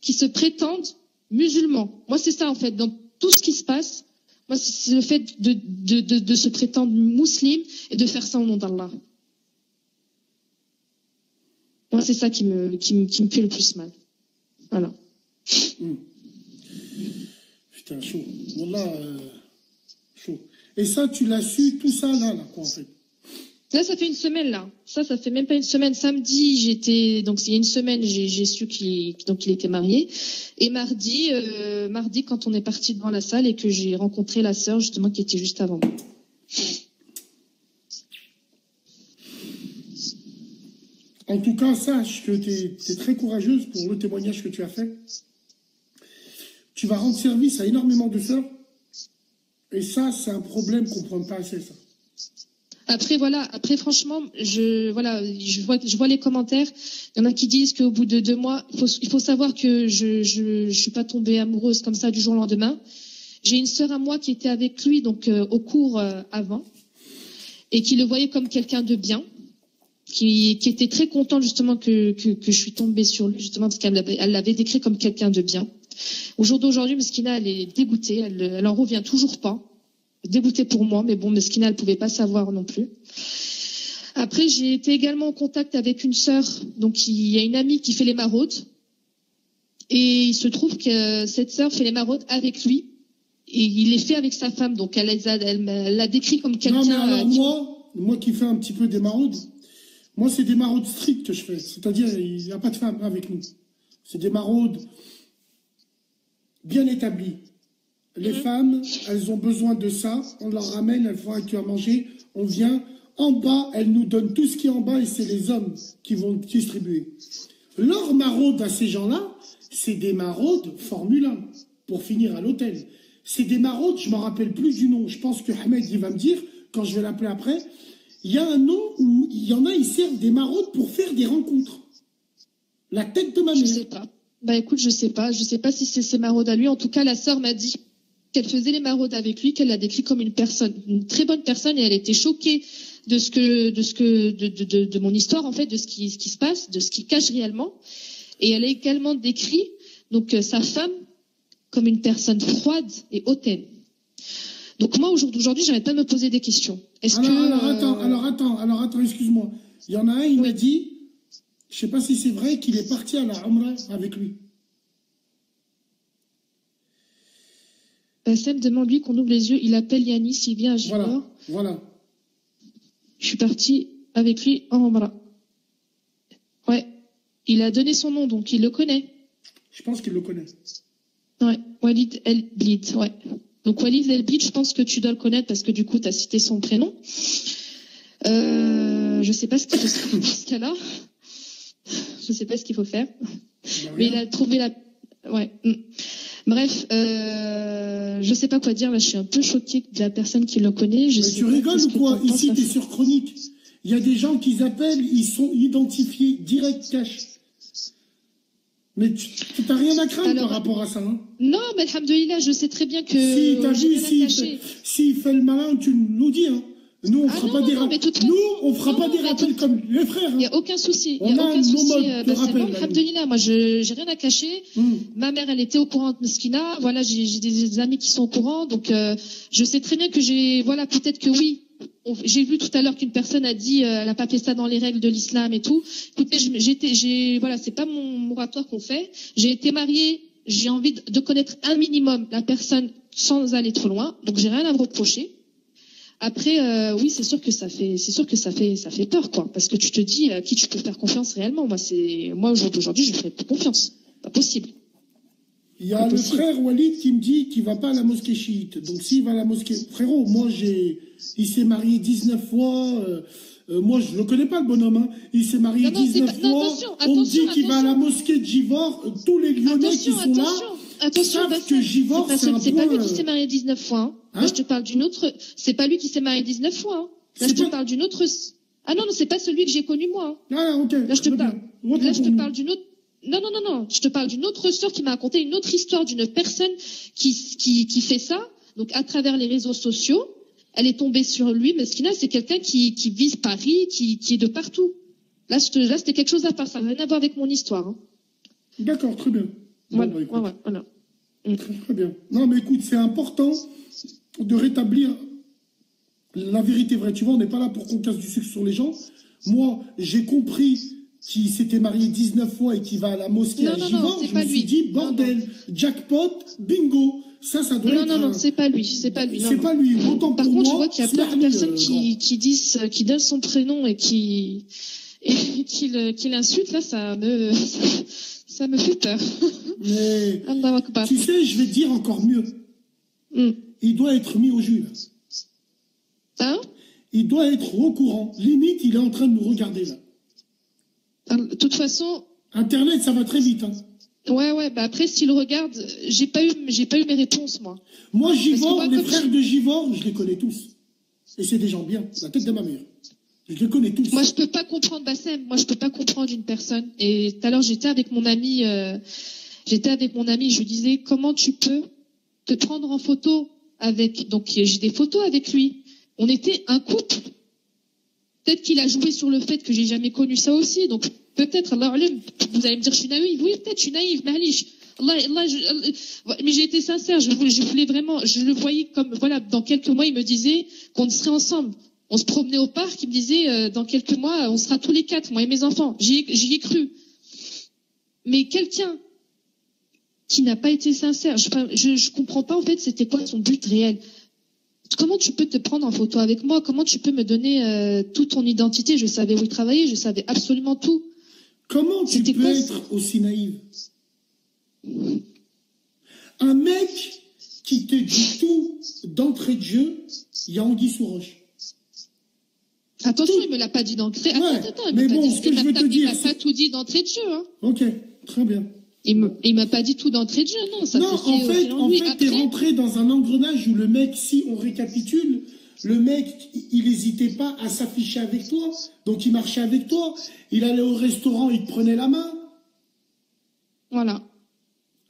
qui se prétendent musulmans. Moi, c'est ça, en fait, dans tout ce qui se passe, moi, c'est le fait de se prétendre musulman et de faire ça au nom d'Allah. Moi, c'est ça qui me fait le plus mal. Voilà. Putain, chaud. Wallah, chaud. Et ça, tu l'as su, tout ça, là, quoi, en fait? Là, ça fait une semaine, là. Ça fait même pas une semaine. Samedi, donc il y a une semaine, j'ai su qu'il était marié. Et mardi, quand on est parti devant la salle et que j'ai rencontré la sœur, justement, qui était juste avant moi. En tout cas, sache que tu es très courageuse pour le témoignage que tu as fait. tu vas rendre service à énormément de sœurs. Et ça, c'est un problème qu'on ne prend pas assez, ça. Après, voilà. Après, franchement, je vois les commentaires. Il y en a qui disent qu'au bout de 2 mois, il faut savoir que je suis pas tombée amoureuse comme ça du jour au lendemain. J'ai une sœur à moi qui était avec lui, donc, au cours, avant. Et qui le voyait comme quelqu'un de bien. Qui était très contente, justement, que je suis tombée sur lui, justement, parce qu'elle l'avait décrit comme quelqu'un de bien. Au jour d'aujourd'hui, Meskina, elle est dégoûtée. Elle en revient toujours pas. Dégoûtée pour moi, mais bon, Meskina, elle pouvait pas savoir non plus. Après, j'ai été également en contact avec une sœur, donc il y a une amie qui fait les maraudes, et il se trouve que cette sœur fait les maraudes avec lui, et il les fait avec sa femme, donc elle l'a décrit comme quelqu'un. Non, mais alors moi qui fais un petit peu des maraudes, moi c'est des maraudes strictes que je fais, c'est-à-dire il n'y a pas de femme avec nous. C'est des maraudes bien établies. Les femmes, elles ont besoin de ça. On leur ramène, elles font un cul à manger. On vient en bas, elles nous donnent tout ce qui est en bas et c'est les hommes qui vont distribuer. Leurs maraudes à ces gens-là, c'est des maraudes Formule 1 pour finir à l'hôtel. C'est des maraudes, je ne me rappelle plus du nom. Je pense que Ahmed, il va me dire, quand je vais l'appeler après, il y a un nom où il y en a, ils servent des maraudes pour faire des rencontres. La tête de ma mère. Je sais pas. Bah écoute, je sais pas si c'est ses maraudes à lui. En tout cas, la sœur m'a dit qu'elle faisait les maraudes avec lui, qu'elle l'a décrit comme une très bonne personne, et elle était choquée de mon histoire, en fait, de ce qui se passe, de ce qu'il cache réellement. Et elle a également décrit, donc, sa femme comme une personne froide et hautaine. Donc, moi, aujourd'hui, j'arrête pas de me poser des questions. Alors, attends, excuse-moi. Il y en a un, il m'a dit, je sais pas si c'est vrai, qu'il est parti à la Umrah avec lui. Sam, demande-lui qu'on ouvre les yeux. Il appelle Yannis, s'il vient à Givor. Voilà. Je suis partie avec lui en Umrah. Ouais. Il a donné son nom, donc il le connaît. Je pense qu'il le connaît. Ouais. Walid El Blid, ouais. Donc Walid El Blid, je pense que tu dois le connaître parce que du coup, tu as cité son prénom. Je sais pas ce qu'il faut faire dans ce cas-là. Je sais pas ce qu'il faut faire. Mais il a trouvé la... Ouais. Bref, je sais pas quoi dire, là je suis un peu choquée de la personne qui le connaît. Mais tu rigoles ou quoi? Ici t'es sur Chronique. Il y a des gens qui appellent, ils sont identifiés direct cash. Mais tu n'as rien à craindre par rapport à ça, hein? Non, mais alhamdoulilah, je sais très bien que... Si t'as vu, s'il fait le malin, tu nous dis, hein. Nous, on fera pas des rappels comme les frères. Il n'y a aucun souci. On a nos modes de rappel. Alhamdoulilah, moi, j'ai rien à cacher. Ma mère, elle était au courant de Meskina. Voilà, j'ai des amis qui sont au courant. Donc, je sais très bien que voilà, peut-être que oui. J'ai vu tout à l'heure qu'une personne a dit, elle n'a pas fait ça dans les règles de l'islam et tout. Écoutez, voilà, c'est pas mon moratoire qu'on fait. J'ai été mariée. J'ai envie de connaître un minimum la personne sans aller trop loin. Donc, j'ai rien à me reprocher. Après, oui, c'est sûr que ça fait peur, quoi. Parce que tu te dis, à qui tu peux faire confiance réellement? Moi, aujourd'hui, je ne ferai plus confiance. Pas possible. Il y a le frère Walid qui me dit qu'il va pas à la mosquée chiite. Donc, s'il va à la mosquée, frérot, moi, il s'est marié 19 fois, moi, je le connais pas, le bonhomme, hein. Il s'est marié 19 fois. On me dit qu'il va à la mosquée de Givor. Tous les Lyonnais qui sont là. Attention, que Givor, c'est pas lui qui s'est marié 19 fois. Hein. Là, je te parle d'une autre. C'est pas lui qui s'est marié 19 fois. Hein. Là, je te parle d'une autre. Ah non, c'est pas celui que j'ai connu moi. Hein. Ah, ok. Là, je te parle d'une autre. Non. Je te parle d'une autre sœur qui m'a raconté une autre histoire d'une personne qui fait ça. Donc, à travers les réseaux sociaux, elle est tombée sur lui. Mais ce qu'il a, c'est quelqu'un qui vise Paris, qui est de partout. Là, c'était quelque chose à part. Ça n'a rien à voir avec mon histoire. Hein. D'accord, très bien. Voilà. Très bien. Non, mais écoute, c'est important de rétablir la vérité vraie. Tu vois, on n'est pas là pour qu'on casse du sucre sur les gens. Moi, j'ai compris qu'il s'était marié 19 fois et qu'il va à la mosquée à Givor. Je me suis dit, bordel, jackpot, bingo. Ça doit être... Non, c'est pas lui. C'est pas lui. C'est pas lui. Autant Par pour contre, moi, je vois qu'il y a plein de personnes qui donnent son prénom et qui l'insultent. Là, ça me fait peur. Mais tu sais, je vais te dire encore mieux. Il doit être mis au jus. Hein? Il doit être au courant. Limite, il est en train de nous regarder là. De toute façon... Internet, ça va très vite. Hein. Ouais, bah après, s'il regarde, j'ai pas eu mes réponses, moi. Moi, Givor, les frères de Givor, je les connais tous. Et c'est des gens bien, la tête de ma mère. Je les connais tous. Moi, je peux pas comprendre Bassem. Moi, je peux pas comprendre une personne. Et tout à l'heure, j'étais avec mon ami, je lui disais, comment tu peux te prendre en photo avec, donc j'ai des photos avec lui. On était un couple. Peut-être qu'il a joué sur le fait que j'ai jamais connu ça aussi. Donc, peut-être, Allah alim, vous allez me dire, je suis naïve. Oui, peut-être, je suis naïve, malish. Mais j'ai été sincère, je voulais vraiment, je le voyais comme, voilà, dans quelques mois, il me disait qu'on serait ensemble. On se promenait au parc, il me disait, dans quelques mois, on sera tous les 4, moi et mes enfants. J'y ai cru. Mais quelqu'un qui n'a pas été sincère, je comprends pas, en fait, c'était quoi son but réel. Comment tu peux te prendre en photo avec moi? Comment tu peux me donner toute ton identité? Je savais où il travaillait, je savais absolument tout. Comment tu peux être aussi naïve? Un mec qui te dit tout d'entrée de jeu, il y a anguille sous roche. Attention, il me l'a pas dit d'entrée. Ouais, Attends, mais bon, ce que je veux te dire, il m'a pas tout dit d'entrée de jeu. Hein. Ok, très bien. Il m'a pas dit tout d'entrée de jeu, non. Ça non, en fait, t'es rentré dans un engrenage où le mec, si on récapitule, le mec, il n'hésitait pas à s'afficher avec toi, donc il marchait avec toi. Il allait au restaurant, il te prenait la main. Voilà.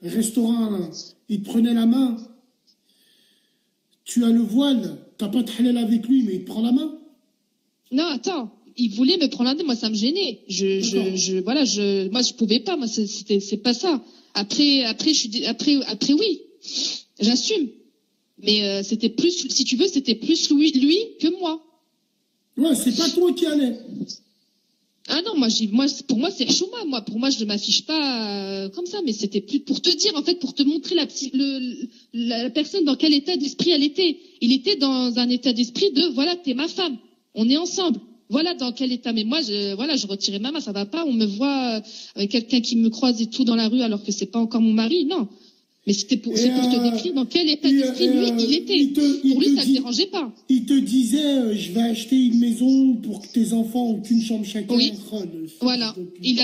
Restaurant, là, il te prenait la main. Tu as le voile, t'as pas de halal avec lui, mais il te prend la main. Non, attends. Il voulait me prendre la main, moi ça me gênait. Moi je pouvais pas, moi c'est pas ça. Après oui, j'assume. Mais c'était plus, si tu veux, c'était plus lui que moi. Ouais, c'est pas toi qui allais. Ah non, pour moi c'est chouma, moi. Pour moi je ne m'affiche pas comme ça, mais c'était plus pour te dire, en fait, pour te montrer la personne dans quel état d'esprit elle était. Il était dans un état d'esprit de, voilà, t'es ma femme, on est ensemble. Voilà dans quel état. Mais moi, je retirais ma main, ça va pas. On me voit avec quelqu'un qui me croise et tout dans la rue alors que c'est pas encore mon mari. Non. Mais c'est pour te décrire dans quel état d'esprit lui il était. Pour lui, ça ne dérangeait pas. Il te disait, je vais acheter une maison pour que tes enfants ont qu'une chambre chacun. Oui. Voilà. Il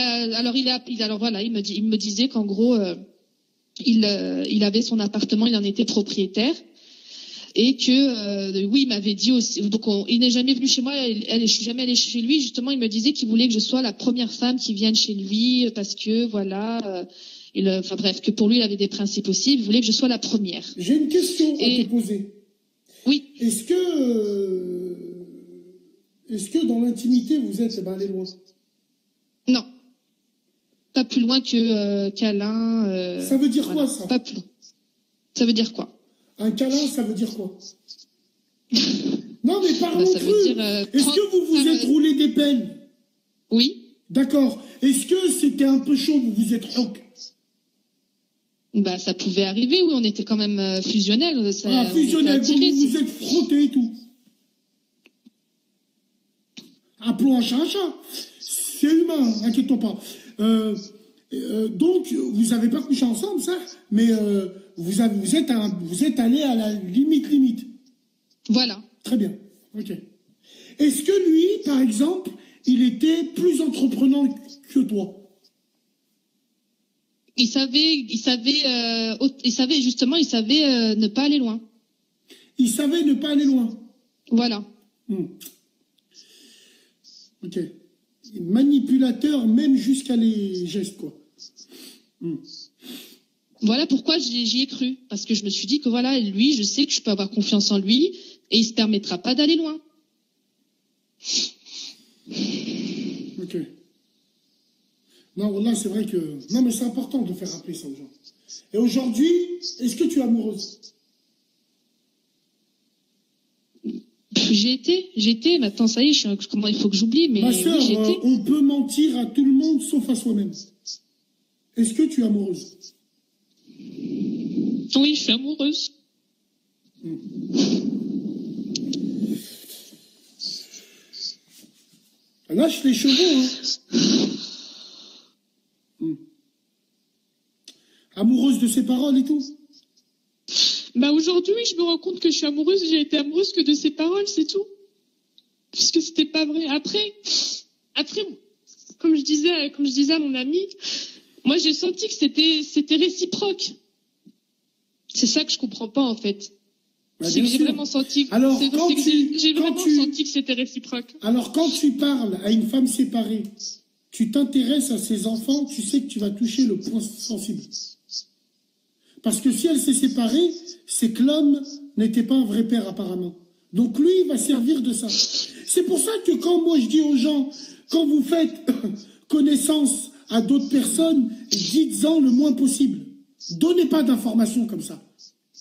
me disait qu'en gros, il avait son appartement, il en était propriétaire. Et que oui, il m'avait dit aussi, donc il n'est jamais venu chez moi, je suis jamais allée chez lui. Justement, il me disait qu'il voulait que je sois la première femme qui vienne chez lui parce que voilà, enfin bref, que pour lui il avait des principes aussi. Il voulait que je sois la première. J'ai une question à te poser. Oui. Est-ce que dans l'intimité vous êtes allé loin? Non, pas plus loin que câlin. Ça veut dire quoi ça? Pas plus loin. Ça veut dire quoi? Un câlin, ça veut dire quoi? Non, mais parlons cru. Est-ce que vous vous êtes roulé des pelles? Oui. D'accord. Est-ce que c'était un peu chaud, vous vous êtes choc? Bah, ça pouvait arriver, oui, on était quand même fusionnels. Fusionnels, donc vous vous êtes frottés et tout. Appelons un chat. C'est humain, inquiète-toi pas. Donc, vous n'avez pas couché ensemble, ça, mais vous êtes allé à la limite. Voilà. Très bien. Ok. Est-ce que lui, par exemple, il était plus entreprenant que toi? Il savait ne pas aller loin. Il savait ne pas aller loin. Voilà. Ok. Manipulateur, même jusqu'à les gestes, quoi. Voilà pourquoi j'y ai cru. Parce que je me suis dit que voilà, lui, je sais que je peux avoir confiance en lui et il se permettra pas d'aller loin. Ok. Non, voilà, c'est vrai que... Non, mais c'est important de faire rappeler ça aux gens. Et aujourd'hui, est-ce que tu es amoureuse? J'ai été, maintenant ça y est, comment il faut que j'oublie, mais ma sœur, oui, on peut mentir à tout le monde sauf à soi-même. Est-ce que tu es amoureuse? Oui, je suis amoureuse. Lâche les chevaux, hein. Amoureuse de ses paroles et tout? Bah aujourd'hui, je me rends compte que je suis amoureuse, j'ai été amoureuse que de ses paroles, c'est tout. Parce que c'était pas vrai. Après, comme je disais à mon ami, Moi, j'ai senti que c'était réciproque. C'est ça que je comprends pas, en fait. Bah, c'est que j'ai vraiment senti que senti que c'était réciproque. Alors, quand tu parles à une femme séparée, tu t'intéresses à ses enfants, tu sais que tu vas toucher le point sensible. Parce que si elle s'est séparée, c'est que l'homme n'était pas un vrai père apparemment. Donc lui, il va servir de ça. C'est pour ça que quand moi je dis aux gens, quand vous faites connaissance à d'autres personnes, dites-en le moins possible. Donnez pas d'informations comme ça.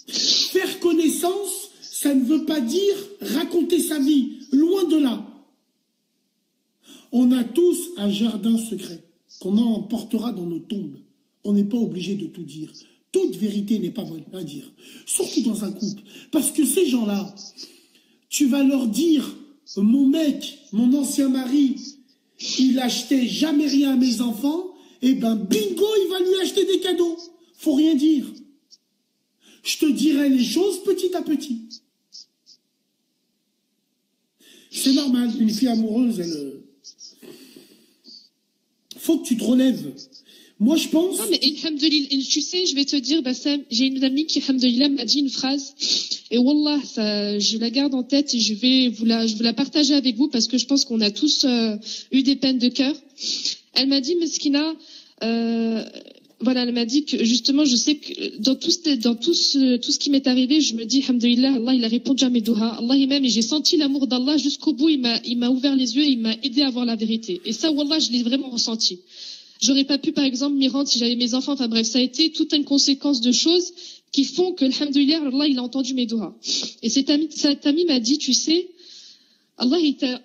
Faire connaissance, ça ne veut pas dire raconter sa vie. Loin de là. On a tous un jardin secret qu'on emportera dans nos tombes. On n'est pas obligé de tout dire. Toute vérité n'est pas bonne à dire. Surtout dans un couple. Parce que ces gens-là, tu vas leur dire, mon mec, mon ancien mari, il achetait jamais rien à mes enfants, et ben bingo, il va lui acheter des cadeaux. Faut rien dire. Je te dirai les choses petit à petit. C'est normal, une fille amoureuse, elle... Faut que tu te relèves. Moi, je pense... Non, mais alhamdoulilah, tu sais, je vais te dire, Bassem, j'ai une amie qui, alhamdoulilah, m'a dit une phrase, et wallah, ça, je la garde en tête et je vais vous la partager avec vous parce que je pense qu'on a tous eu des peines de cœur. Elle m'a dit, Meskina, voilà, elle m'a dit que justement, je sais que dans tout ce qui m'est arrivé, je me dis, alhamdoulilah, Allah, il a répondu à mes doha, Allah il m'aime, et j'ai senti l'amour d'Allah jusqu'au bout, il m'a ouvert les yeux et il m'a aidé à voir la vérité. Et ça, wallah, je l'ai vraiment ressenti. J'aurais pas pu, par exemple, m'y rendre si j'avais mes enfants. Enfin bref, ça a été toute une conséquence de choses qui font que, alhamdoulilah, Allah, il a entendu mes doigts. Et cette amie m'a dit, tu sais, Allah, il t'a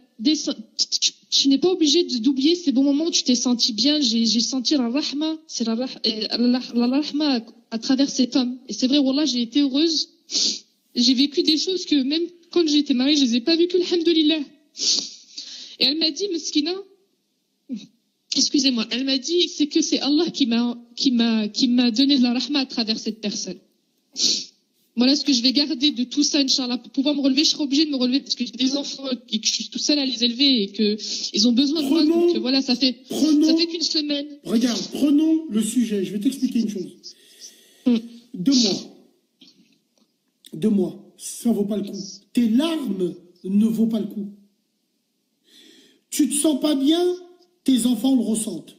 tu n'es pas obligé d'oublier ces bons moments où tu t'es senti bien. J'ai senti la rahma, c'est la rahma à travers cet homme. Et c'est vrai, wallah, j'ai été heureuse. J'ai vécu des choses que même quand j'étais mariée, je les ai pas vécues, alhamdoulilah. Et elle m'a dit, Meskina, excusez-moi, elle m'a dit c'est que c'est Allah qui m'a donné de la rahma à travers cette personne. Voilà ce que je vais garder de tout ça, Inch'Allah. Pour pouvoir me relever, je serai obligée de me relever parce que j'ai des enfants et que je suis tout seule à les élever et qu'ils ont besoin de moi. Donc voilà, ça fait qu'une semaine. Regarde, prenons le sujet. Je vais t'expliquer une chose. 2 mois, ça vaut pas le coup. Tes larmes ne vaut pas le coup. Tu te sens pas bien, tes enfants le ressentent.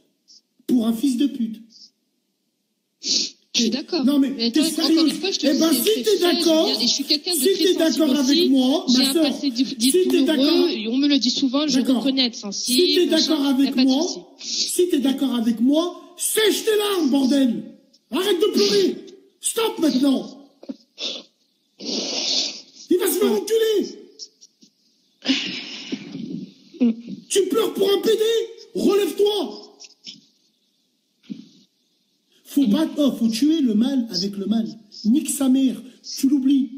Pour un fils de pute. Je suis d'accord. Non mais t'es sérieux. Eh ben si t'es d'accord, si t'es d'accord avec moi, ma soeur, si t'es d'accord, on me le dit souvent, je reconnais être sensible. Si t'es d'accord avec moi, sèche tes larmes, bordel. Arrête de pleurer. Stop maintenant. Il va se faire enculer. Tu pleures pour un PD? Relève-toi. Faut tuer le mal avec le mal. Nique sa mère. Tu l'oublies.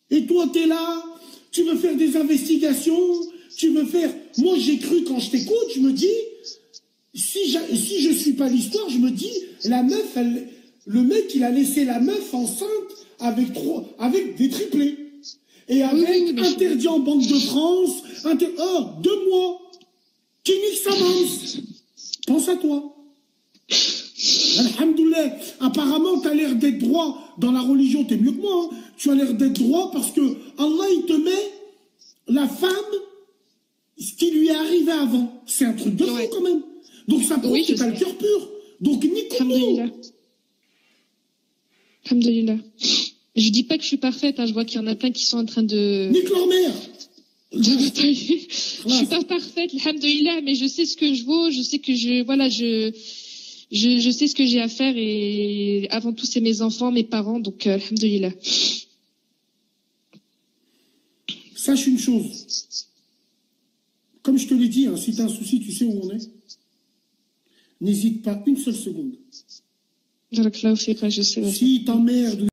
Et toi, t'es là, tu veux faire des investigations, Moi, j'ai cru quand je t'écoute, je me dis, si je suis pas l'histoire, je me dis, la meuf, le mec, il a laissé la meuf enceinte avec des triplés. Et avec interdit en Banque de France, 2 mois, qui nique sa mince. Pense à toi. Alhamdoulilah. Apparemment, tu as l'air d'être droit dans la religion, tu es mieux que moi. Hein. Tu as l'air d'être droit parce que Allah, il te met la femme, ce qui lui est arrivé avant. C'est un truc de fou quand même. Donc ça prouve que tu as le cœur pur. Donc nique-nous. Alhamdoulilah. Je dis pas que je suis parfaite, hein. Je vois qu'il y en a plein qui sont en train de... Nique leur mère. Je suis pas parfaite, alhamdoulilah, mais je sais ce que je vaux, je sais que je sais ce que j'ai à faire et avant tout c'est mes enfants, mes parents, donc alhamdoulilah. Sache une chose, comme je te l'ai dit, hein, si tu as un souci, tu sais où on est. N'hésite pas une seule seconde. Je sais. Si t'emmerdes